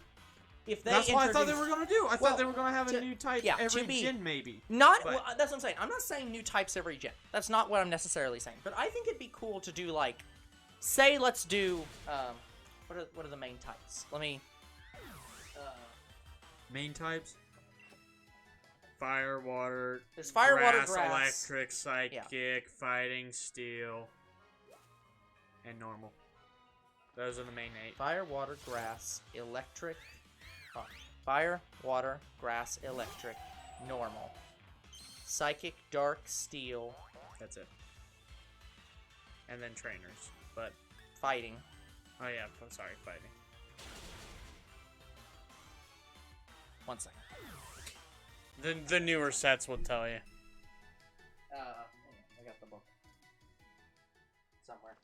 A: if they
B: That's what I thought they
A: introduce-
B: were gonna do. I
A: Well,
B: thought they were gonna have a
A: to-
B: new type
A: yeah, to
B: every
A: be-
B: gen, maybe.
A: Not
B: But-
A: well, that's what I'm saying. I'm not saying new types every gen. That's not what I'm necessarily saying. But I think it'd be cool to do like, say, let's do what are the main types? Let me.
B: Main types? Fire, water,
A: There's fire, water,
B: grass,
A: grass.
B: electric, psychic, fighting, steel, and normal. Those are the main 8.
A: Fire, water, grass, electric. Oh, fire, water, grass, electric, normal. Psychic, dark, steel,
B: That's it. And then trainers. But,
A: fighting.
B: oh yeah, I'm sorry, fighting.
A: 1 second.
B: The newer sets will tell you.
A: I got the book. Somewhere.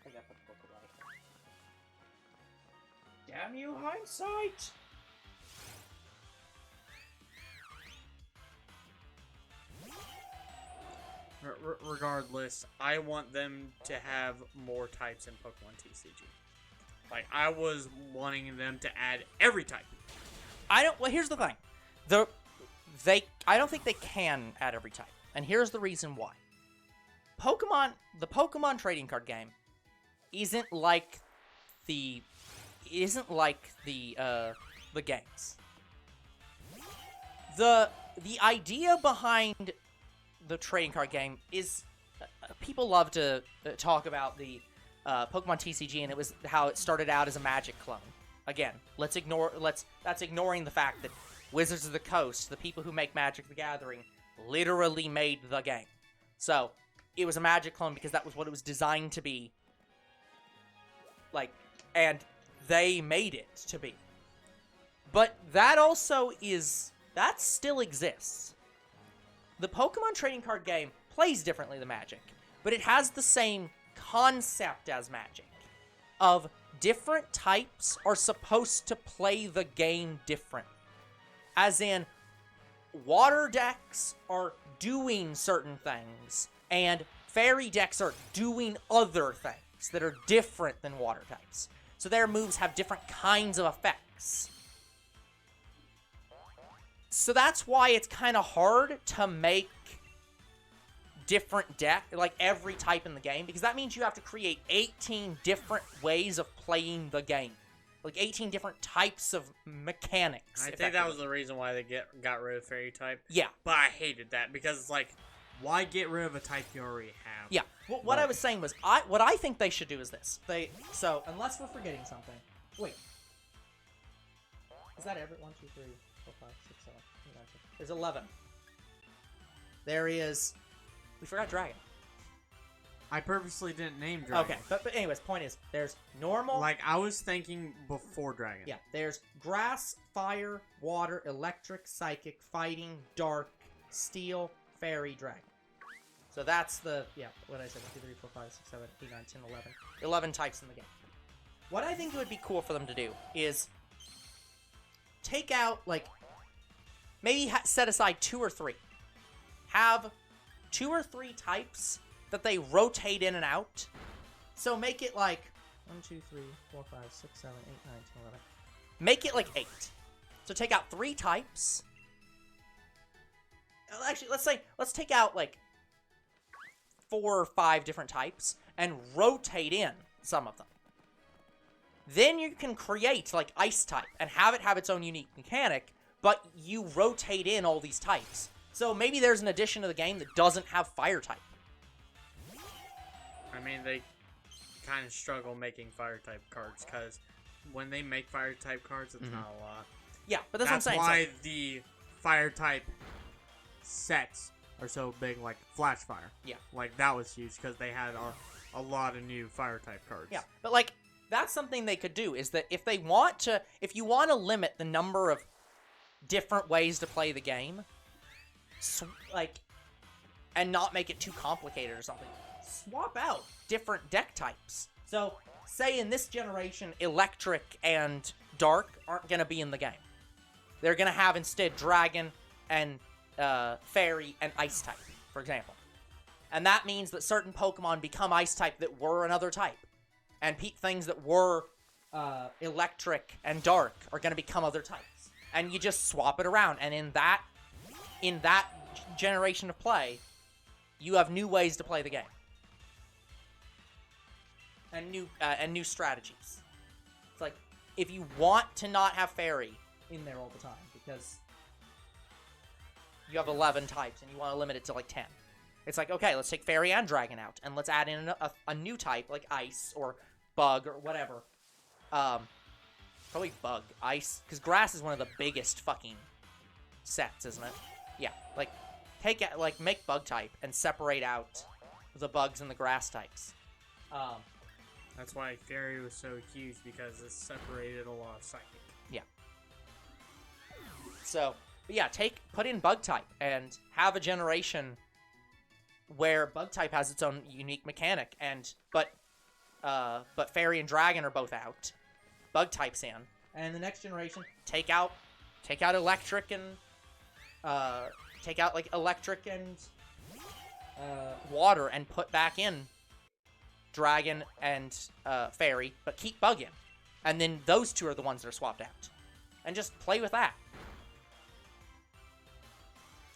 A: I got the book about it. Damn you, hindsight!
B: Regardless, I want them to have more types in Pokemon TCG. Like, I was wanting them to add every type.
A: Well, here's the thing. I don't think they can add every type. And here's the reason why. The Pokemon trading card game isn't like the games. The idea behind the trading card game is people love to talk about the Pokemon TCG, and it was how it started out as a Magic clone. Again, that's ignoring the fact that Wizards of the Coast, the people who make Magic the Gathering, literally made the game. So, it was a Magic clone because that was what it was designed to be. Like, and they made it to be. But that still exists. The Pokemon trading card game plays differently than Magic, but it has the same concept as Magic. Of different types are supposed to play the game differently. As in, water decks are doing certain things, and fairy decks are doing other things that are different than water types. So their moves have different kinds of effects. So that's why it's kind of hard to make different like every type in the game, because that means you have to create 18 different ways of playing the game. Like 18 different types of mechanics.
B: I think that was the reason why they got rid of fairy type.
A: Yeah.
B: But I hated that because it's like, why get rid of a type you already have?
A: Yeah. Well, what I was saying was, what I think they should do is this. So unless we're forgetting something. Wait. Is that every 1, 2, 3, 4, 5, 6, 7, 8, 9, 10? There's 11. There is. We forgot Dragon.
B: I purposely didn't name Dragon.
A: Okay, but anyways, point is, there's normal.
B: Like, I was thinking before Dragon.
A: Yeah, there's grass, fire, water, electric, psychic, fighting, dark, steel, fairy, dragon. So that's what did I say? 1, 2, 3, 4, 5, 6, 7, 8, 9, 10, 11. 11 types in the game. What I think would be cool for them to do is take out, like, maybe set aside 2 or 3. Have 2 or 3 types that they rotate in and out. So make it like 1, 2, 3, 4, 5, 6, 7, 8, 9, 10, 11. Make it like 8. So take out 3 types. Actually, let's take out like 4 or 5 different types and rotate in some of them. Then you can create like ice type and have it have its own unique mechanic, but you rotate in all these types. So maybe there's an addition to the game that doesn't have fire type.
B: I mean, they kind of struggle making fire type cards because when they make fire type cards, it's not a lot.
A: Yeah, but that's what I'm saying.
B: That's why the fire type sets are so big, like Flash Fire.
A: Yeah.
B: Like, that was huge because they had a lot of new fire type cards.
A: Yeah, but like, that's something they could do, is that if you want to limit the number of different ways to play the game, and not make it too complicated or something, swap out different deck types. So, say in this generation, electric and dark aren't going to be in the game. They're going to have instead dragon and fairy and ice type, for example. And that means that certain Pokemon become ice type that were another type. And things that were electric and dark are going to become other types, and you just swap it around. And in that generation of play, you have new ways to play the game, and new strategies. It's like if you want to not have fairy in there all the time because you have 11 types and you want to limit it to like 10. It's like, okay, let's take fairy and dragon out, and let's add in a new type like ice or bug or whatever. Probably bug, ice, because grass is one of the biggest fucking sets, isn't it? Yeah, like make bug type and separate out the bugs and the grass types.
B: That's why fairy was so huge, because it separated a lot of psychic.
A: Yeah. So, but yeah, put in bug type and have a generation where bug type has its own unique mechanic, but fairy and dragon are both out. Bug type's in, and the next generation take out electric and water and put back in dragon and fairy, but keep bug in, and then those two are the ones that are swapped out, and just play with that.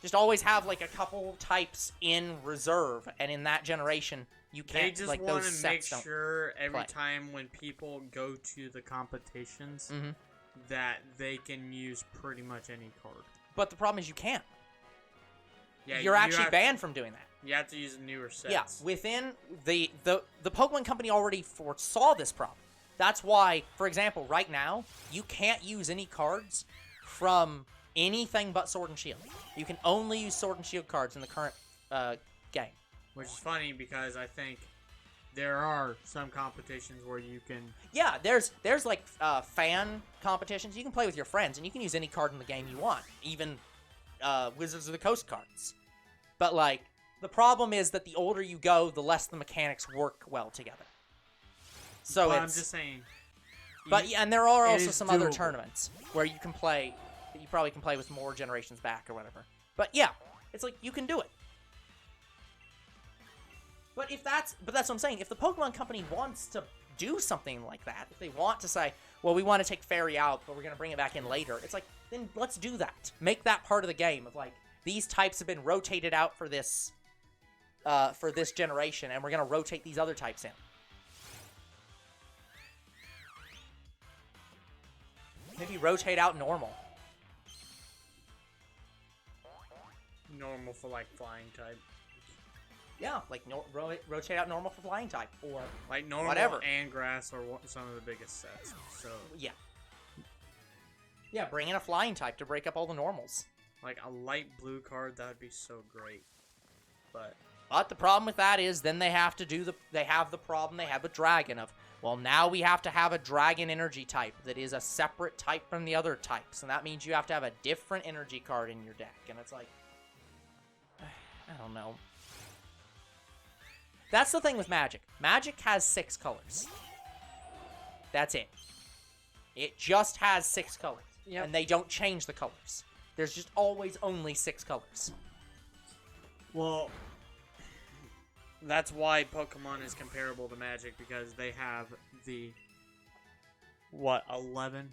A: Just always have like a couple types in reserve, and in that generation you can't.
B: They just
A: like
B: want
A: those
B: to make
A: sets
B: sure every
A: play.
B: time when people go to the competitions
A: Mm-hmm.
B: that they can use pretty much any card.
A: But the problem is you can't.
B: Yeah,
A: You're actually banned from doing that.
B: You have to use newer sets.
A: Yeah, within the Pokemon Company already foresaw this problem. That's why, for example, right now you can't use any cards from anything but Sword and Shield. You can only use Sword and Shield cards in the current game.
B: Which is funny because I think there are some competitions where you can.
A: Yeah, there's like fan competitions. You can play with your friends, and you can use any card in the game you want, even Wizards of the Coast cards. But like the problem is that the older you go, the less the mechanics work well together. So
B: I'm just saying.
A: But yeah, and there are also
B: is
A: some other
B: doable.
A: tournaments where you can play. That you probably can play with more generations back or whatever. But yeah, it's like you can do it. But that's what I'm saying. If the Pokemon Company wants to do something like that, if they want to say, well, we want to take Fairy out, but we're going to bring it back in later, it's like, then let's do that. Make that part of the game of like, these types have been rotated out for this generation, and we're going to rotate these other types in. Maybe rotate out normal.
B: Normal for like flying type.
A: Yeah, like rotate out normal for flying type, or
B: Like normal
A: whatever.
B: and grass are some of the biggest sets. So
A: yeah, bring in a flying type to break up all the normals.
B: like a light blue card, that would be so great. But
A: the problem with that is then they have to they have the problem they had with Dragon of, well, now we have to have a Dragon energy type that is a separate type from the other types, and that means you have to have a different energy card in your deck, and it's like, I don't know. That's the thing with Magic. Magic has 6 colors. That's it. It just has 6 colors.
C: Yep.
A: And they don't change the colors. There's just always only 6 colors.
B: well, that's why Pokemon is comparable to Magic, because they have the 11?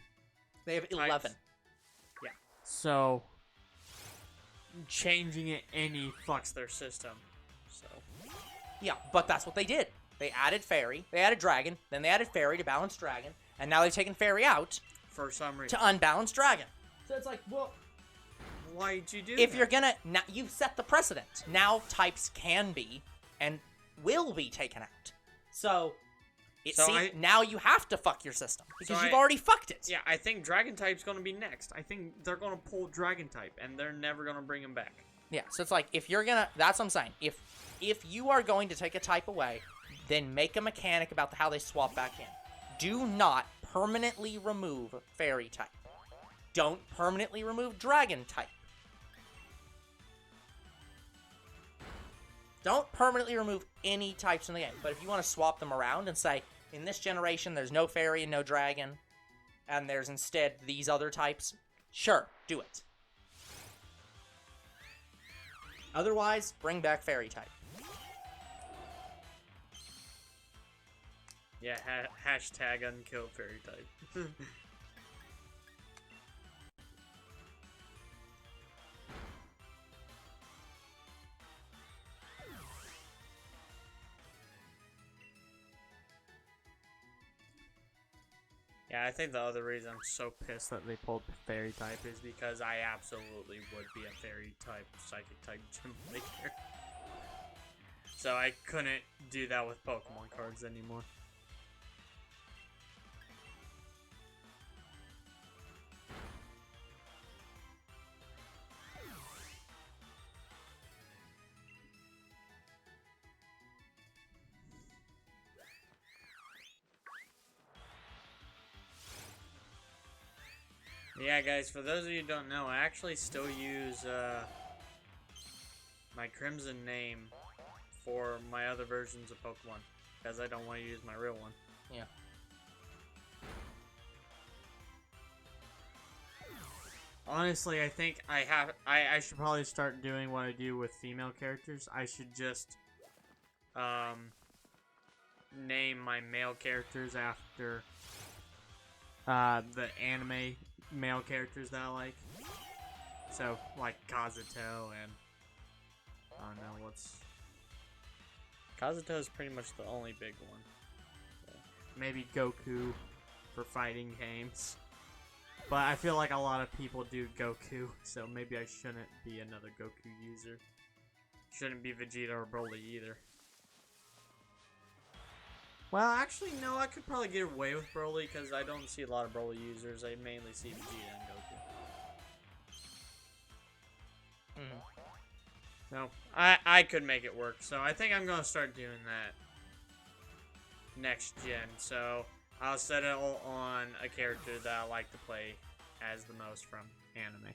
A: They have 11.
B: Yeah. So changing it any fucks their system. So
A: Yeah, but that's what they did. They added Fairy, they added Dragon, then they added Fairy to balance Dragon, and now they've taken Fairy out
B: for some reason,
A: to unbalance Dragon. So it's like, well,
B: why'd you do
A: if
B: that?
A: you're gonna, now you've set the precedent. Now types can be and will be taken out. So now you have to fuck your system because you've already fucked it.
B: Yeah, I think Dragon type's gonna be next. I think they're gonna pull Dragon type, and they're never gonna bring him back.
A: Yeah, so it's like, if you're gonna, that's what I'm saying. If you are going to take a type away, then make a mechanic about how they swap back in. Do not permanently remove Fairy type. Don't permanently remove Dragon type. Don't permanently remove any types in the game. But if you want to swap them around and say, in this generation, there's no Fairy and no Dragon, and there's instead these other types, sure, do it. Otherwise, bring back Fairy type.
B: Yeah, hashtag unkill fairy type. Yeah, I think the other reason I'm so pissed that they pulled fairy type is because I absolutely would be a fairy type, psychic type gym leader. So I couldn't do that with Pokemon cards anymore. Yeah, guys, for those of you who don't know, I actually still use my Crimson name for my other versions of Pokemon, because I don't want to use my real one.
A: Yeah.
B: Honestly, I think I should probably start doing what I do with female characters. I should just name my male characters after the anime male characters that I like. So, like Kazuto and I don't know what's... Kazuto is pretty much the only big one. So, maybe Goku for fighting games. But I feel like a lot of people do Goku, so maybe I shouldn't be another Goku user. Shouldn't be Vegeta or Broly either. Well, actually, no, I could probably get away with Broly because I don't see a lot of Broly users. I mainly see Vegeta and Goku. So, I could make it work. So, I think I'm going to start doing that next gen. So, I'll settle on a character that I like to play as the most from anime.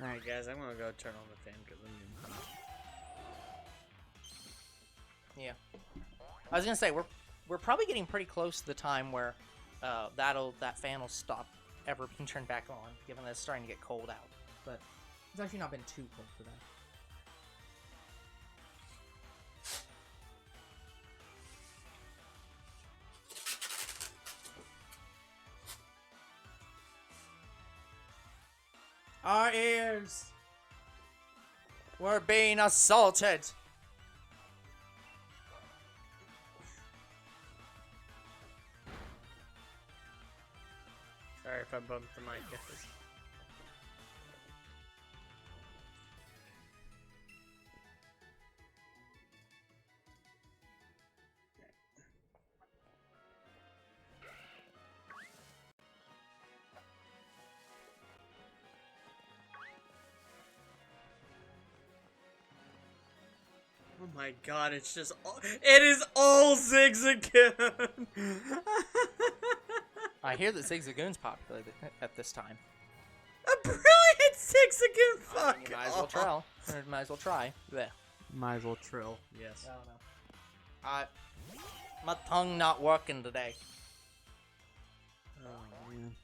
B: Alright guys, I'm gonna go turn on the fan because I'm getting hot.
A: Yeah. I was gonna say we're probably getting pretty close to the time where that fan will stop ever being turned back on, given that it's starting to get cold out.
C: But it's actually not been too cold today.
A: Our ears were being assaulted.
B: Sorry if I bumped the mic, guys. Oh my god, it's just all, it is all Zigzagoon!
A: I hear that Zigzagoon's popular at this time.
B: A brilliant Zigzagoon! Fuck!
A: You might as well try. Or might as well try. Blech.
B: Might as well trill, yes.
A: I don't know. My tongue not working today.
B: Oh man.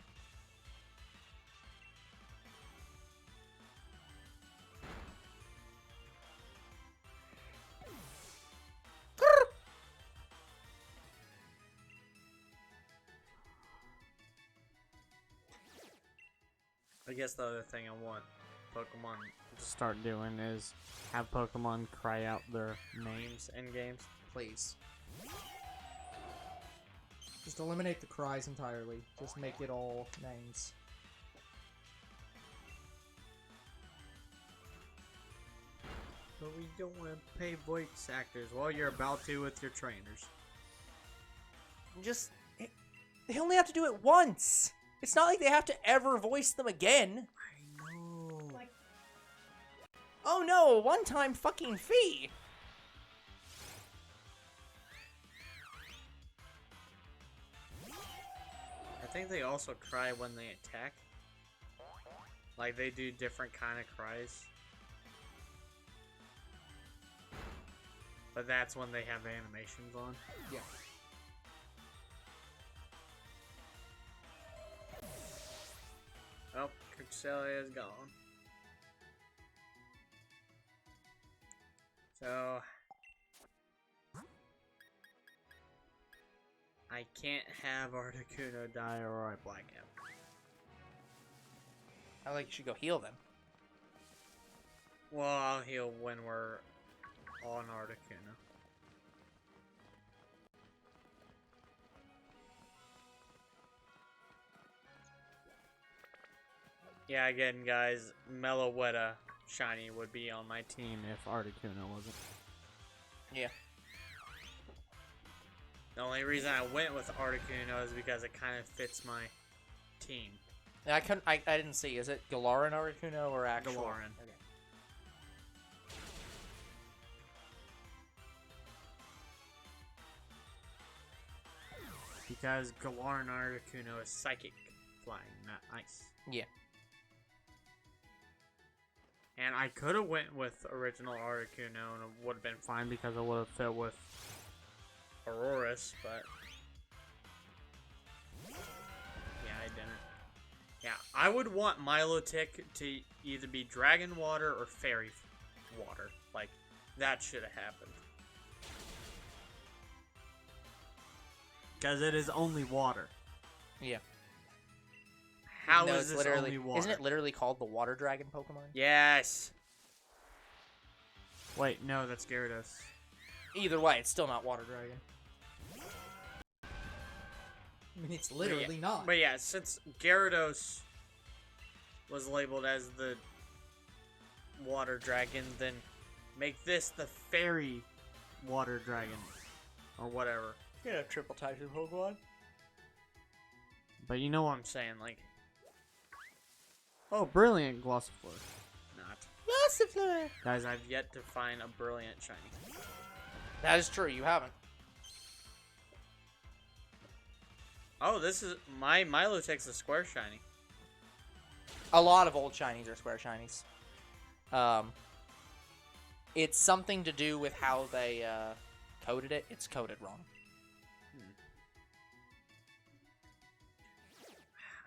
B: I guess the other thing I want Pokemon to start doing is have Pokemon cry out their names in games.
C: Please. Just eliminate the cries entirely. Just make it all names.
B: But we don't want to pay voice actors. Well, you're about to with your trainers.
A: Just they only have to do it once. It's not like they have to ever voice them again.
B: I know.
A: Oh no, a one-time fucking fee!
B: I think they also cry when they attack. Like, they do different kind of cries. But that's when they have animations on.
C: Yeah.
B: Oh, Cresselia is gone. So... I can't have Articuno die or I black him.
A: I like you should go heal them.
B: Well, I'll heal when we're on Articuno. Yeah, again, guys, Meloetta Shiny would be on my team if Articuno wasn't.
A: Yeah.
B: The only reason I went with Articuno is because it kind of fits my team.
A: Yeah, I didn't see. Is it Galaran Articuno or actual?
B: Galaran.
A: Okay.
B: Because Galaran Articuno is psychic flying, not ice.
A: Yeah.
B: And I could have went with original Articuno and it would have been fine because it would have fit with Auroras, but yeah, I didn't. Yeah, I would want Milotic to either be Dragon Water or Fairy Water. Like, that should have happened. Because it is only water.
A: Yeah.
B: How
A: No,
B: is
A: it's
B: this
A: literally,
B: only water?
A: Isn't it literally called the Water Dragon Pokemon?
B: Yes. Wait, no, that's Gyarados.
A: Either way, it's still not Water Dragon.
C: I mean, it's literally not.
B: But yeah, since Gyarados was labeled as the Water Dragon, then make this the Fairy Water Dragon. Or whatever.
A: Yeah, triple types of Pokemon.
B: But you know what I'm saying, like... Oh, brilliant Gossifleur. Not.
A: Gossifleur!
B: Guys, I've yet to find a brilliant shiny.
A: That is true, you haven't.
B: Oh, this is... My Milotic's a square shiny.
A: A lot of old shinies are square shinies. It's something to do with how they coded it. It's coded wrong.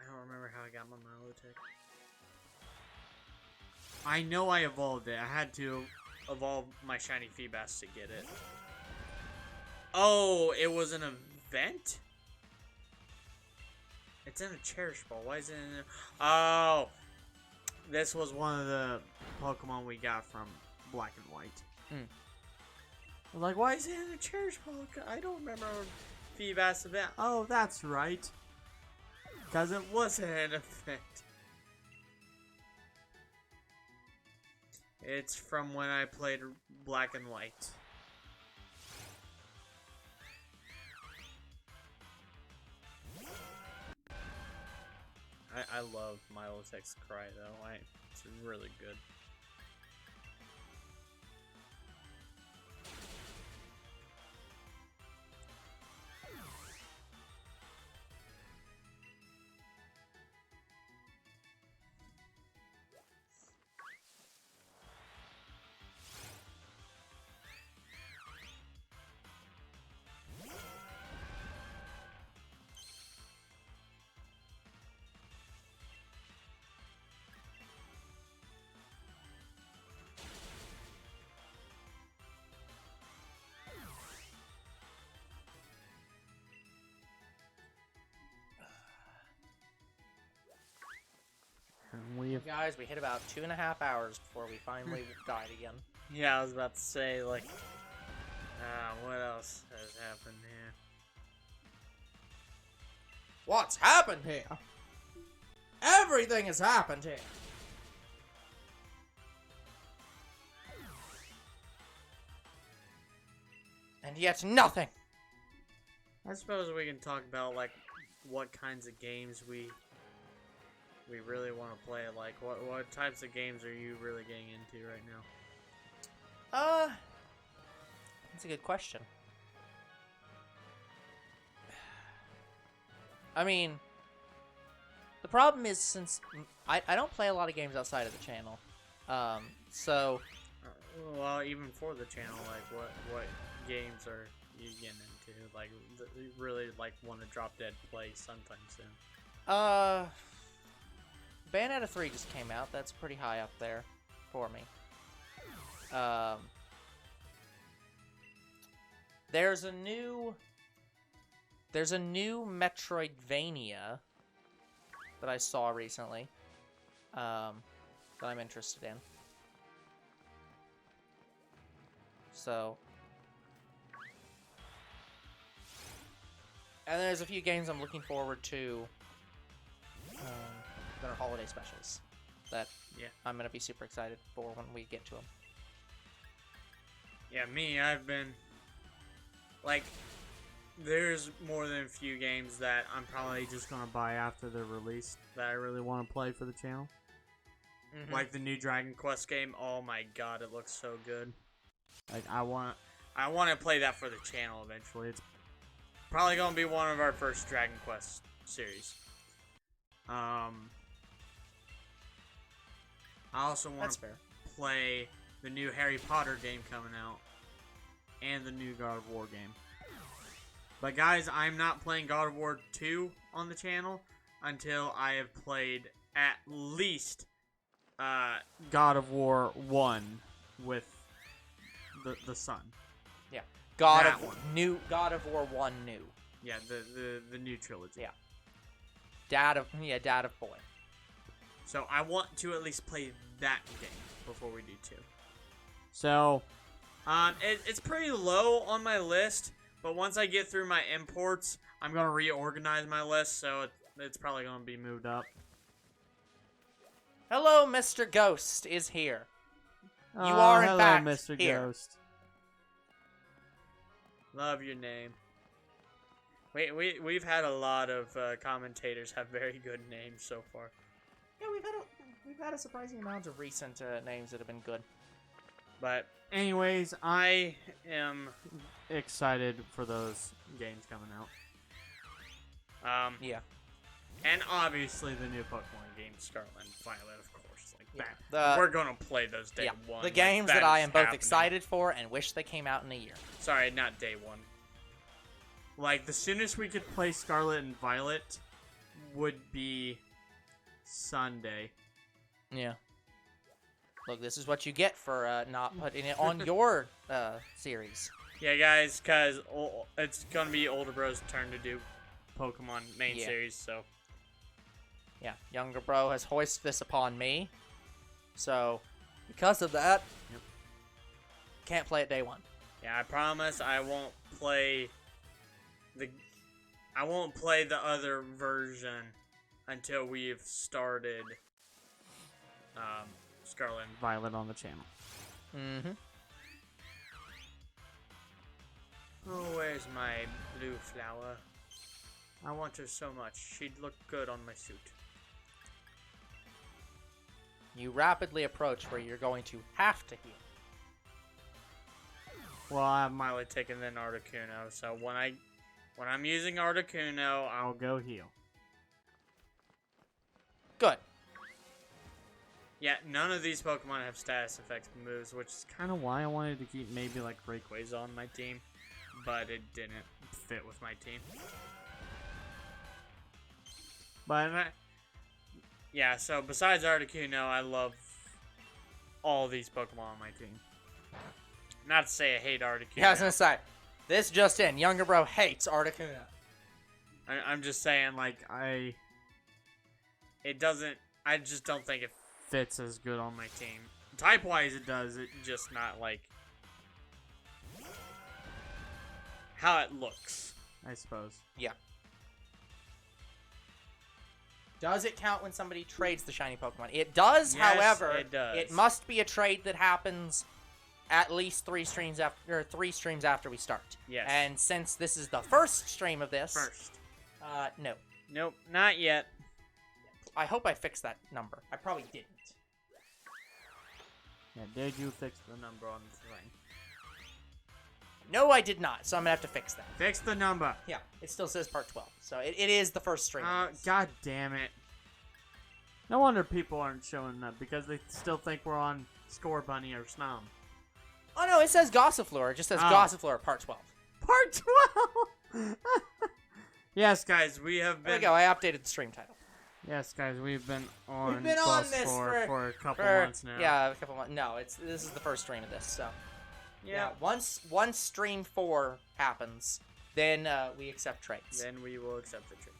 B: I don't remember how I got my Milotic. I know I evolved it. I had to evolve my shiny Feebas to get it. Oh, it was an event? It's in a Cherish Ball. Why is it in a... Oh! This was one of the Pokemon we got from Black and White.
A: Hmm.
B: I'm like, why is it in a Cherish Ball? I don't remember Feebas event. Oh, that's right. Because it wasn't an event. It's from when I played Black and White. I love Milotic's Cry though. It's really good.
A: Guys, we hit about 2.5 hours before we finally died again.
B: Yeah, I was about to say, like, what else has happened here?
C: What's happened here? Everything has happened here.
A: And yet nothing.
B: I suppose we can talk about, like, what kinds of games we we really want to play? Like, what types of games are you really getting into right now?
A: That's a good question. I mean, the problem is since I don't play a lot of games outside of the channel, so
B: Well, even for the channel, like what games are you getting into? Like, you really like want to drop dead play sometime soon?
A: Bayonetta 3 just came out. That's pretty high up there for me. There's a new Metroidvania that I saw recently that I'm interested in. So, and there's a few games I'm looking forward to that are holiday specials that I'm gonna be super excited for when we get to them.
B: Yeah, I've been like, there's more than a few games that I'm probably just gonna buy after they're released that I really want to play for the channel.
A: Mm-hmm.
B: Like the new Dragon Quest game. Oh my god, it looks so good. Like, I want to play that for the channel eventually. It's probably gonna be one of our first Dragon Quest series. I also want to play the new Harry Potter game coming out and the new God of War game. But guys, I'm not playing God of War 2 on the channel until I have played at least God of War 1 with the son.
A: Yeah. God of War 1 new.
B: Yeah, the new trilogy.
A: Yeah. Dad of Boy.
B: So I want to at least play that game before we do 2. So it's pretty low on my list, but once I get through my imports, I'm gonna reorganize my list, so it's probably gonna be moved up.
A: Hello, Mr. Ghost is here. You are in fact
B: Mr.
A: here.
B: Ghost. Love your name. We've had a lot of commentators have very good names so far.
A: Yeah, we've had a surprising amount of recent names that have been good.
B: But anyways, I am excited for those games coming out.
A: Yeah.
B: And obviously the new Pokemon game, Scarlet and Violet, of course. Like
A: Yeah.
B: that. We're gonna play those day one.
A: The
B: like,
A: games that I
B: is
A: am both
B: happening.
A: excited for and wish they came out in a year.
B: Sorry, not day one. Like, the soonest we could play Scarlet and Violet would be Sunday.
A: Yeah. Look, this is what you get for not putting it on your series.
B: Yeah, guys, because it's gonna be Older Bro's turn to do Pokemon main series, so.
A: Yeah, Younger Bro has hoisted this upon me. So, because of that, can't play it day one.
B: Yeah, I promise I won't play the other version until we've started Scarlet and Violet on the channel.
A: Mm-hmm.
B: Oh, where's my blue flower? I want her so much. She'd look good on my suit.
A: You rapidly approach where you're going to have to heal.
B: Well, I have Milotic and then Articuno, so when I'm using Articuno, I'll go heal.
A: Good.
B: Yeah, none of these Pokemon have status effects moves, which is kind of why I wanted to keep maybe like Rayquaza on my team, but it didn't fit with my team. But yeah, so besides Articuno, I love all these Pokemon on my team. Not to say I hate Articuno.
A: Yeah, I was gonna say, this just in, Younger Bro hates Articuno.
B: I'm just saying, like, I just don't think it fits as good on my team. Type-wise, it does. It's just not, like, how it looks, I suppose.
A: Yeah. Does it count when somebody trades the shiny Pokemon? It does,
B: Yes,
A: however,
B: it does.
A: It must be a trade that happens at least 3 streams after we start.
B: Yes.
A: And since this is the first stream of this,
B: First.
A: no.
B: Nope, not yet.
A: I hope I fixed that number. I probably didn't.
B: Yeah, did you fix the number on the thing?
A: No, I did not, so I'm gonna have to fix that.
B: Fix the number.
A: Yeah, it still says part 12, so it is the first stream.
B: God damn it. No wonder people aren't showing up, because they still think we're on Score Bunny or Snom.
A: Oh no, it says Gossifleur. It just says Gossifleur part 12.
B: Part 12! Yes, guys, we have
A: There
B: been...
A: we go, I updated the stream title.
B: Yes, guys, we've been on,
A: We've been on this
B: for a couple months now.
A: Yeah, a couple months. No, this is the first stream of this, so...
B: Yeah.
A: Once stream 4 happens, then we accept trades.
B: Then we will accept the trade.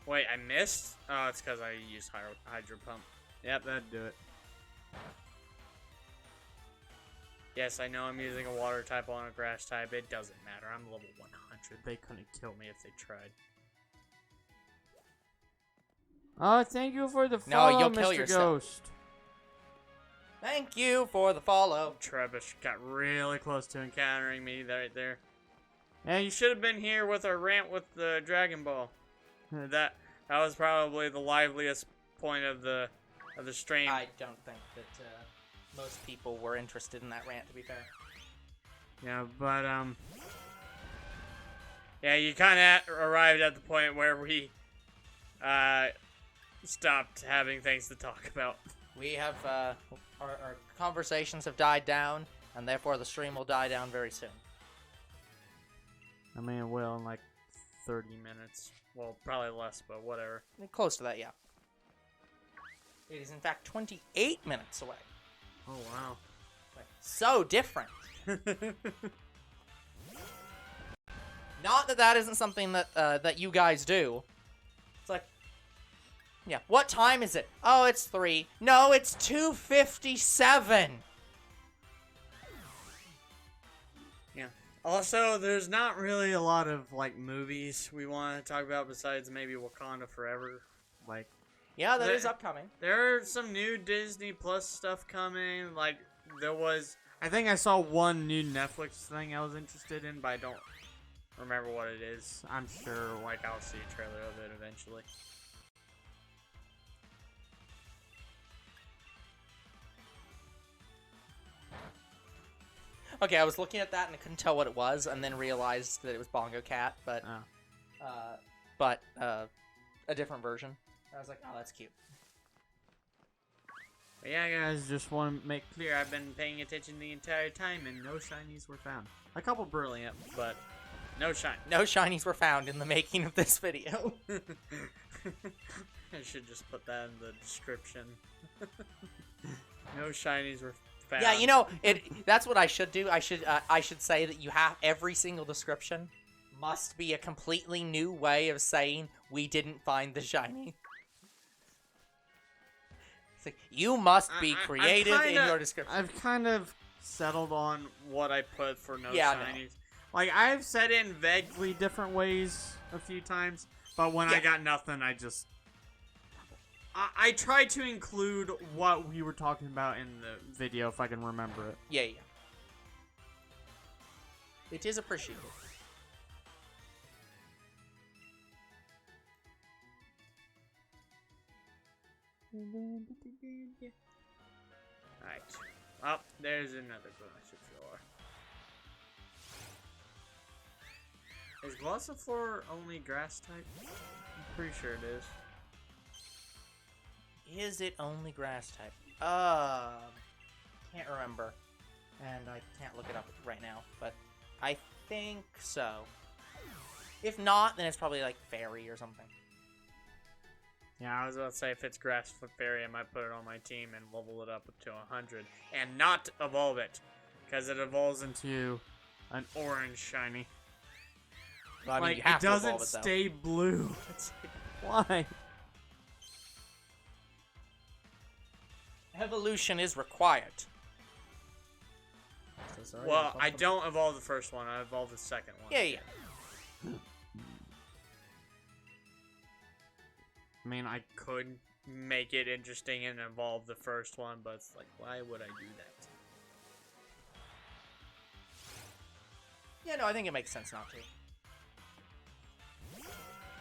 B: Wait, I missed? Oh, it's because I used Hydro Pump. Yep, that'd do it. Yes, I know I'm using a water type on a grass type. It doesn't matter. I'm level 100. They couldn't kill me if they tried. Oh, thank you for the follow,
A: No, you'll kill
B: Mr.
A: yourself.
B: Ghost.
A: Thank you for the follow.
B: Trebuch got really close to encountering me right there. Yeah, you should have been here with our rant with the Dragon Ball. That was probably the liveliest point of the stream.
A: I don't think that most people were interested in that rant, to be fair.
B: Yeah, but yeah, you kind of arrived at the point where we stopped having things to talk about.
A: We have our conversations have died down, and therefore the stream will die down very soon.
B: I mean, it will in like 30 minutes. Well, probably less, but whatever.
A: Close to that, yeah. It is in fact 28 minutes away.
B: Oh wow.
A: So different. Not that isn't something that that you guys do. It's like, yeah. What time is it? Oh, it's 3. No, it's 2:57.
B: Yeah. Also, there's not really a lot of like movies we want to talk about besides maybe Wakanda Forever. Like,
A: Yeah, that is upcoming.
B: there are some new Disney Plus stuff coming. Like, I think I saw one new Netflix thing I was interested in, but I don't remember what it is. I'm sure, like, I'll see a trailer of it eventually.
A: Okay, I was looking at that and I couldn't tell what it was, and then realized that it was Bongo Cat, but a different version. I was like, oh, that's cute.
B: But yeah, guys, just want to make clear I've been paying attention the entire time, and no shinies were found. A couple brilliant, but no shiny.
A: No shinies were found in the making of this video.
B: I should just put that in the description. No shinies were found.
A: Yeah, you know, that's what I should do. I should say that you have every single description must be a completely new way of saying we didn't find the shiny. It's like, you must be creative in your description.
B: I've kind of settled on what I put for no
A: Yeah,
B: shinies.
A: no.
B: Like, I've said it in vaguely different ways a few times, but when I got nothing, I just... I tried to include what we were talking about in the video, if I can remember it.
A: Yeah. It is appreciated.
B: Alright. Oh, there's another Gossifleur. Is Gossifleur only grass type? I'm pretty sure it is.
A: Is it only grass type? Can't remember. And I can't look it up right now, but I think so. If not, then it's probably like fairy or something.
B: Yeah, I was about to say if it's grass fairy, I might put it on my team and level it up to 100. And not evolve it. Because it evolves into an orange shiny.
A: Well, I mean,
B: like,
A: you have
B: it doesn't
A: to evolve it, though.
B: stay blue. It's like, why?
A: Evolution is required.
B: Well, I don't evolve the first one. I evolve the second one.
A: Yeah.
B: I mean, I could make it interesting and evolve the first one, but it's like, why would I do that?
A: Yeah, no, I think it makes sense not to.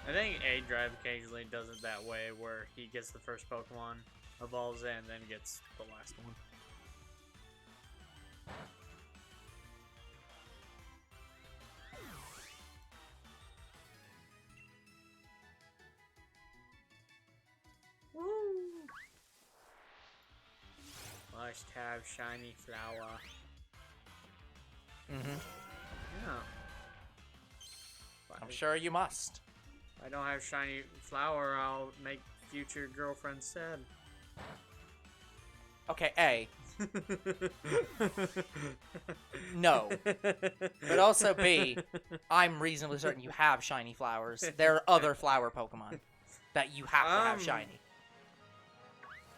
B: I think A Drive occasionally does it that way, where he gets the first Pokemon, evolves it, and then gets the last one. Woo! Must have shiny flower.
A: Mm-hmm.
B: Yeah.
A: I'm sure you must.
B: If I don't have shiny flower, I'll make future girlfriend sad.
A: Okay, A. No. But also B, I'm reasonably certain you have shiny flowers. There are other flower Pokemon that you have to have shiny.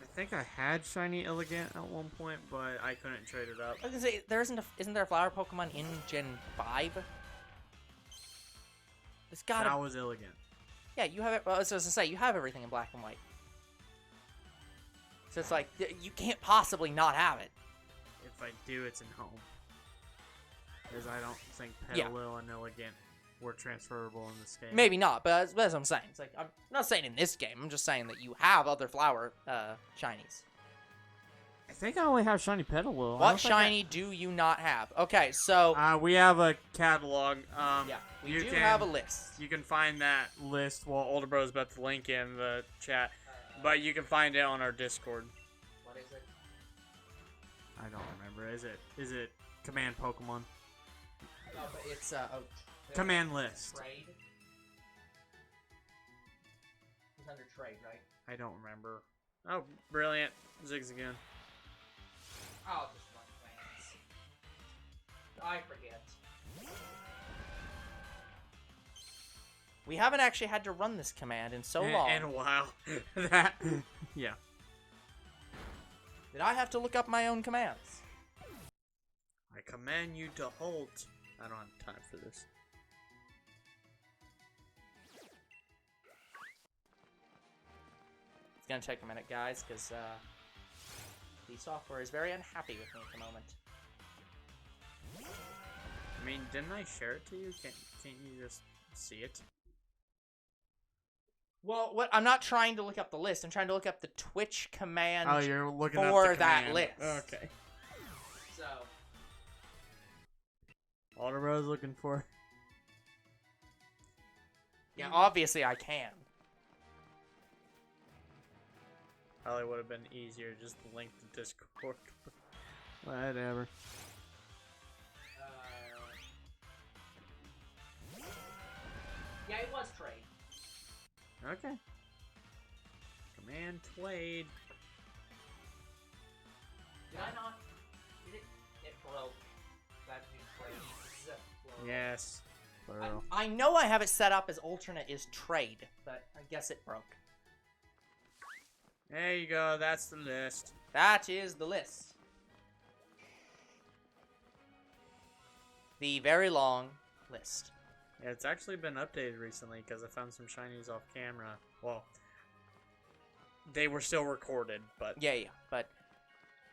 B: I think I had shiny Elegant at one point, but I couldn't trade it up.
A: I was gonna say, isn't there a flower Pokemon in Gen 5? It's gotta...
B: That was Elegant.
A: Yeah, you have it. Well, I was gonna say, you have everything in black and white. So it's like, you can't possibly not have it.
B: If I do, it's in home. Because I don't think
A: Yeah.
B: Petalil and Elegant were transferable in this game.
A: Maybe not, but that's what I'm saying. It's like, I'm not saying in this game, I'm just saying that you have other flower shinies.
B: I think I only have shiny Petalil.
A: What shiny do you not have? Okay, so...
B: we have a catalog.
A: yeah, we
B: you
A: do
B: can-
A: have a list.
B: You can find that list. Well, Older Bro's about to link in the chat. But you can find it on our Discord.
A: What is it?
B: I don't remember. Is it Command Pokemon?
A: No, but it's,
B: Command list.
A: Trade? It's under trade, right?
B: I don't remember. Oh, brilliant. Zigzagoon.
A: I'll just run plans. I forget. We haven't actually had to run this command in so long.
B: In a while. That. Yeah.
A: Did I have to look up my own commands?
B: I command you to halt. I don't have time for this.
A: It's gonna take a minute, guys, because the software is very unhappy with me at the moment.
B: I mean, didn't I share it to you? Can't you just see it?
A: Well, what I'm not trying to look up the list. I'm trying to look up the Twitch command
B: Oh, you're looking up
A: for
B: the
A: that
B: command.
A: list.
B: Okay.
A: So,
B: Older Bro's looking for.
A: yeah, obviously I can.
B: Probably would have been easier just to link the Discord. Whatever.
A: Yeah, it was trade.
B: Okay. Command Twade.
A: Did I not? Did it? It broke. That new trade.
B: Yes. Plural.
A: I know I have it set up as alternate is trade, but I guess it broke.
B: There you go. That's the list.
A: That is the list. The very long list.
B: Yeah, it's actually been updated recently because I found some shinies off camera. Well, they were still recorded, but
A: Yeah, but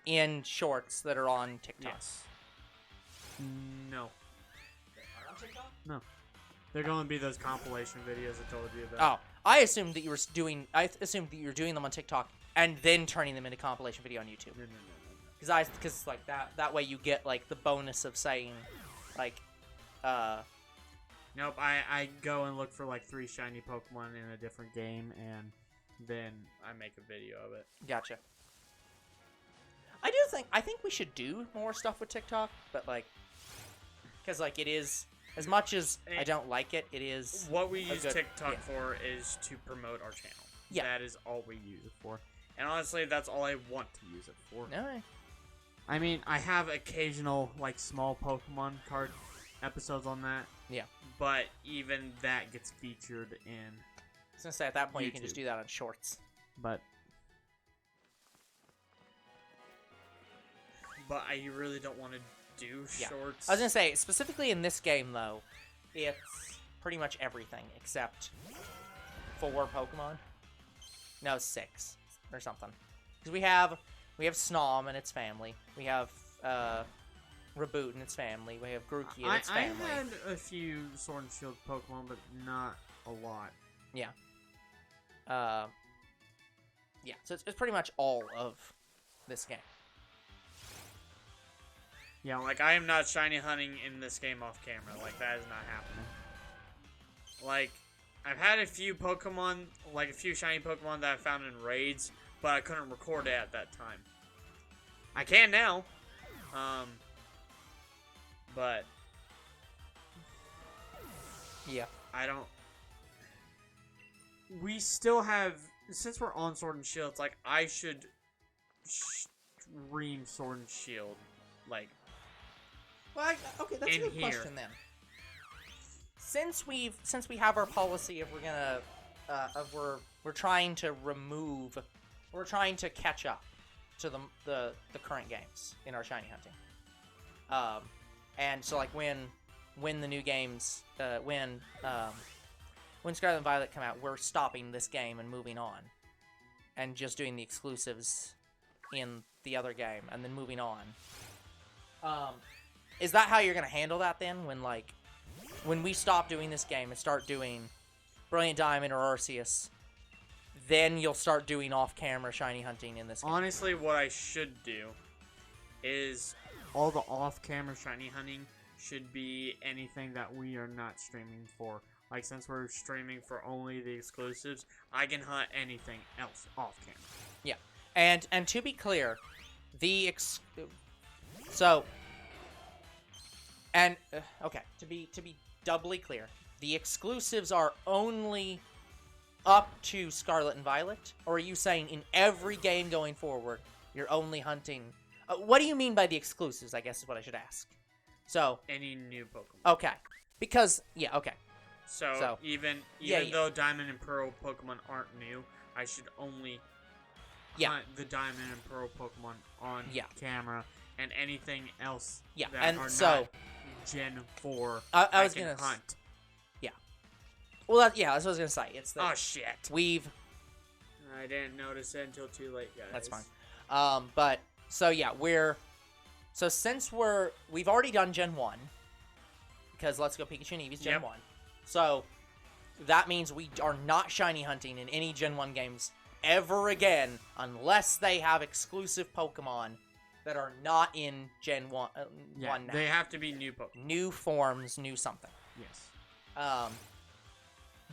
A: in shorts that are on TikTok.
B: yes. No,
A: They are on TikTok?
B: no. They're going to be those compilation videos I told you about.
A: Oh, I assumed that you were doing. I assumed that you were doing them on TikTok and then turning them into compilation video on YouTube.
B: No.
A: Because like that way you get like the bonus of saying, like,
B: Nope, I go and look for like 3 shiny Pokemon in a different game, and then I make a video of it.
A: Gotcha. I think we should do more stuff with TikTok, but like, because like it is, as much as I don't like it, it is.
B: What we use
A: good-
B: TikTok
A: yeah.
B: for is to promote our channel.
A: Yeah.
B: That is all we use it for. And honestly, that's all I want to use it for.
A: No.
B: I mean, I have occasional, like, small Pokemon card episodes on that.
A: Yeah.
B: But even that gets featured in.
A: I was gonna say at that point you can just
B: YouTube.
A: do that on shorts.
B: But I really don't want to do
A: Yeah.
B: shorts.
A: I was gonna say specifically in this game though, it's pretty much everything except 4 Pokemon. No, 6 or something. Because we have Snom and its family. We have Reboot and its family. We have Grookey and its
B: I
A: family.
B: had a few Sword and Shield Pokemon, but not a lot.
A: Yeah. Yeah, so it's pretty much all of this game.
B: Yeah, like, I am not shiny hunting in this game off camera. Like, that is not happening. Like, I've had a few Pokemon, like, a few shiny Pokemon that I found in raids, but I couldn't record it at that time. I can now. But
A: Yeah.
B: I don't... We still have... Since we're on Sword and Shield, it's like, I should stream Sword and Shield. Like...
A: Well, okay, that's a good question then. Since we have our policy of we're trying to remove, we're trying to catch up to the current games in our shiny hunting. And so like when the new games when Scarlet and Violet come out, we're stopping this game and moving on, and just doing the exclusives in the other game, and then moving on. Is that how you're gonna handle that then? When we stop doing this game and start doing Brilliant Diamond or Arceus, then you'll start doing off-camera shiny hunting in this game.
B: Honestly, what I should do is all the off-camera shiny hunting should be anything that we are not streaming for. Like, since we're streaming for only the exclusives, I can hunt anything else off-camera.
A: Yeah, and to be clear, okay, to be doubly clear, the exclusives are only up to Scarlet and Violet, or are you saying in every game going forward you're only hunting? What do you mean by the exclusives? I guess is what I should ask. So
B: any new Pokemon.
A: Okay, because okay.
B: So even though Diamond and Pearl Pokemon aren't new, I should only hunt the Diamond and Pearl Pokemon on camera, and anything else that are not Gen 4 I can hunt.
A: Well, that's what I was gonna say. It's that
B: oh shit. I didn't notice it until too late, guys.
A: That's fine. But since we've already done Gen 1, because Let's Go Pikachu and Eevee's Gen 1, so that means we are not shiny hunting in any Gen 1 games ever again, unless they have exclusive Pokemon that are not in Gen 1. 1 now.
B: They have to be new Pokemon.
A: New forms, new something.
B: Yes.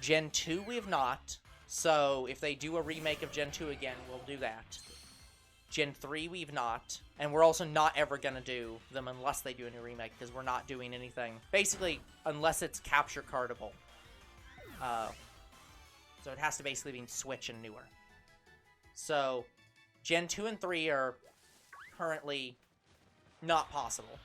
A: Gen 2 we have not, so if they do a remake of Gen 2 again, we'll do that. Gen 3 we've not, and we're also not ever going to do them unless they do a new remake, because we're not doing anything, basically, unless it's capture cardable. So it has to basically be Switch and newer. So, Gen 2 and 3 are currently not possible.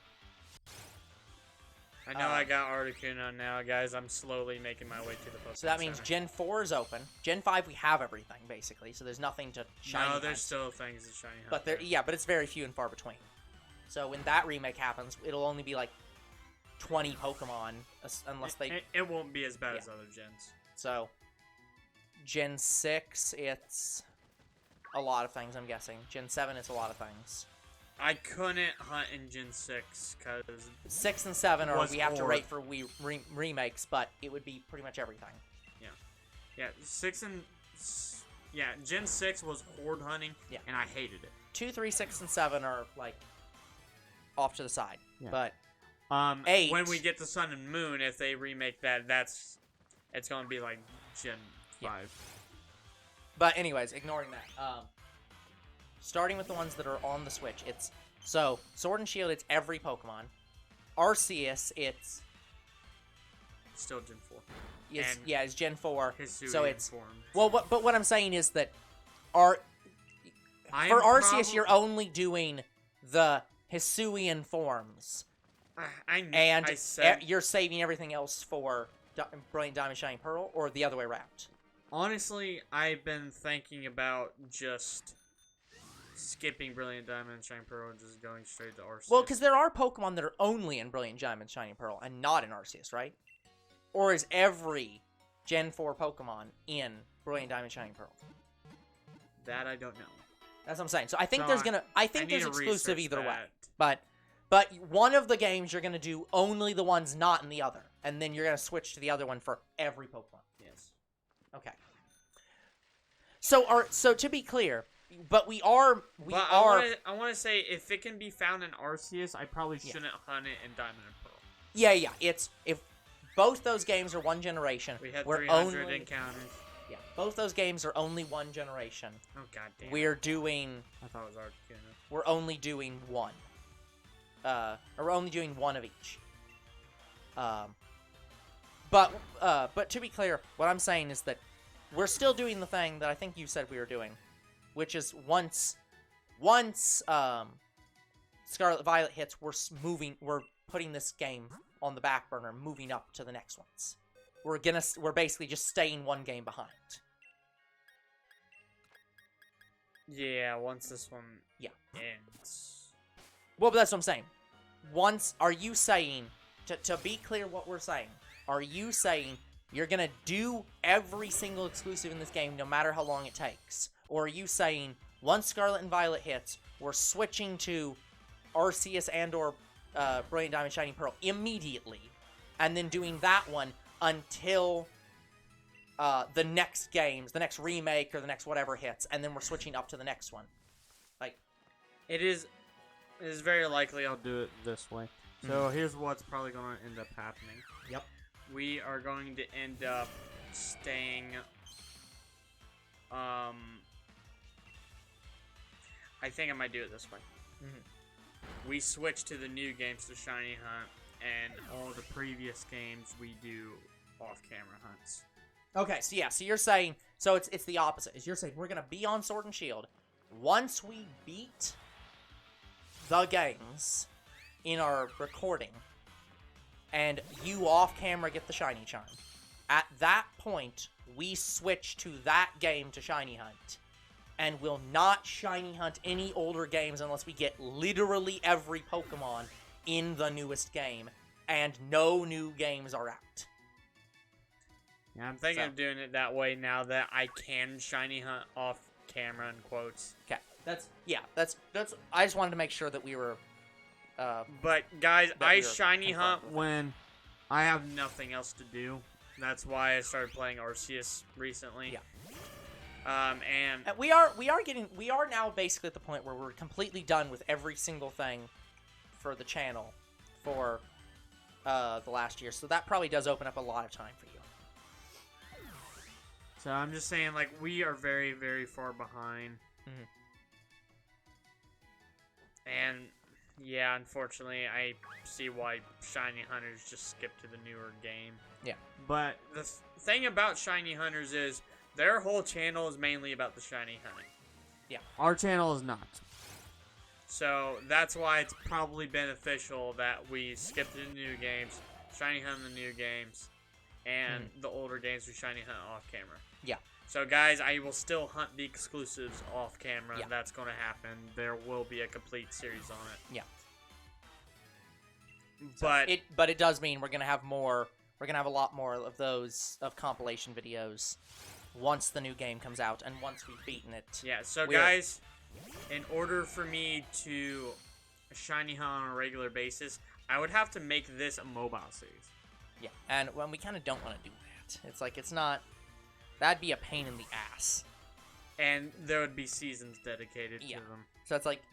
B: I know I got Articuno now, guys. I'm slowly making my way to the Pokemon
A: So that means
B: Center.
A: Gen 4 is open. Gen 5 we have everything, basically, so there's nothing to shiny
B: No, there's
A: hunt.
B: still things to shiny hunt.
A: But it's very few and far between. So when that remake happens, it'll only be like 20 Pokemon, unless they...
B: It won't be as bad as other gens.
A: So, Gen 6, it's a lot of things, I'm guessing. Gen 7, it's a lot of things.
B: I couldn't hunt in Gen 6, because...
A: 6 and 7 are, we have to rate for remakes, but it would be pretty much everything.
B: Yeah, 6 and... Yeah, Gen 6 was horde hunting, and I hated it.
A: 2, 3, 6, and 7 are, like, off to the side.
B: Yeah.
A: But,
B: 8... When we get to Sun and Moon, if they remake that, it's going to be, like, Gen 5.
A: Yeah. But anyways, ignoring that, starting with the ones that are on the Switch, it's... So, Sword and Shield, it's every Pokemon. Arceus, it's...
B: Still Gen 4.
A: It's Gen 4.
B: Hisuian
A: So it's...
B: form.
A: Well, but what I'm saying is that... For Arceus, you're only doing the Hisuian forms. You're saving everything else for Brilliant Diamond, Shining Pearl, or the other way around?
B: Honestly, I've been thinking about just... skipping Brilliant Diamond and Shining Pearl and just going straight to Arceus.
A: Well, because there are Pokemon that are only in Brilliant Diamond, Shining Pearl, and not in Arceus, right? Or is every Gen 4 Pokemon in Brilliant Diamond, Shining Pearl?
B: That I don't know.
A: That's what I'm saying. So I think there's exclusive either way.
B: That.
A: But one of the games you're gonna do only the ones not in the other, and then you're gonna switch to the other one for every Pokemon.
B: Yes.
A: Okay. So to be clear, but we are
B: I want to say if it can be found in Arceus, I probably shouldn't hunt it in Diamond and Pearl.
A: Yeah. It's if both those games are one generation.
B: We had
A: we're
B: 300
A: only,
B: encounters.
A: Yeah, both those games are only one generation.
B: Oh god damn.
A: We're doing.
B: I thought it was Articuno.
A: We're only doing one. Or we're only doing one of each. But to be clear, what I'm saying is that we're still doing the thing that I think you said we were doing, which is once Scarlet Violet hits, we're putting this game on the back burner, moving up to the next ones. We're basically just staying one game behind.
B: Yeah, once this one ends.
A: Well, but that's what I'm saying. Are you saying, to be clear what we're saying, are you saying you're going to do every single exclusive in this game no matter how long it takes? Or are you saying, once Scarlet and Violet hits, we're switching to Arceus and or Brilliant Diamond Shining Pearl immediately, and then doing that one until the next games, the next remake or the next whatever hits, and then we're switching up to the next one? Like,
B: It is very likely I'll do it this way. So here's what's probably going to end up happening.
A: Yep.
B: We are going to end up staying. I think I might do it this way. We switch to the new games to Shiny Hunt, and all the previous games we do off-camera hunts.
A: Okay, so you're saying, so it's the opposite. Is you're saying we're gonna be on Sword and Shield once we beat the games in our recording, and you off camera get the Shiny Charm. At that point, we switch to that game to Shiny Hunt, and will not Shiny Hunt any older games unless we get literally every Pokemon in the newest game, and no new games are out.
B: Yeah, I'm thinking of doing it that way now that I can Shiny Hunt off camera, in quotes.
A: Okay, that's I just wanted to make sure that we were.
B: But guys, I
A: you're
B: Shiny
A: confirmed
B: Hunt
A: with
B: when I have nothing else to do. That's why I started playing Arceus recently.
A: Yeah.
B: And
A: We are now basically at the point where we're completely done with every single thing for the channel for the last year. So that probably does open up a lot of time for you.
B: so I'm just saying, like, we are very, very far behind. And yeah, unfortunately, I see why Shiny Hunters just skip to the newer game.
A: Yeah.
B: But the thing about Shiny Hunters is their whole channel is mainly about the Shiny hunting.
A: Yeah.
B: Our channel is not. So that's why it's probably beneficial that we skip to the new games, Shiny Hunt the new games, and the older games we Shiny Hunt off camera.
A: Yeah.
B: So guys, I will still hunt the exclusives off camera.
A: Yeah.
B: That's going to happen. There will be a complete series on it.
A: Yeah.
B: But
A: it does mean we're gonna have more. We're gonna have a lot more of those compilation videos once the new game comes out and once we've beaten it.
B: yeah, so guys, in order for me to Shiny Hunt on a regular basis, I would have to make this a mobile series.
A: Yeah, and when we kind of don't want to do that. It's like it's not. That'd be a pain in the ass.
B: And there would be seasons dedicated to them.
A: So it's like,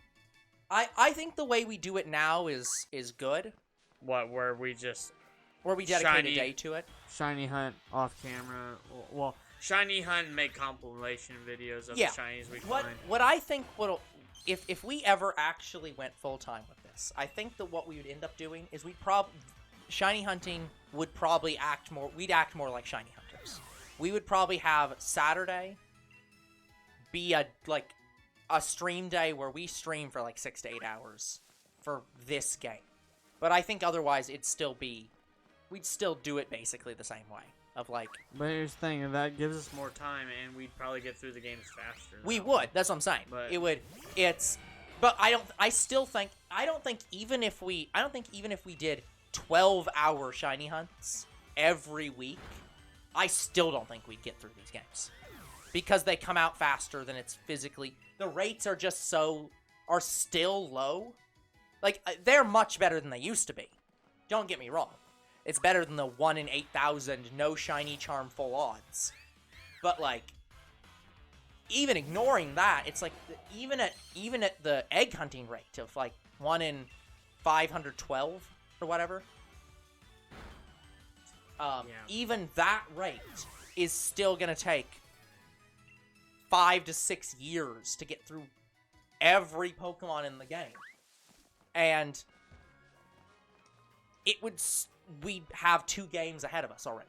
A: I think the way we do it now is good.
B: What, where we just...
A: Where we dedicate a day to it.
B: Shiny Hunt off camera. Well, Shiny Hunt and make compilation videos of the shinies we find.
A: What I think if we ever actually went full time with this, I think that what we would end up doing is Shiny Hunting would probably act more. We'd act more like Shiny Hunters. We would probably have Saturday be a stream day where we stream for like 6 to 8 hours for this game. But I think otherwise we'd still do it basically the same way. Of like,
B: but here's the thing, that gives us more time, and we'd probably get through the games faster.
A: We would. That's what I'm saying.
B: But
A: it would. But I don't think even if we did 12-hour shiny hunts every week, I still don't think we'd get through these games because they come out faster than it's physically. The rates are still low. Like, they're much better than they used to be. Don't get me wrong. It's better than the 1 in 8,000 no shiny charm full odds. But like, even ignoring that, it's like even at the egg hunting rate of like 1 in 512 or whatever. Even that rate is still gonna take 5 to 6 years to get through every Pokemon in the game, and we'd have 2 games ahead of us already,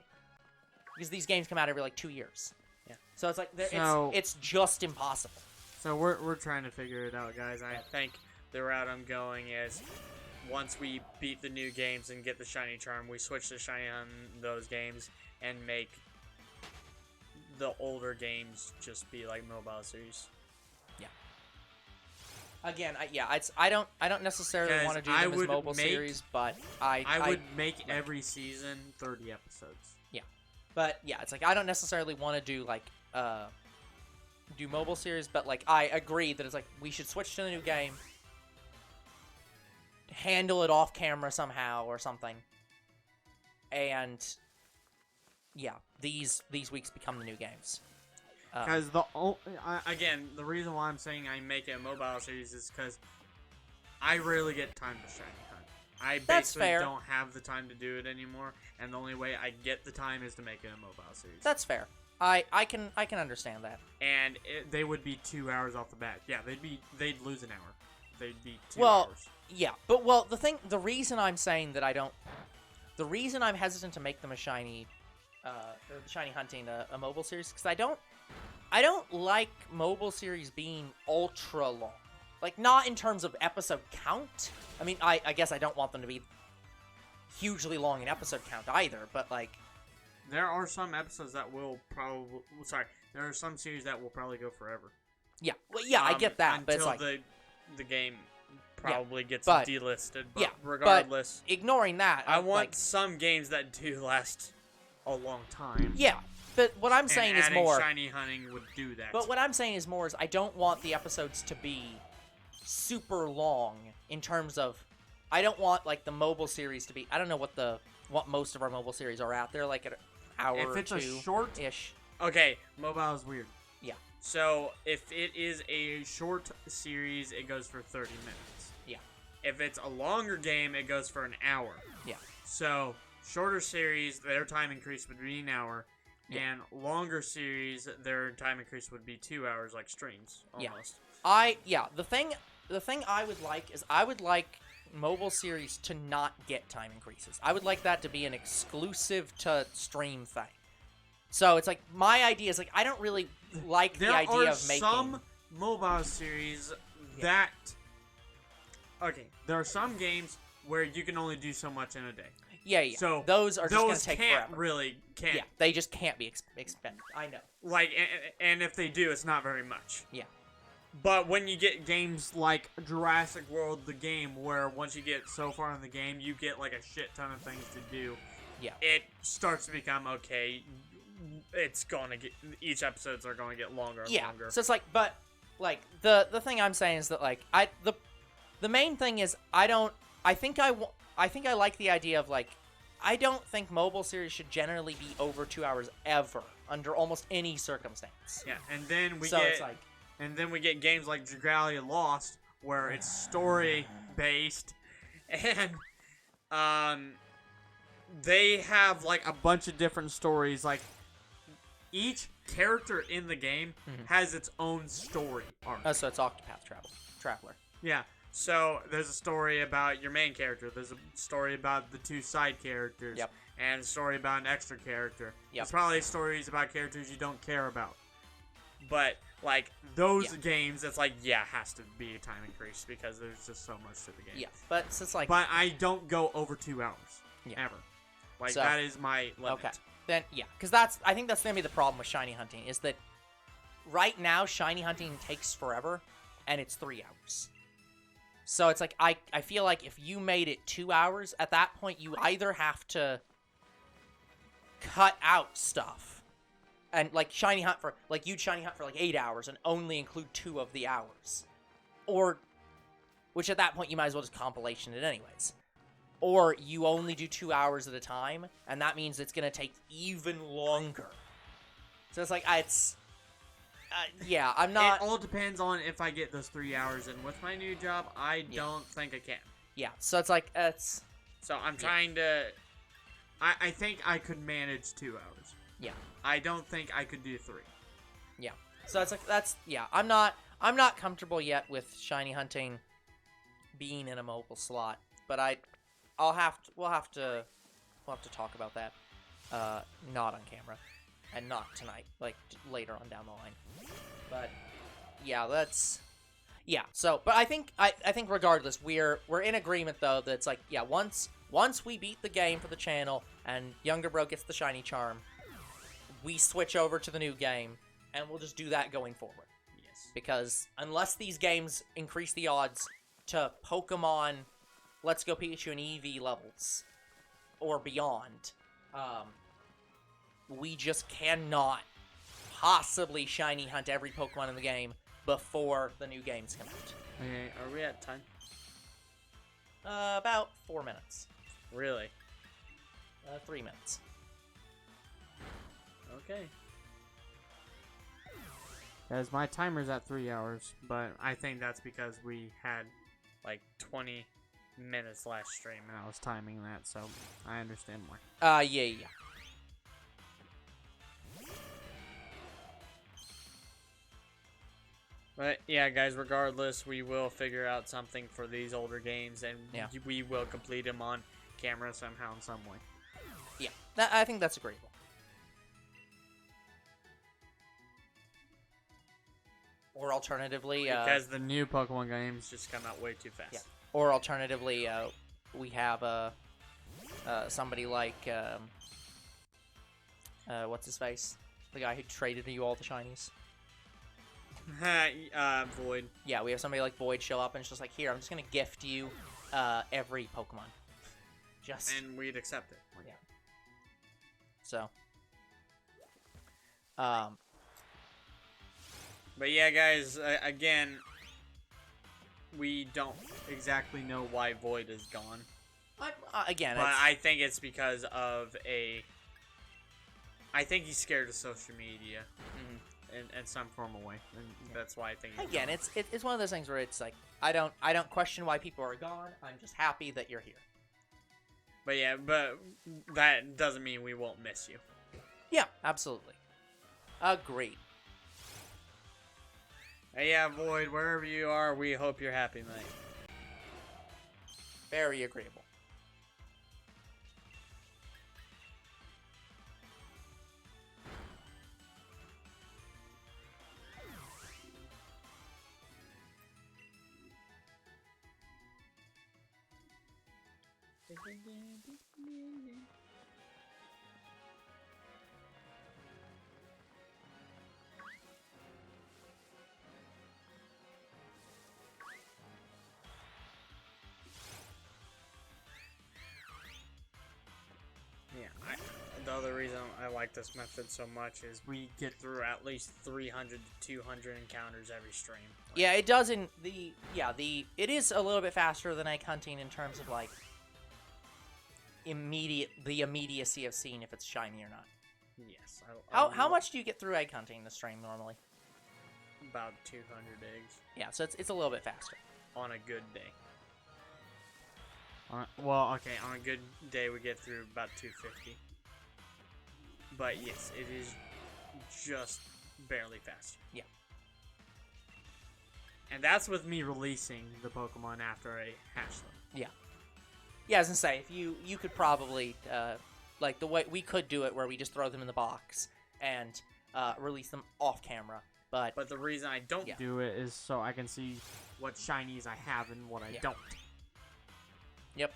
A: because these games come out every like 2 years.
B: Yeah.
A: So it's like
B: So-
A: it's just impossible.
B: So we're trying to figure it out, guys. I think the route I'm going is once we beat the new games and get the shiny charm, we switch to shiny on those games and make the older games just be like mobile series.
A: Again, I don't necessarily want to do them as mobile series, but
B: I would make every season 30 episodes.
A: But yeah, it's like I don't necessarily want to do like do mobile series, but like I agree that it's like we should switch to the new game, handle it off camera somehow or something, and yeah, these weeks become the new games.
B: Because again, the reason why I'm saying I make it a mobile series is because I rarely get time to shiny hunt. I
A: That's
B: basically
A: fair.
B: don't have the time to do it anymore, and the only way I get the time is to make it a mobile series.
A: That's fair. I can understand that.
B: And they would be 2 hours off the bat. Yeah, they'd lose an hour. They'd be 2
A: Well,
B: hours.
A: yeah, but the reason I'm saying that the reason I'm hesitant to make them a shiny, or the shiny hunting a mobile series, because I don't like mobile series being ultra long. Like, not in terms of episode count. I mean, I guess I don't want them to be hugely long in episode count either, but like,
B: There are some episodes that will probably... Sorry, there are some series that will probably go forever.
A: yeah, well, yeah, I get that, but it's
B: Until
A: like,
B: the game probably gets
A: but-
B: delisted, but
A: yeah,
B: regardless...
A: ignoring that,
B: I want
A: like,
B: some games that do last a long time.
A: yeah, but what I'm
B: And
A: saying is
B: adding
A: more...
B: shiny hunting would do that.
A: But what I'm saying is more is I don't want the episodes to be super long in terms of... I don't want, like, the mobile series to be... I don't know what most of our mobile series are out there, like an hour
B: If
A: or
B: it's a
A: two
B: short-
A: ish.
B: Okay, mobile is weird.
A: Yeah.
B: So, if it is a short series, it goes for 30 minutes.
A: Yeah.
B: If it's a longer game, it goes for an hour.
A: Yeah.
B: So, shorter series, their time increase would be an hour.
A: Yeah.
B: And longer series, their time increase would be 2 hours, like streams, almost.
A: The thing I would like is I would like mobile series to not get time increases. I would like that to be an exclusive to stream thing. So it's like my idea is like I don't really like the idea of making
B: some mobile series that there are some games where you can only do so much in a day.
A: yeah.
B: So
A: those are just gonna take
B: can't
A: forever.
B: really
A: Yeah, they just can't be expended. I know.
B: like, and if they do, it's not very much.
A: Yeah.
B: But when you get games like Jurassic World, the game, where once you get so far in the game, you get like a shit ton of things to do.
A: Yeah.
B: It starts to become okay. It's gonna get each episodes are gonna get longer and
A: Yeah.
B: longer.
A: So it's like, but like the thing I'm saying is that like the main thing is I think I like the idea of like I don't think mobile series should generally be over 2 hours ever under almost any circumstance.
B: Yeah, and then we
A: So
B: get
A: it's like
B: games like Dragalia Lost, where it's story based, and they have like a bunch of different stories. Like each character in the game has its own story arc.
A: so it's Octopath Traveler.
B: Yeah. So there's a story about your main character. There's a story about the 2 side characters.
A: Yep.
B: And a story about an extra character.
A: Yep.
B: There's probably stories about characters you don't care about. But like those games, it's like has to be a time increase because there's just so much to the game.
A: Yeah, but it's like
B: But I don't go over 2 hours ever. Like
A: So-
B: that is my limit.
A: okay. Then because I think that's gonna be the problem with shiny hunting is that right now shiny hunting takes forever, and it's 3 hours. So it's like I feel like if you made it 2 hours, at that point you either have to cut out stuff and like shiny hunt for like 8 hours and only include 2 of the hours, or which at that point you might as well just compilation it anyways. Or you only do 2 hours at a time, and that means it's going to take even longer So it's like yeah, I'm not.
B: It all depends on if I get those 3 hours in. With my new job, I don't think I can.
A: Yeah, so it's like it's.
B: So I'm trying to. I think I could manage 2 hours.
A: Yeah.
B: I don't think I could do 3.
A: Yeah. So it's like yeah. I'm not comfortable yet with shiny hunting being in a mobile slot, but we'll have to talk about that, not on camera, and not tonight, like later on down the line. But yeah, so, but I think regardless, we're in agreement though that it's like, yeah, once we beat the game for the channel and Younger Bro gets the shiny charm, we switch over to the new game, and we'll just do that going forward.
B: Yes.
A: Because unless these games increase the odds to Pokemon Let's Go Pikachu and Eevee levels or beyond, we just cannot possibly shiny hunt every Pokemon in the game before the new games come out.
B: Okay, are we at time?
A: About 4 minutes.
B: Really?
A: 3 minutes.
B: Okay. As my timer's at 3 hours, but I think that's because we had like 20 minutes last stream and I was timing that, so I understand more.
A: Yeah.
B: But yeah, guys, regardless, we will figure out something for these older games, and we will complete them on camera somehow in some way.
A: Yeah, I think that's agreeable. Or alternatively,
B: because the new Pokemon games just come out way too fast.
A: Yeah. Or alternatively, we have somebody like what's his face, the guy who traded you all the shinies.
B: Void.
A: Yeah, we have somebody like Void show up and it's just like, here, I'm just gonna gift you every Pokemon.
B: And we'd accept it.
A: Yeah. So.
B: But yeah, guys, again, we don't exactly know why Void is gone.
A: Again,
B: but I think it's because of I think he's scared of social media.
A: Mm-hmm.
B: In some form of way, and that's why I think.
A: Again, it's one of those things where it's like I don't question why people are gone. I'm just happy that you're here.
B: But yeah, but that doesn't mean we won't miss you.
A: Yeah, absolutely. Agreed.
B: Yeah, Void, wherever you are, we hope you're happy, mate.
A: Very agreeable.
B: Yeah, the other reason I like this method so much is we get through at least 300 to 200 encounters every stream.
A: Yeah, it doesn't. It is a little bit faster than egg hunting in terms of like the immediacy of seeing if it's shiny or not.
B: Yes.
A: How much do you get through egg hunting in the stream normally?
B: About 200 eggs.
A: Yeah, so it's a little bit faster.
B: On a good day. On a good day we get through about 250. But yes, it is just barely faster.
A: Yeah.
B: And that's with me releasing the Pokemon after I hatch them.
A: Yeah. Yeah, I was gonna say, if you could probably, like the way we could do it where we just throw them in the box and release them off camera. But
B: the reason I don't do it is so I can see what shinies I have and what I don't.
A: Yep.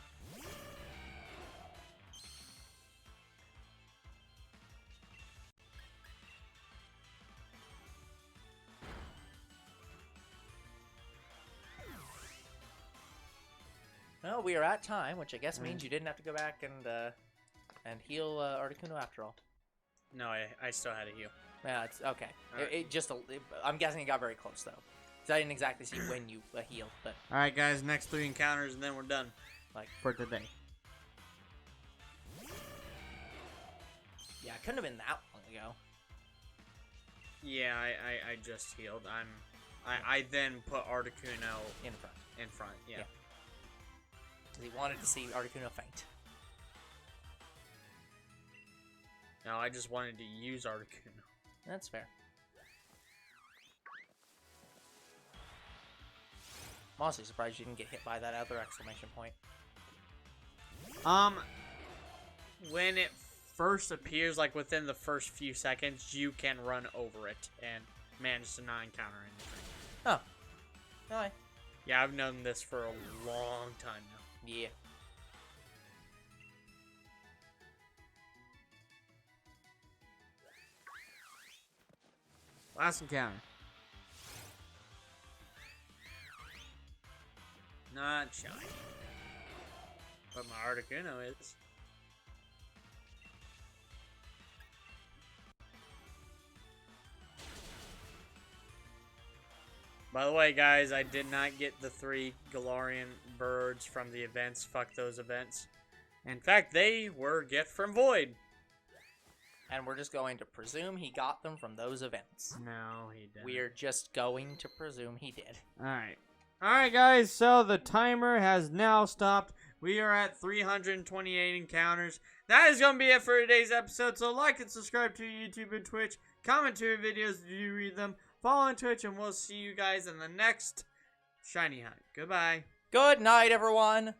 A: Well, we are at time, which I guess means you didn't have to go back and heal Articuno after all.
B: No, I still had a heal.
A: Yeah, it's okay.
B: Right.
A: I'm guessing it got very close though, because I didn't exactly see when you healed. But
B: all right, guys, next 3 encounters and then we're done.
A: Like
B: for today.
A: Yeah, it couldn't have been that long ago.
B: Yeah, I just healed. I then put Articuno
A: In front.
B: in front. Yeah.
A: Yeah. Because he wanted to see Articuno faint.
B: No, I just wanted to use Articuno.
A: That's fair. I'm honestly surprised you didn't get hit by that other exclamation point.
B: When it first appears, like within the first few seconds, you can run over it and manage to not encounter anything.
A: Oh. Really?
B: Yeah, I've known this for a long time now.
A: Yeah.
B: Last encounter. Not shiny. But my Articuno is. By the way, guys, I did not get the 3 Galarian birds from the events. Fuck those events. In fact, they were gift from Void.
A: And we're just going to presume he got them from those events.
B: No, he didn't.
A: We're just going to presume he did.
B: Alright. Alright, guys, so the timer has now stopped. We are at 328 encounters. That is going to be it for today's episode. So like and subscribe to YouTube and Twitch. Comment to your videos if you read them. Follow on Twitch, and we'll see you guys in the next Shiny Hunt. Goodbye.
A: Good night, everyone.